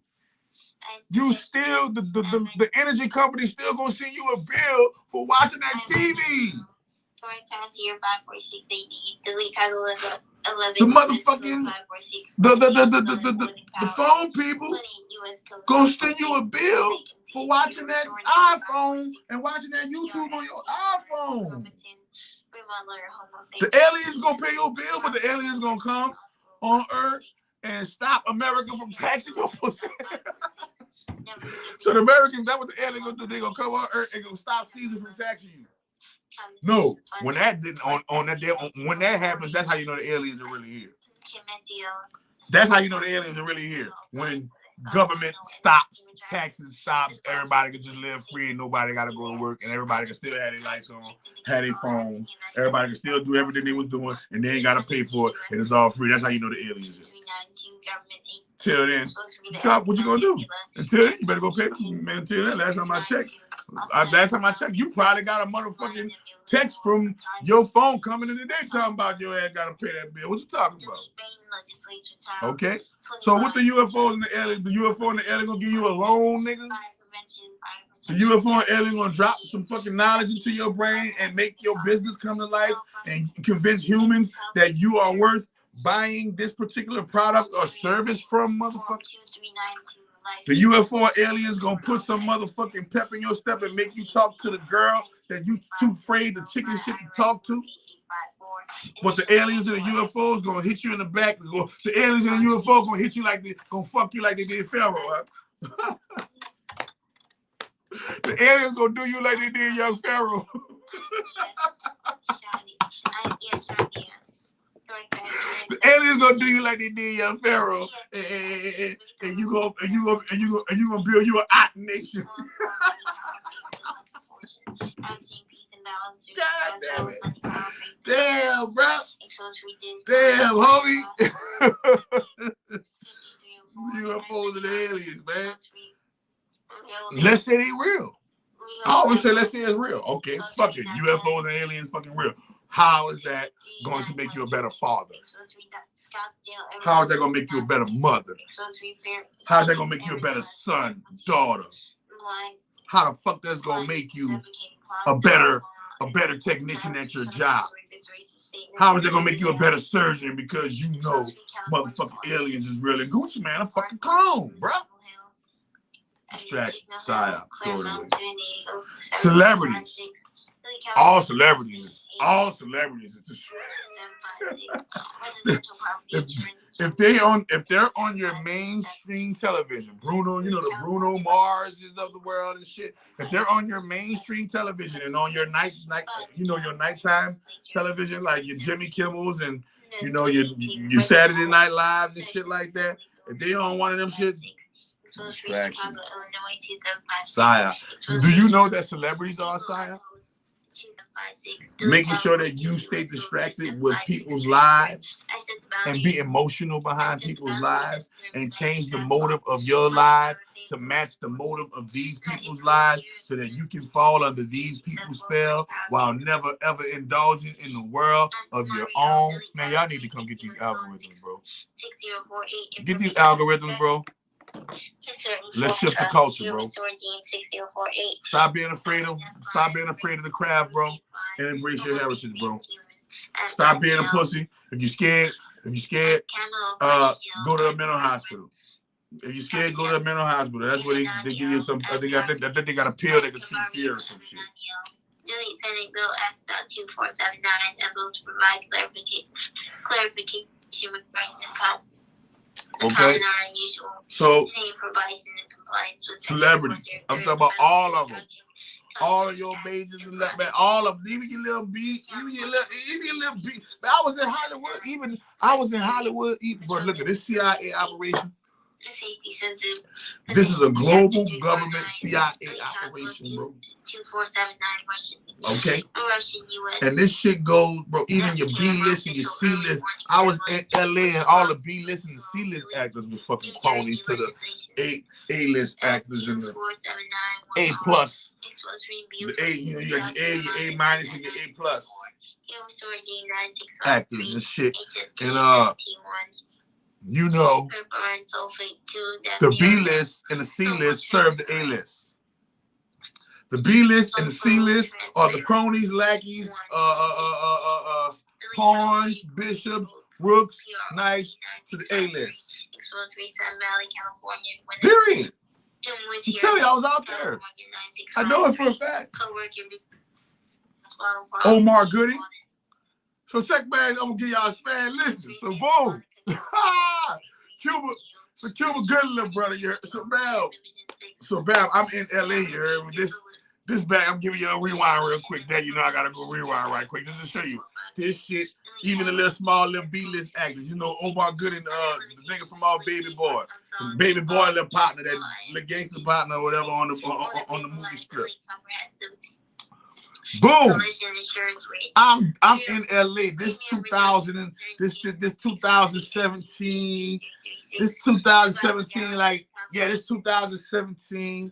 You still, the energy company still gonna send you a bill for watching that TV. The motherfucking the phone people gonna send you a bill for watching that iPhone and watching that YouTube on your iPhone. The aliens gonna pay your bill, but the aliens gonna come on Earth and stop America from taxing your pussy. So the Americans, that's what the aliens gonna do. They gonna come on Earth and gonna stop Caesar from taxing you. No, when that didn't when that happens, that's how you know the aliens are really here. That's how you know the aliens are really here. When government stops, taxes stops, everybody can just live free and nobody got to go to work and everybody can still have their lights on, have their phones. Everybody can still do everything they was doing and they ain't got to pay for it and it's all free. That's how you know the aliens are. Till then, what you gonna do? Until then, you better go pay them. Man, until then, last time I checked, you probably got a motherfucking text from your phone coming in the day talking about your ass gotta pay that bill. What you talking about? Okay. So what the UFO and the alien, gonna give you a loan, nigga? The UFO and alien gonna drop some fucking knowledge into your brain and make your business come to life and convince humans that you are worth buying this particular product or service from, motherfucker. The UFO aliens gonna put some motherfucking pep in your step and make you talk to the girl that you too afraid the chicken shit to talk to. But the aliens and the UFOs gonna hit you in the back. The aliens and the UFO gonna hit you like gonna fuck you like they did Pharaoh. Huh? The aliens gonna do you like they did young Pharaoh. The aliens gonna do you like they did young Pharaoh, and you gonna build you an art nation. God damn it! Damn, bro! Damn, homie! UFOs and aliens, man. Let's say they real. I always say, let's say it's real. Okay, fuck it. UFOs and aliens fucking real. How is that going to make you a better father? How is that going to make you a better mother? How is that going to make you a better son, daughter? How the fuck that's going to make you a better technician at your job? How is that going to make you a better surgeon because you know motherfucking aliens is real? And Gucci Mane a fucking clone, bro. Distraction, Psy Ops, throw it away. Celebrities. All celebrities is if they're on your mainstream television, Bruno, you know the Bruno Marses of the world and shit. If they're on your mainstream television and on your your nighttime television, like your Jimmy Kimmels and your Saturday Night Lives and shit like that, if they on one of them shits, Distraction. Psy. Do you know that celebrities are Psy? Making sure that you stay distracted with people's lives and be emotional behind people's lives and change the motive of your life to match the motive of these people's lives so that you can fall under these people's spell while never ever indulging in the world of your own. Man, y'all need to come get these algorithms, bro. Get these algorithms, bro. Let's shift the culture, bro. Stop being afraid of the craft, bro, and embrace your heritage, bro. Stop being a pussy. If you're scared, go to a mental hospital. If you're scared, go to a mental hospital. That's where they give you some. I think they got a pill that can treat fear or some shit. Delete Senate Bill S.2479 and bill to provide clarification regarding the okay. So celebrities. I'm talking about all of them. All of your majors and that, man, all of them, even your little B, even your little B. Man, I was in Hollywood, but look at this CIA operation. This is a global government CIA operation, bro. 2479 okay. And this shit goes, bro, even your B-list and your C-list. I was in LA and all the B-list and the C-list actors was fucking cronies to the A-list actors and the A+. The A, you know, you got your A, your A minus, and your A plus actors and shit. And you know, the B-list and the C-list serve the A-list. The B-list and the C-list are the cronies, lackeys, pawns, bishops, rooks, knights to the A-list. Period. I'm telling you, I was out there. I know it for a fact. Omar Gooding. So check, man, I'm gonna give y'all, man, listen. So boom. Cuba Gooding, little brother. You heard? So bam, I'm in LA. You heard me? This back, I'm giving you a rewind real quick. Then you know I gotta go rewind right quick just to show you this shit. Even the little small little B-list actors, you know, Omar Gooding, the nigga from all Baby Boy, little partner, that little gangster partner or whatever on the movie script. Boom! I'm in LA. This 2017. This 2017, like, yeah, this 2017.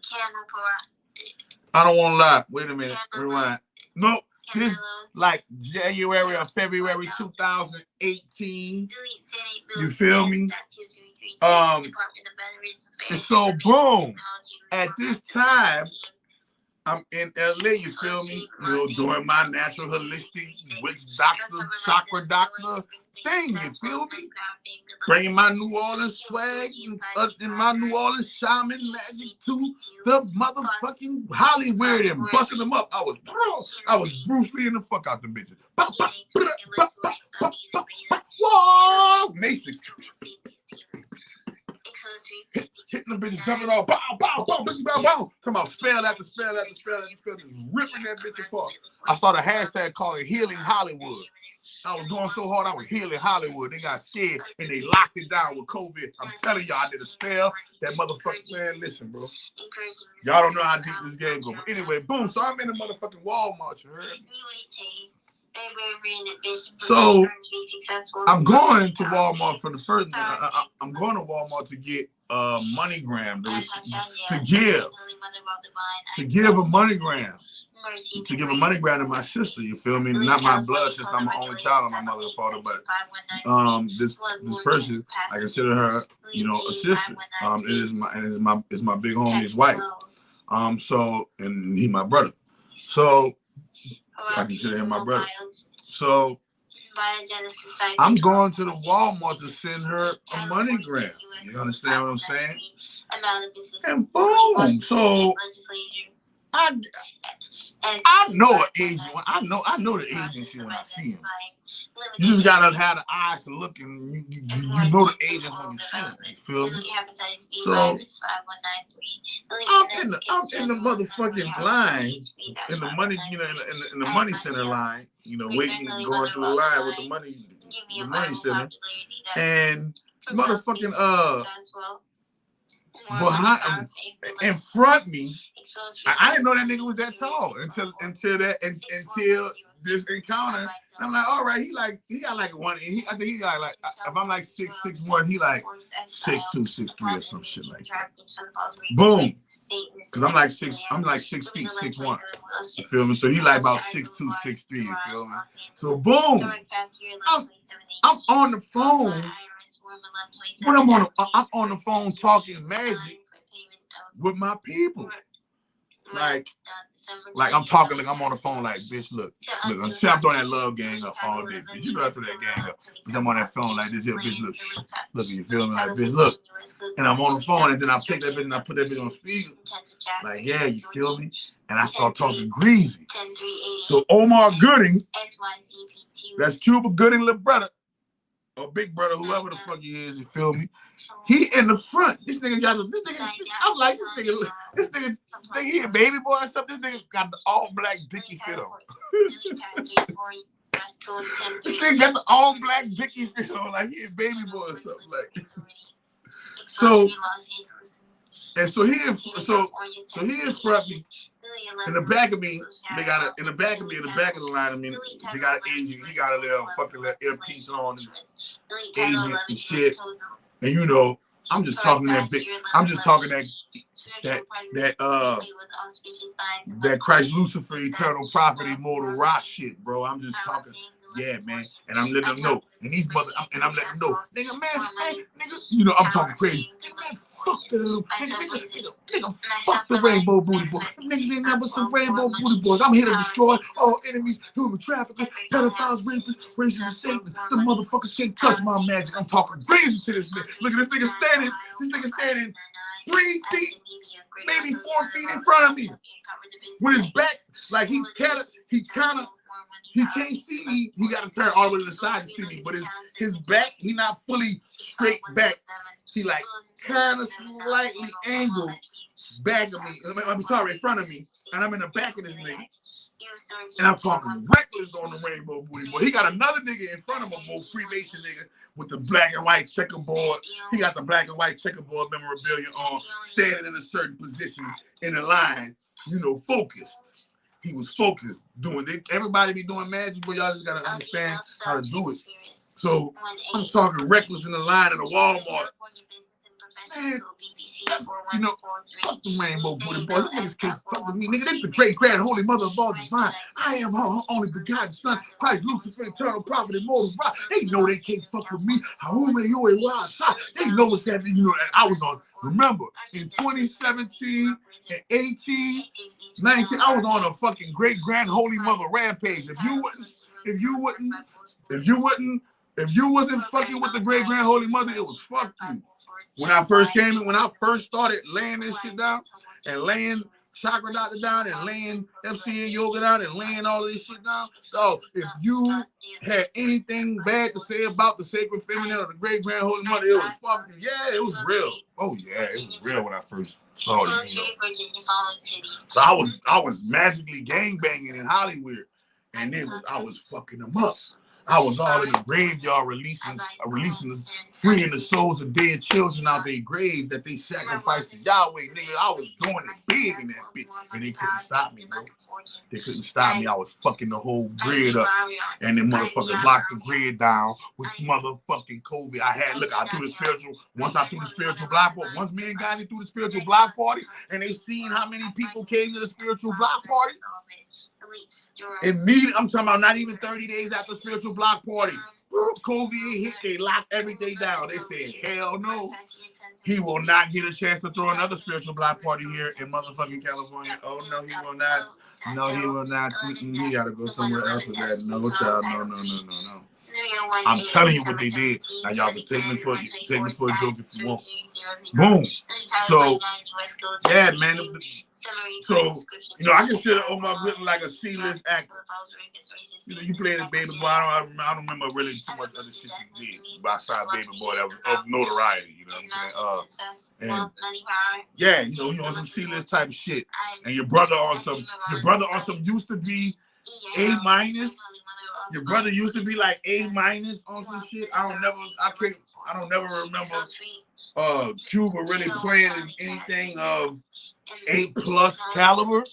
I don't want to lie. Wait a minute. Rewind. No, this like January or February 2018. You feel me? And so boom, at this time, I'm in LA, you feel me? You know, doing my natural holistic witch doctor, chakra doctor thing, you feel me? Bringing my New Orleans swag and my New Orleans shaman magic to the motherfucking Hollywood and busting them up. I was Bruce Lee in the fuck out the bitches. Whoa! Matrix. Hitting the bitches, jumping off, bow, bow, bow, bow, bow, bow. Talking about spell after spell after spell after spell, just ripping that bitch apart. I started a hashtag calling Healing Hollywood. I was going so hard, I was healing Hollywood. They got scared and they locked it down with COVID. I'm telling y'all, I did a spell. That motherfucking man, listen, bro. Y'all don't know how deep this game goes. But anyway, boom. So I'm in the motherfucking Walmart, you heard me? So I'm going to Walmart for the first. I'm going to Walmart to get a MoneyGram to give a MoneyGram. To give a MoneyGram to my sister, you feel me? Not my blood sister. I'm the only child of my mother and father, but this person, I consider her, you know, a sister. It's my big homie's wife. So and he's my brother. So I consider him my brother. So I'm going to the Walmart to send her a MoneyGram. You understand what I'm saying? And boom. So I know an agent. I know the agency when I see him. You just gotta have the eyes to look, and you know the agents when you see them. You feel me? So I'm in the motherfucking line, in the money, you know, in the money center line, you know, waiting, going through the line with the money center, and motherfucking behind, in front me. I didn't know that nigga was that tall until this encounter. And I'm like, all right, he got like one. I think he got like, if I'm like 6'1", he like 6'2", 6'3", or some shit like that. Boom. Cause I'm like 6 feet 6'1". You feel me? So he like about 6'2", 6'3". You feel me? So boom, I'm on the phone. When I'm on the phone talking magic with my people. Like I'm talking, like I'm on the phone, like, bitch, look, I'm throwing that love gang up all day, bitch. You know I throw that gang up. Bitch, I'm on that phone like this here, bitch, look, you feel me? Like, bitch, look. And I'm on the phone, and then I take that bitch and I put that bitch on speaker. Like, yeah, you feel me? And I start talking greasy. So Omar Gooding, that's Cuba Gooding, little brother, or big brother, whoever the fuck he is, you feel me? He in the front. I'm like, this nigga think he a baby boy or something. This nigga got the all black Dickie fit on. This nigga got the all black Dickie fit on, like he a baby boy or something like. So he in front of me. In the back of me, they got in the back of the line of me, they got an agent. He got a little fucking earpiece on, agent and shit. And you know, I'm just talking that Christ Lucifer, eternal prophet, immortal rock shit, bro. I'm just talking, yeah, man. And I'm letting them know. And these I'm letting them know, nigga, man, hey, nigga, you know, I'm talking crazy. Man, fuck the little nigga, fuck the rainbow booty boy. Niggas ain't never some rainbow booty boys. I'm here to destroy all enemies, human traffickers, pedophiles, rapists, racists, and Satan. The motherfuckers can't touch my magic. I'm talking crazy to this nigga. Look at this nigga standing. This nigga standing 3 feet, maybe 4 feet in front of me. With his back, like he can't see me. He got to turn all the way to the side to see me. But his back, he not fully straight back. He like kind of slightly angled back of me. I'm sorry, in front of me. And I'm in the back of this nigga. And I'm talking reckless on the rainbow booty boy. He got another nigga in front of him, more Freemason nigga with the black and white checkerboard. He got the black and white checkerboard memorabilia on, standing in a certain position in the line, you know, focused. He was focused doing it. Everybody be doing magic, but y'all just gotta understand how to do it. So I'm talking reckless in the line in the Walmart. Man, you know, fuck the rainbow booty boys. Them niggas can't fuck with me, nigga. This the great grand holy mother of all divine. I am her only begotten son, Christ Lucifer, eternal prophet, immortal rock. They know they can't fuck with me. They know what's happening. You know, I was on. Remember, in 2017 and 18, 19, I was on a fucking great grand holy mother rampage. If you wasn't fucking with the great grand holy mother, it was fuck you. When I first came in, when I first started laying this shit down and laying Chakra Doctor down and laying FCA yoga down and laying all this shit down, so if you had anything bad to say about the sacred feminine or the great grand holy mother, it was fucking, yeah, it was real. Oh yeah, it was real when I first saw it. You know? So I was magically gang banging in Hollywood, and I was fucking them up. I was all in the graveyard releasing freeing the souls of dead children out their grave that they sacrificed to Yahweh, nigga. I was doing it big in that bitch, and they couldn't stop me, bro. They couldn't stop me. I was fucking the whole grid up, and then motherfuckers locked the grid down with motherfucking COVID. I threw the spiritual. Once I threw the spiritual block party, once me and Gotti threw the spiritual block party, and they seen how many people came to the spiritual block party. Immediately, I'm talking about not even 30 days after spiritual block party, COVID hit, they locked everything down. They said, hell no. He will not get a chance to throw another spiritual block party here in motherfucking California. Oh, no, he will not. No, he will not. He got to go somewhere else with that. No, child. No. I'm telling you what they did. Now, y'all can take me for a joke if you want. Boom. So, yeah, man. So, you know, I consider Omar Gooding like a C-list actor. You know, you played a baby boy. I don't remember really too much other shit you did outside baby boy that was of notoriety. You know what I'm saying? And yeah, you know, he on some C-list type of shit. And your brother on some used to be A-. Your brother used to be like A- on some shit. I don't never remember Cuba really playing in anything of A+ caliber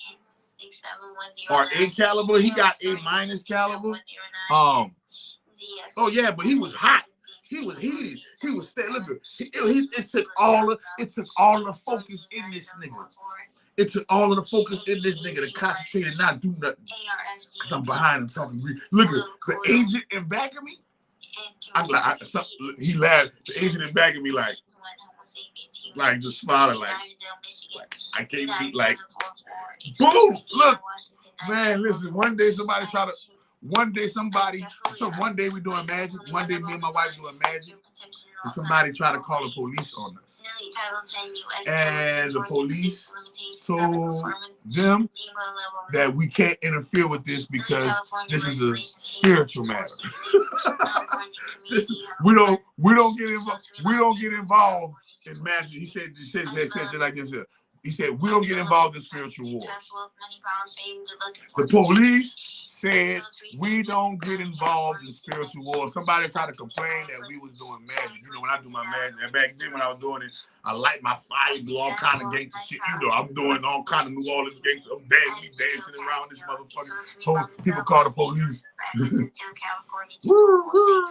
or A caliber. He got A- caliber. Oh yeah, but he was hot. He was heated. He was look. It took all of the focus in this nigga. It took all of the focus in this nigga to concentrate and not do nothing. Cause I'm behind him talking. Look at the agent in back of me. He laughed. The agent in back of me like just smiling like I can't be like. Boom! Look, man. Listen. One day we doing magic. One day me and my wife doing magic. And somebody tried to call the police on us. And the police told them that we can't interfere with this because this is a spiritual matter. We don't get involved. We don't get involved in magic. He said just like this here. He said we don't get involved in spiritual wars. The police said we don't get involved in spiritual wars. Somebody tried to complain that we was doing magic. You know, when I do my magic, and back then when I was doing it, I light my fire, do all kind of gangster shit. You know, I'm doing all kind of New Orleans gangster. I'm dancing around this motherfucker. People call the police. Woo, woo.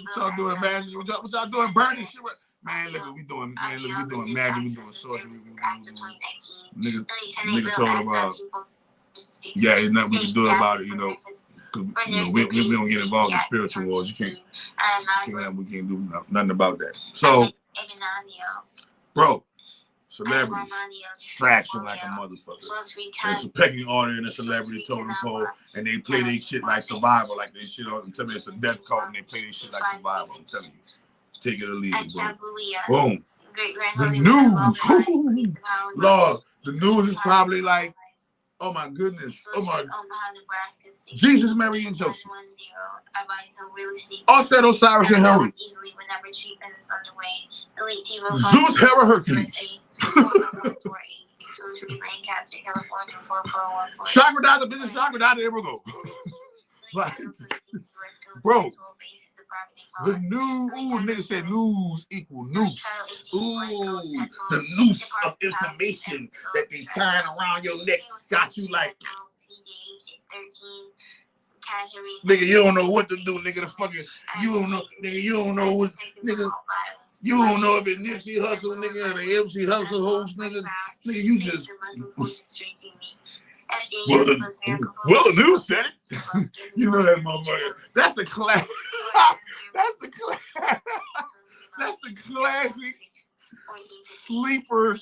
What y'all doing magic? What y'all doing burning shit? Man, look, we doing magic, we doing sorcery. Nigga told him yeah, there's nothing we can do about it, you know. Cause we don't get involved in spiritual wars. We can't do nothing about that. So, bro, celebrities distraction like a motherfucker. There's a pecking order in a celebrity totem pole, and they play their shit like Survivor, like they shit on. Tell me it's a death cult, and they play their shit like Survivor. I'm telling you, take it or leave it, bro. Boom. The news, Lord, the news is probably like. Oh my goodness! Oh my! Jesus, Mary, and Joseph. Offset, Osiris, and Harry. Zeus, Hera, Hercules. Chakra died, the business Chakra died, there we go. Like, bro. The news, nigga said news equal noose. Ooh, the noose of information that they tying around your neck got you like. Nigga, you don't know what to do, nigga. The fucking, you don't know, nigga. You don't know what, nigga. You don't know if it's Nipsey Hussle, nigga, or the MC Hustle host, nigga. Nigga, you just. Well, the news said it. You know that motherfucker. That's the class. That's the classic sleeper.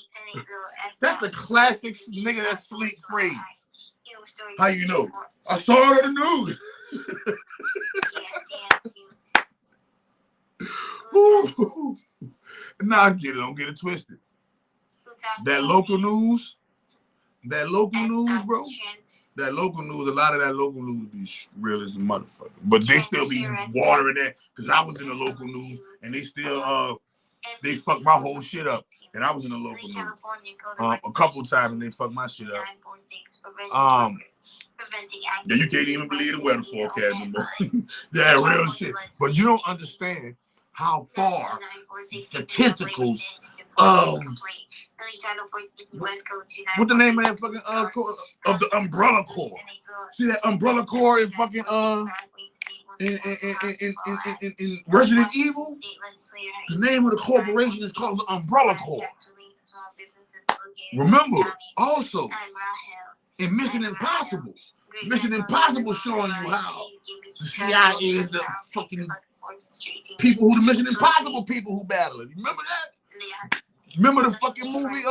That's the classic nigga that sleep phrase. How you know? I saw it on the news. Nah, I get it. Don't get it twisted. That local news, bro. That local news, a lot of that local news be real as a motherfucker. But they still be watering that. Because I was in the local news and they still, they fucked my whole shit up. And I was in the local news a couple times and they fucked my shit up. Yeah, you can't even believe the weather forecast anymore. Yeah, real shit. But you don't understand how far the tentacles of what the name of that fucking of the Umbrella Corps. See that Umbrella Corps in fucking in Resident Evil? The name of the corporation is called the Umbrella Corps. Remember, also in Mission Impossible showing you how the CIA is the fucking people who the Mission Impossible people who battle it. Remember that? Remember the fucking movie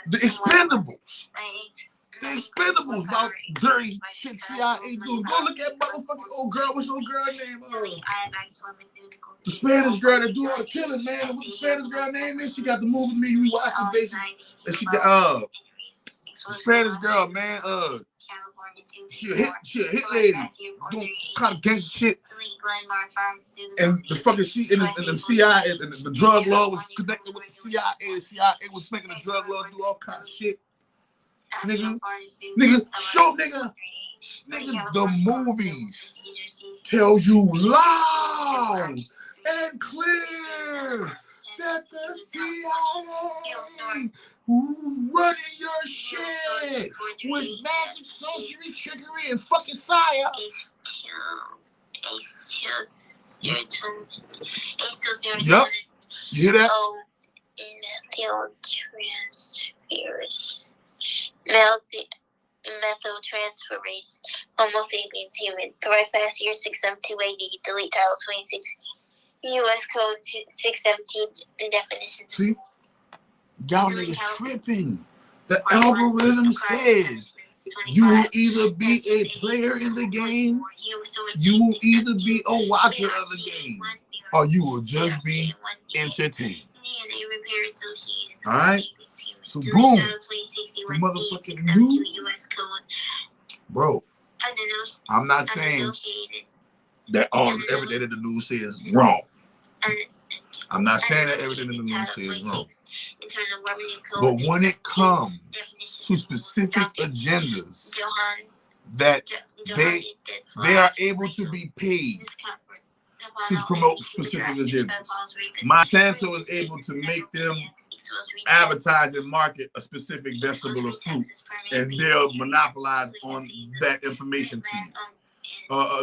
The Expendables. The Expendables about dirty shit CIA doing. Go look at motherfucking old girl. What's old girl name? The Spanish girl that do all the killing, man. What the Spanish girl name is? She got the movie me. We watched the basic. And she got the Spanish girl, man. She a hit lady doing kind of gangster shit. And the fucking the CIA and the drug law was connected with the CIA. The CIA was making the drug law do all kind of shit. Nigga, show nigga, the movies tell you loud and clear that the CIA who running your shit with magic, sorcery, trickery, and fucking Psy Ops. Yep. You hear that? Methyltransferase, Homo sapiens human, correct past year 67280, delete title 26, U.S. code 672 definition. See? Y'all niggas tripping. The algorithm says you will either be a player in the game, you will either be a watcher of the game, or you will just be entertained. Alright? So boom, the motherfucking news. Bro, I'm not saying that everything that the news says is wrong. I'm not saying that everything that the news says is wrong. But when it comes to specific agendas that they are able to be paid to promote specific agendas, Monsanto is able to make them advertise and market a specific vegetable or fruit, and they'll monopolize on that information to you.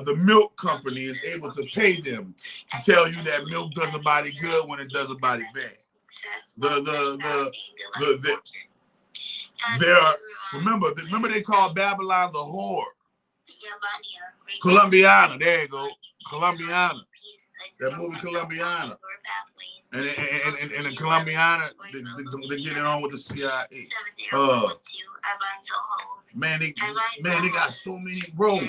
The milk company is able to pay them to tell you that milk does a body good when it does a body bad. Remember they called Babylon the whore. Colombiana, there you go. Colombiana. That movie Colombiana. And in Colombiana, they get it on with the CIA. Man, they got so many, bro.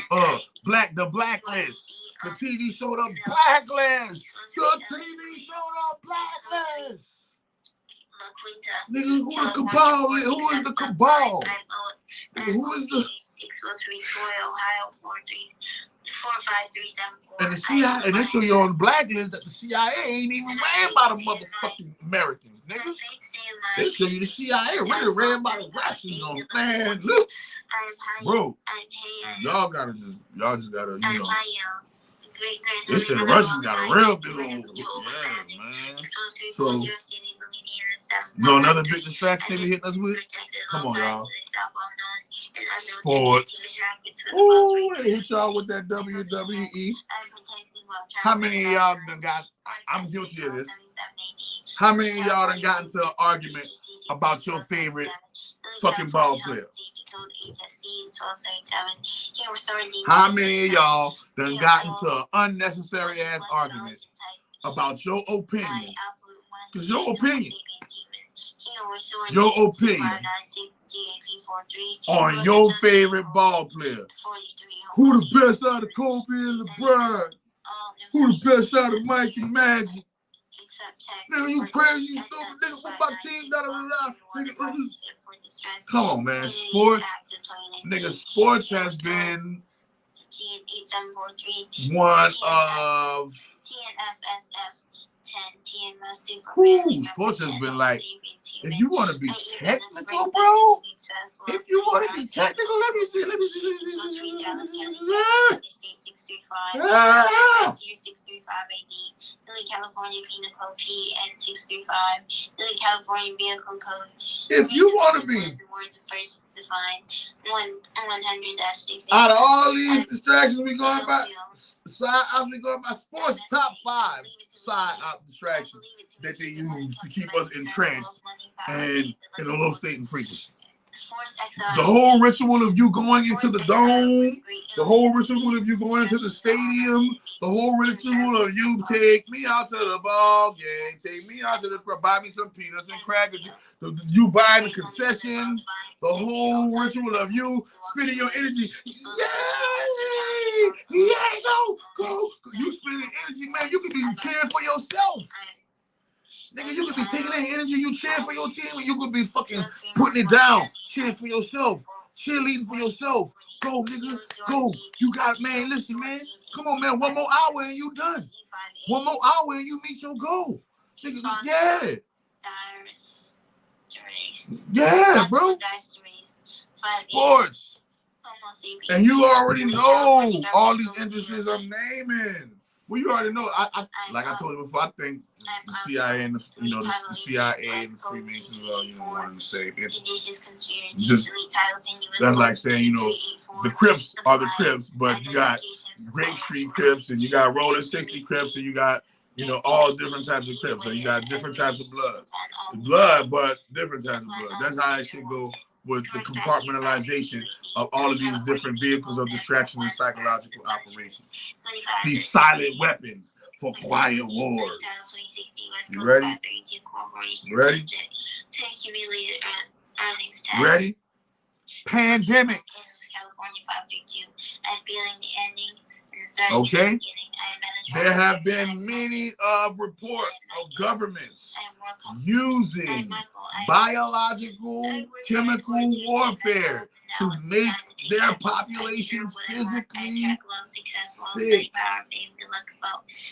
The Blacklist. The TV show The Blacklist. The TV show The Blacklist. Nigga, who the cabal? Who is the cabal? Nigga, who is the? And the CIA, and they show you on the Blacklist that the CIA ain't even ran by the motherfucking Americans, nigga. They show you the CIA really ran by the Russians on, man. Look, bro, y'all just gotta, you know. They said the Russians got a real big old, yeah, man. So, another big distraction they be hitting us with? Come on, y'all. Sports. Ooh, they hit y'all with that WWE. How many of y'all done got, I'm guilty of this. How many of y'all done got into an argument about your favorite fucking ball player? How many of y'all done got into an unnecessary ass argument about your opinion? Because your opinion on your favorite ball player. Who the best out of Kobe and LeBron? Who the best out of Mike and Magic? Nigga, you crazy, you stupid nigga. What my team got to Come on, man. Sports. Nigga, sports has been one of... Sports has been like, if you want to be technical, bro, let me see. California Penal Code PN 635, California Vehicle Code. If you want to be out of all these distractions we going by, sports top 5 side op distractions that they use to keep us entrenched and in a low state and frequency. The whole ritual of you going into the dome, the whole ritual of you going into the stadium, the whole ritual of you take me out to the ball game, take me out to the, buy me some peanuts and crackers, you buying the concessions, the whole ritual of you spending your energy, yay, go, you spending energy, man, you could be cheering for yourself. Nigga, you could be taking that energy, you cheering for your team, and you could be fucking putting it down, cheering for yourself, cheerleading for yourself. Go, nigga, go. You got, man, listen, man. Come on, man, one more hour and you done. One more hour and you meet your goal. Nigga, yeah. Yeah, bro. Sports. And you already know all these industries I'm naming. Well, you already know. Like I told you before, I think the CIA and the CIA and the Freemasons are, one and the same entity. Just that's like saying, the Crips are the Crips, but you got Grape Street Crips and you got Rolling 60 Crips and you got all different types of Crips. So you got different types of blood, but different types of blood. That's how that shit go with the compartmentalization of all of these different vehicles of distraction and psychological operations. These silent weapons for quiet wars. You ready? Ready? Ready? Pandemics. Okay? There have been many reports of governments using biological, chemical warfare to make their populations physically sick.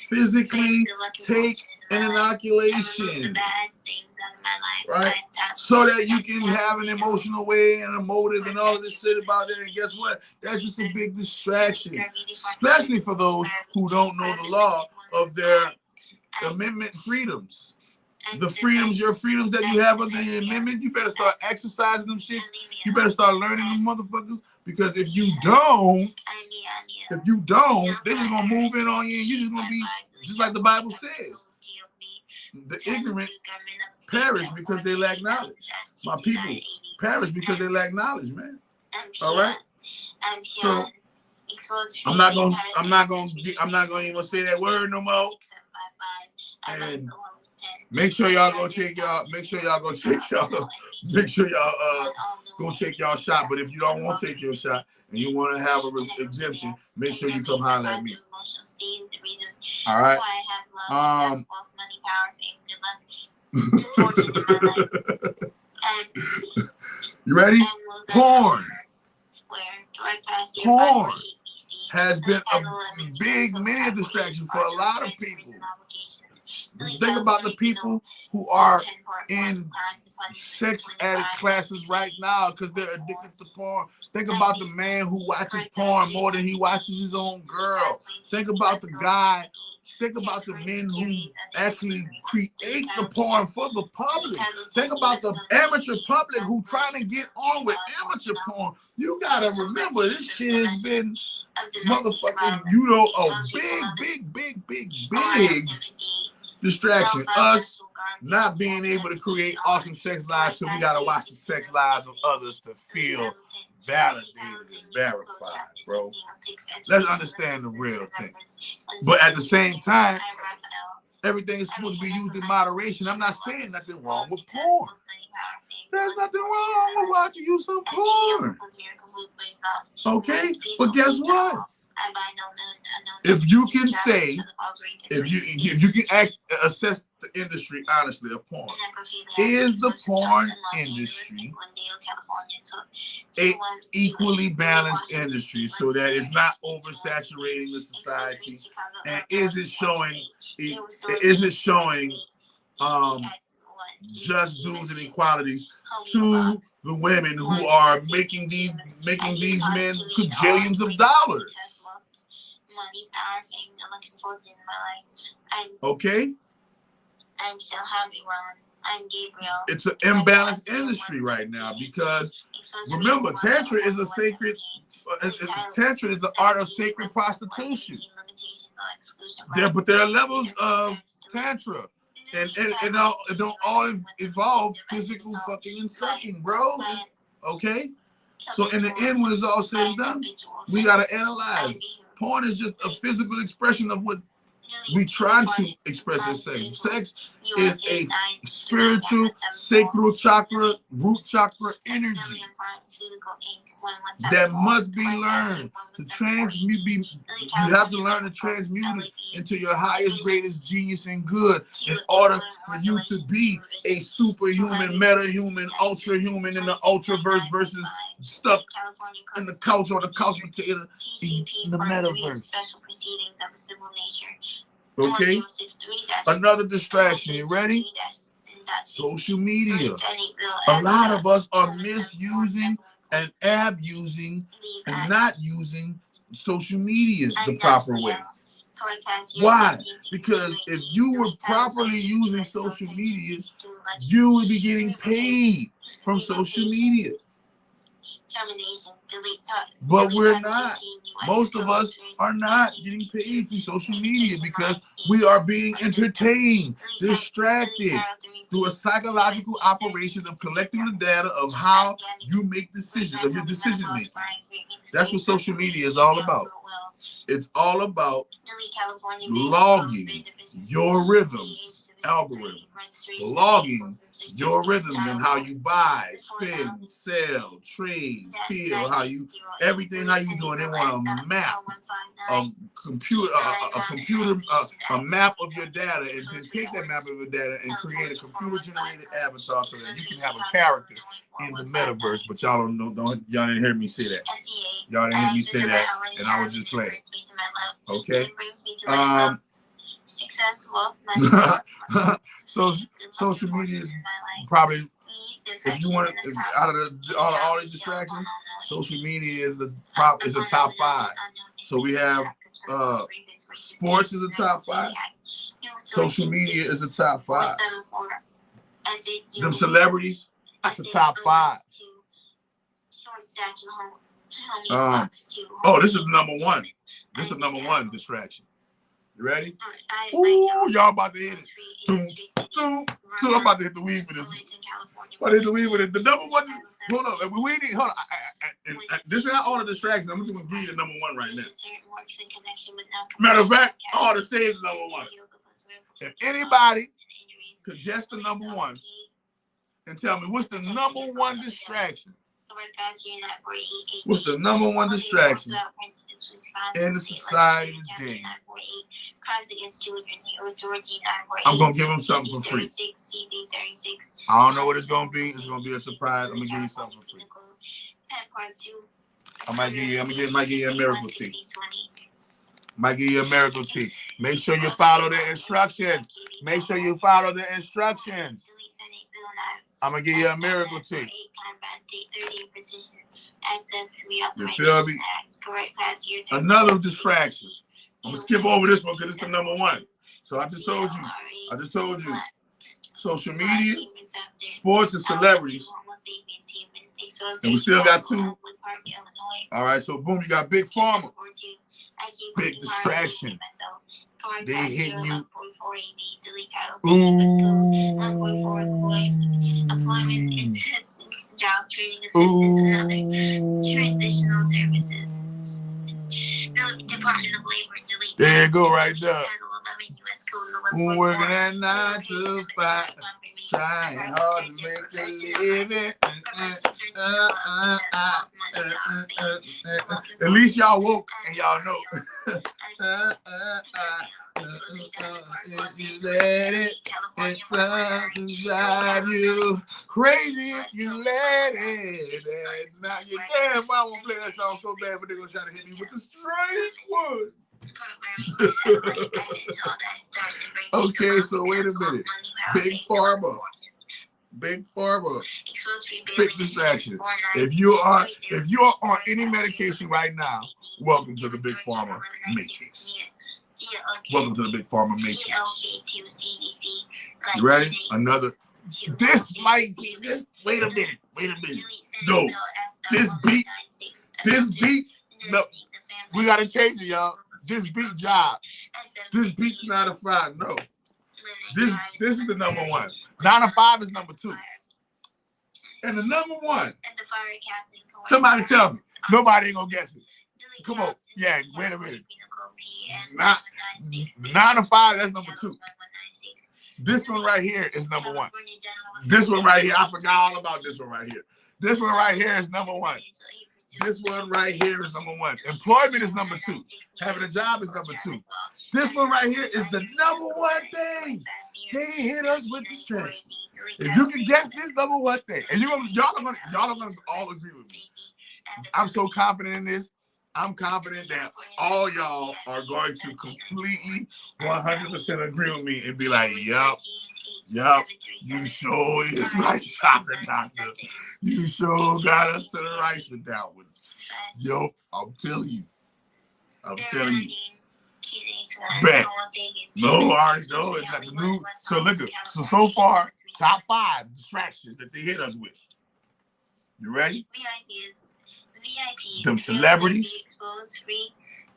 Physically take an inoculation, right? So that you can have an emotional way and a motive and all of this shit about it. And guess what? That's just a big distraction, especially for those who don't know the law of their amendment freedoms. The freedoms, your freedoms that you have under the amendment, you better start exercising them shits. You better start learning them motherfuckers. Because if you don't, they're just gonna move in on you and you're just gonna be just like the Bible says. The ignorant perish because they lack knowledge. My people perish because they lack knowledge, man. All right. So I'm not gonna even say that word no more. And make sure y'all go take y'all shot. But if you don't want to take your shot and you want to have an exemption, make sure you come holler at me. All right. You ready? Porn has been a big many distraction for a lot of people. Think about the people who are in sex addict classes right now because they're addicted to porn. Think about the man who watches porn more than he watches his own girl. Think about the guy. Think about the men who actually create the porn for the public. Think about the amateur public who trying to get on with amateur porn. You gotta remember, this shit has been motherfucking, a big distraction. Us not being able to create awesome sex lives, so we gotta watch the sex lives of others to feel validated and verified, bro. Let's understand the real thing. But at the same time, everything is supposed to be used in moderation. I'm not saying nothing wrong with porn. There's nothing wrong with watching you some porn. Okay? But guess what? If you can say, if you can assess the industry honestly of porn, is the porn industry a equally balanced industry so that it's not oversaturating the society, and is it showing just dues and equalities to the women who are making these men gajillions of dollars? Okay. I'm so happy, Ron. I'm Gabriel. It's an imbalanced industry right now because remember, Tantra is a sacred. Tantra is the art of sacred prostitution. But there are levels of Tantra, and it don't all involve physical fucking and sucking, bro. Okay. So in the end, when it's all said and done, we gotta analyze. Porn is just a physical expression of what we try to express as sex. Sex is a spiritual, sacral chakra, root chakra energy that must be learned to transmute. You have to learn to transmute it into your highest, greatest genius and good in order for you to be a superhuman, meta-human, ultra-human in the ultraverse versus stuck in the couch or the couch potato in the metaverse. Okay? Another distraction. You ready? Social media. A lot of us are misusing and abusing and not using social media the proper way. Why? Because if you were properly using social media, you would be getting paid from social media. But we're not. Most of us are not getting paid from social media because we are being entertained, distracted through a psychological operation of collecting the data of how you make decisions, of your decision making. That's what social media is all about. It's all about logging your rhythms, algorithms, logging your rhythms and how you buy, spend, sell, trade, feel, how you, everything how you doing. They want a map, a map of your data, and then take that map of your data and create a computer-generated avatar so that you can have a character in the metaverse. But y'all don't know, y'all didn't hear me say that. Y'all didn't hear me say that, and I was just playing. Okay. So social media is probably, if you want to, out of all the distractions, social media is a top 5. So we have sports is a top 5. Social media is a top 5. Them celebrities, that's a top 5. Oh, this is number 1. This is the number 1 distraction. You ready? Ooh, y'all about to hit it. I'm about to hit the weed for this. About to hit the weed for this. The number 1. Hold on. Hold on. This is not all the distractions. I'm just going to give you the number 1 right now. Matter of fact, all the saves number 1. If anybody could guess the number 1 and tell me what's the number 1 distraction. What's the number 1 distraction in the society today? I'm going to give them something for free. I don't know what it's going to be. It's going to be a surprise. I'm going to give you something for free. I might give you a miracle tea. Might give you a miracle tea. Make sure you follow the instructions. Make sure you follow the instructions. I'm going to give you a miracle tea. You feel me? Another distraction. I'm going to skip over this one because it's the number 1. So I just told you. Social media, sports, and celebrities. And we still got 2. All right, so boom, you got Big Pharma. Big distraction. They hitting you. Job training assistance and other transitional services. The Department of Labor delete. There you go, right there. Working at 9 to 5, trying hard to make a living. At least y'all woke and y'all know. If you let it, it's going to drive you crazy if you let it. And now you damn, I want to play that song so bad, but they're going to try to hit me with the straight one. Okay, so wait a minute. Big Pharma. Big distraction. If you are on any medication right now, welcome to the Big Pharma Matrix. Welcome to the Big Pharma Matrix. You ready? Another. This might be this. Wait a minute. No, this beat. No, we gotta change it, y'all. This beat job. This beat's 9 to 5. No. This is the number 1. 9 to 5 is number 2. And the number 1. Somebody tell me. Nobody ain't gonna guess it. Come on. Yeah, wait a minute. 9 to 5, that's number 2. This one right here is number 1. This one right here, I forgot all about this one right here. This one right here is number 1. This one right here is number 1. Employment is number 2. Having a job is number 2. This one right here is the number 1 thing. They hit us with distraction. If you can guess this number 1 thing, and y'all are gonna all agree with me. I'm so confident in this. I'm confident that all y'all are going to completely 100% agree with me and be like, yup, you sure is right, Chakra Doctor. You sure got us to the rice with that one. Yup, I'm telling you. Bet. No, I already know it's not the new. So look at so far, top 5 distractions that they hit us with. You ready? VIP. Them celebrities. Exposed free.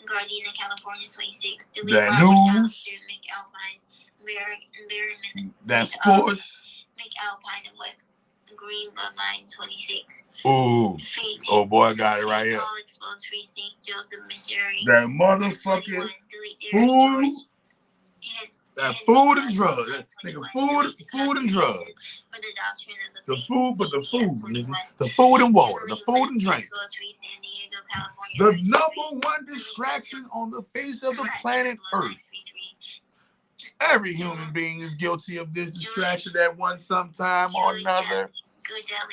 Guardian in California 26. That news. That sports. McAlpine and West Green Bloodline 26. Oh boy, I got it right here. That motherfucking food. That food and drugs. That nigga food and drugs. The food, but the food, nigga. The food and water. The food and drink. The #1 distraction on the face of the planet Earth. Every human being is guilty of this distraction at one sometime or another.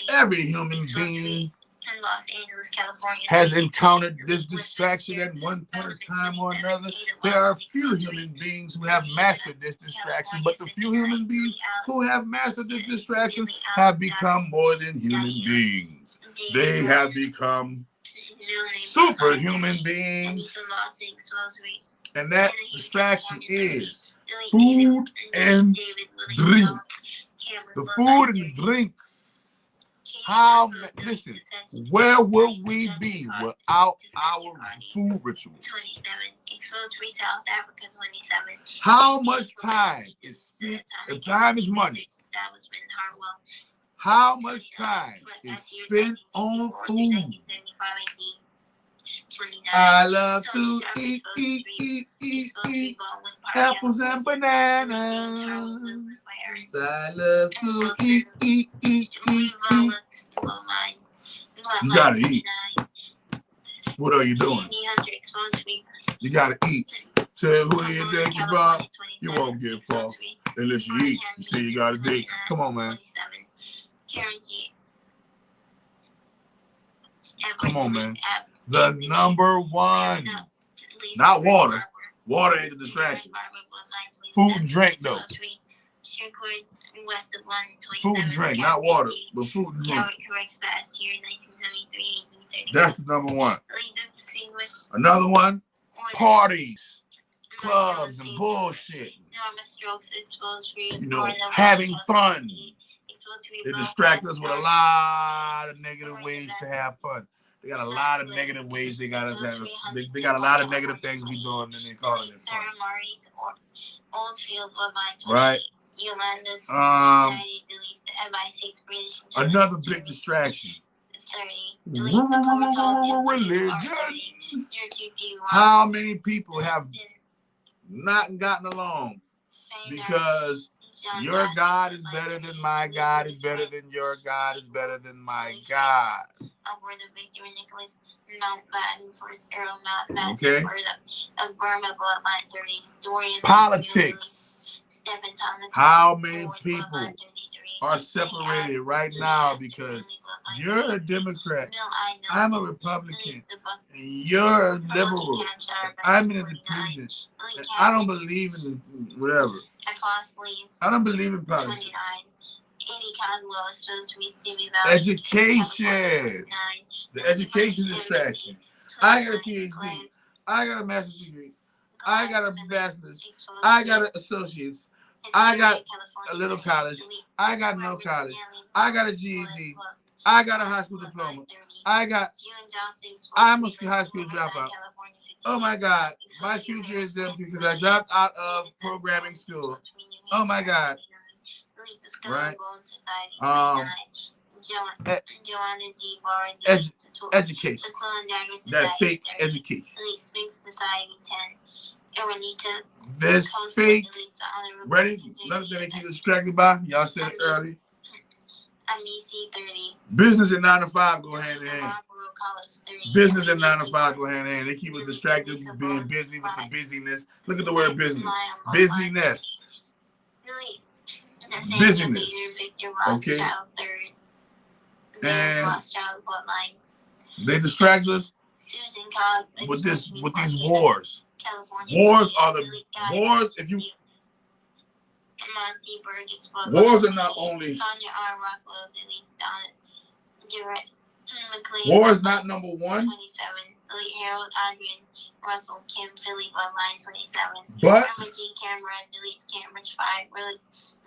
Every human being has encountered this distraction at one point in time or another. There are few human beings who have mastered this distraction, but the few human beings who have mastered this distraction have become more than human beings. They have become superhuman beings. And that distraction is food and drink. The food and the drinks. Listen, where will we be without our food rituals? How much time is spent, if time is money, how much time is spent on food? I love to eat apples and bananas. I love to eat. You gotta eat. What are you doing? You gotta eat. Say, who do you think you brought? You won't get far unless you eat. You say you gotta eat. Come on, man. Come on, man. The #1. Not water. Water ain't a distraction. Food and drink, though. Food and drink, not water, but food and drink. That's the #1. Another one, parties, clubs, and bullshit. You know, having fun. They distract us with a lot of negative ways to have fun. They got a lot of negative ways they got us having. They got a lot of negative things we doing, and they calling it fun. Right. Another big distraction. Religion. How many people have not gotten along because your God is better than my God is better than your God is better than my God? Okay. Politics. How many people are separated right now because you're a Democrat, I'm a Republican, and you're a liberal, and I'm an independent, and I don't believe in whatever. I don't believe in politics. Education. The education distraction. I got a PhD. I got a master's degree. I got a bachelor's. I got an associate's. I got a little college. I got no college. I got a GED. I got a high school diploma. I'm a high school dropout. Oh my God. My future is them because I dropped out of programming school. Oh my God. Right? Education. That fake education. This fake, ready? Another thing they keep distracted by, y'all said it earlier. Business and 9 to 5 go hand in hand. Business and 9 to 5 go hand in hand. They keep us distracted, being busy with the busyness. Look at the word business. Busyness. Busyness. Okay. And they distract us with these wars. Wars are the wars. If you wars are not only war is not #1. Elite Harold, Adrian, Russell, Kim, Philly, Bloodline 27. But MAGICK camera, deletes Cambridge 5,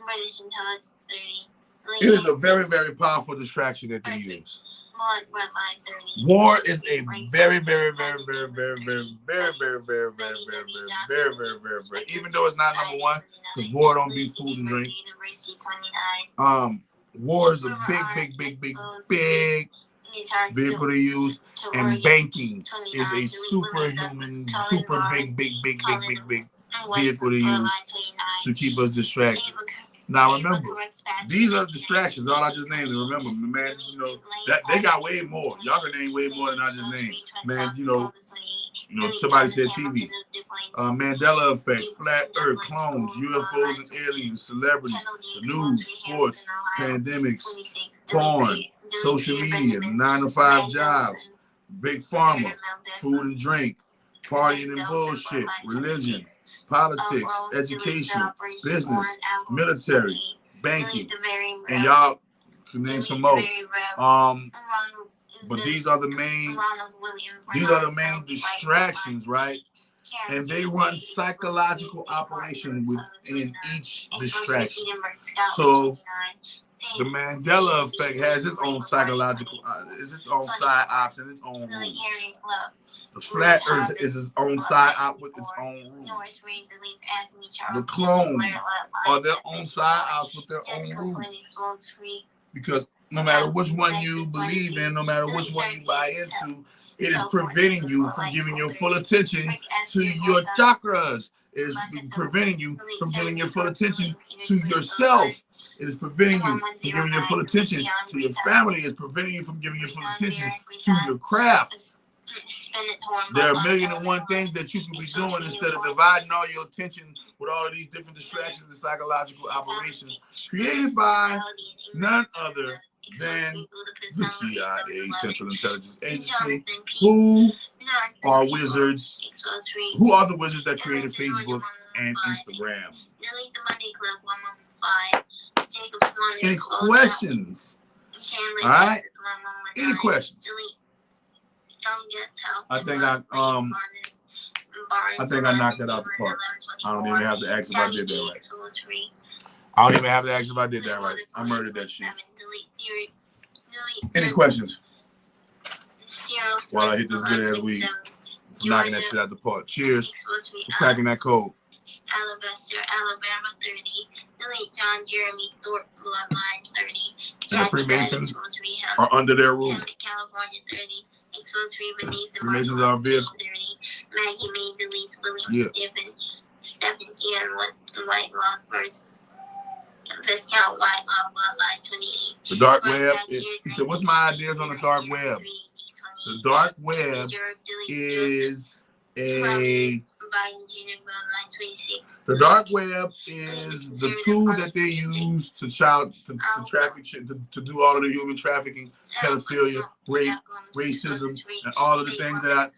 British Intelligence 30. It is a very, very powerful distraction that they use. Bloodline 30. War is a very, very, very, very, very, very, very, very, very, very, very, very, very, very, even though it's not number one, because war don't be food and drink. War is a big, big, big, big, big vehicle to use, and banking is a superhuman, super big, big, big, big, big, big vehicle to use to keep us distracted. Now remember, these are distractions. All I just named. And remember, man, you know that they got way more. Y'all can name way more than I just named. Man, you know, somebody said TV, Mandela Effect, Flat Earth, clones, UFOs and aliens, celebrities, the news, sports, pandemics, porn, social media, 9-to-5 jobs, big pharma, food and drink, partying and bullshit, religion, politics, education, business, military, banking, and y'all can name some more. But these are the main distractions, right? And they run psychological operation within each distraction. So the Mandela Effect has its own psychological, its own Psy Ops and its own rules. The Flat Earth is its own Psy Op with its own rules. The clones are their own Psy Ops with their own rules. Because no matter which one you believe in, no matter which one you buy into, it is preventing you from giving your full attention to your chakras. It is preventing you from giving your full attention to yourself. It is preventing you from giving your full attention to your family. It is preventing you from giving your full attention to your craft. There are 1,000,001 things that you can be doing instead of dividing all your attention with all of these different distractions and psychological operations created by none other than the CIA, Central Intelligence Agency, who are wizards, who are the wizards that created Facebook and Instagram. Any questions? All right? Any questions? I think I knocked it out the park. I don't even have to ask if I did that right. I don't even have to ask if I did that right. I murdered that shit. Any questions? While I hit this good ass weed, for knocking that shit out the park. Cheers for cracking that code. Alabama 30. Delete John Jeremy Thorpe Bloodline 30. And the Freemasons are under their rule. California 30. Freemasons are a vehicle. Maggie May deletes William Stephen Ian Whitelaw first. Viscount Whitelaw Bloodline 28. The dark web. He said, "What's my ideas on the dark web?" The dark web is a. The dark web is the tool that they use to traffic, to do all of the human trafficking, pedophilia, rape, racism, and all of the things that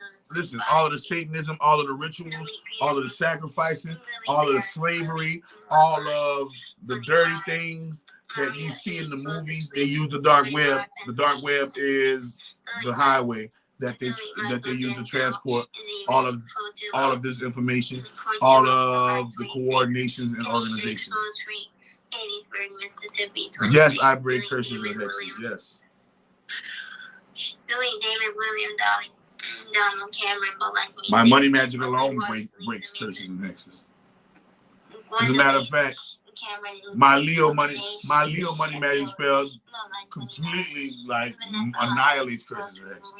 all of the Satanism, all of the rituals, all of the sacrificing, all of the slavery, all of the dirty things that you see in the movies. They use the dark web. The dark web is the highway that they use to transport all of this information, all of the coordinations and organizations. Yes, I break curses and hexes. Yes. My money magic alone breaks curses and hexes. As a matter of fact, my Leo money magic spell completely annihilates curses and hexes.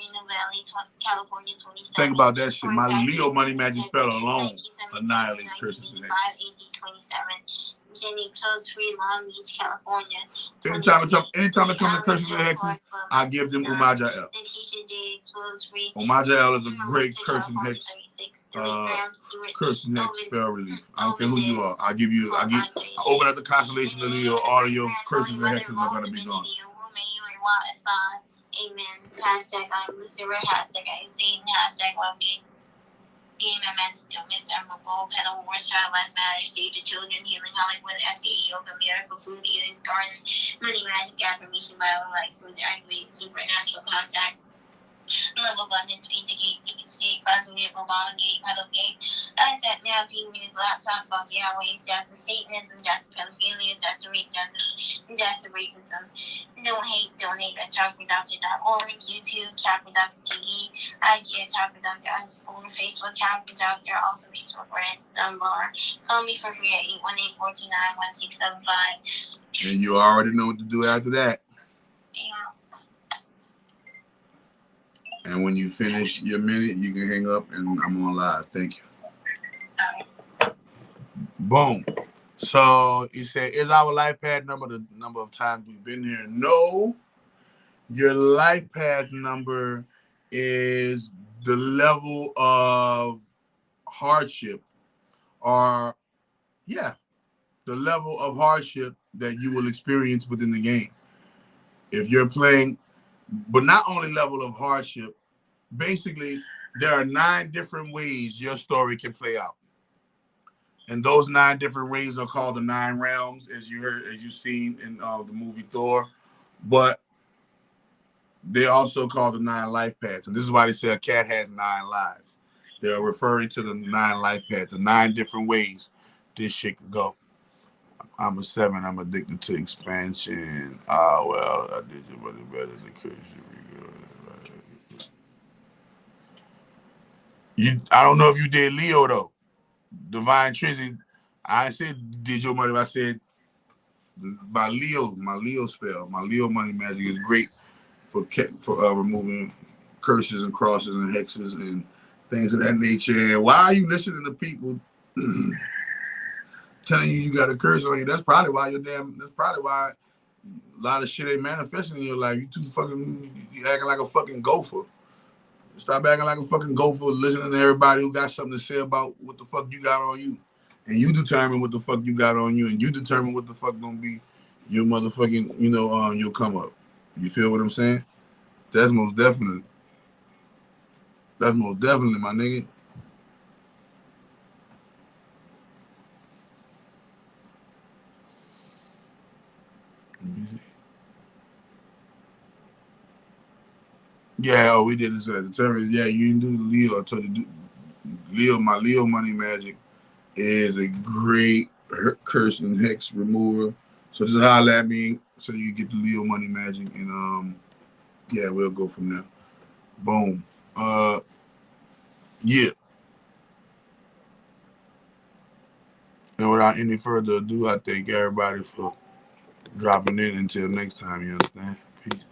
Think about that shit. My Leo money magic spell alone annihilates curses and hexes. Anytime it comes to curses and hexes, I give them Umaja L. Umaja L is a great curse and hex spell relief. I don't care who you are. I open up the constellation of Leo, all of your curses and hexes are gonna be gone. Amen. Hashtag I'm Lucifer. Hashtag I'm Satan. Hashtag I'm Game and Mental Illness. I'm a Gold Pedal. Worst Child Lives Matter. Save the Children. Healing Hollywood. FCA Yoga. Miracle Food. Eating Garden. Money Magic. Affirmation. Bio Life. Food. Activate Supernatural Contact. Love abundance, pizza gate, ticket state, class vehicle, ball gate, pedal gate. Tap now, PW's laptop, funky highways, death to Satanism, death to pedophilia, death to rape, death to racism. Don't hate, donate at chakradoctor.org, YouTube, Chakra.TV, IG at Chakra._, Facebook, Chakra Doctor, also Facebook Rant, Dunbar. Call me for free at 818-429-1675. And you already know what to do after that. Yeah. And when you finish your minute, you can hang up and I'm on live. Thank you. Boom. So you said, is our life path number the number of times we've been here? No. Your life path number is the level of hardship, or the level of hardship that you will experience within the game. If you're playing, but not only level of hardship, basically there are 9 different ways your story can play out. And those 9 different ways are called the 9 realms, as you've seen in the movie Thor. But they're also called the 9 life paths. And this is why they say a cat has 9 lives. They're referring to the 9 life paths, the 9 different ways this shit could go. I'm a 7. I'm addicted to expansion. Well, I did your money better than curse. I don't know if you did Leo though. Divine Trinity. I said did your money. I said my Leo spell, my Leo money magic is great for removing curses and crosses and hexes and things of that nature. And why are you listening to people telling you got a curse on you? That's probably why a lot of shit ain't manifesting in your life. You acting like a fucking gopher. Stop acting like a fucking gopher, listening to everybody who got something to say about what the fuck you got on you. And you determine what the fuck you got on you, and you determine what the fuck gonna be your motherfucking, your come up. You feel what I'm saying? That's most definitely. That's most definitely, my nigga. Let me see. Yeah, we did this at the terrorist. Yeah, you didn't do the Leo. I told you, Leo, my Leo money magic is a great curse and hex remover. So just holler at me so you get the Leo money magic, and we'll go from there. Boom. Yeah. And without any further ado, I thank everybody for dropping in. Until next time, you understand? Peace.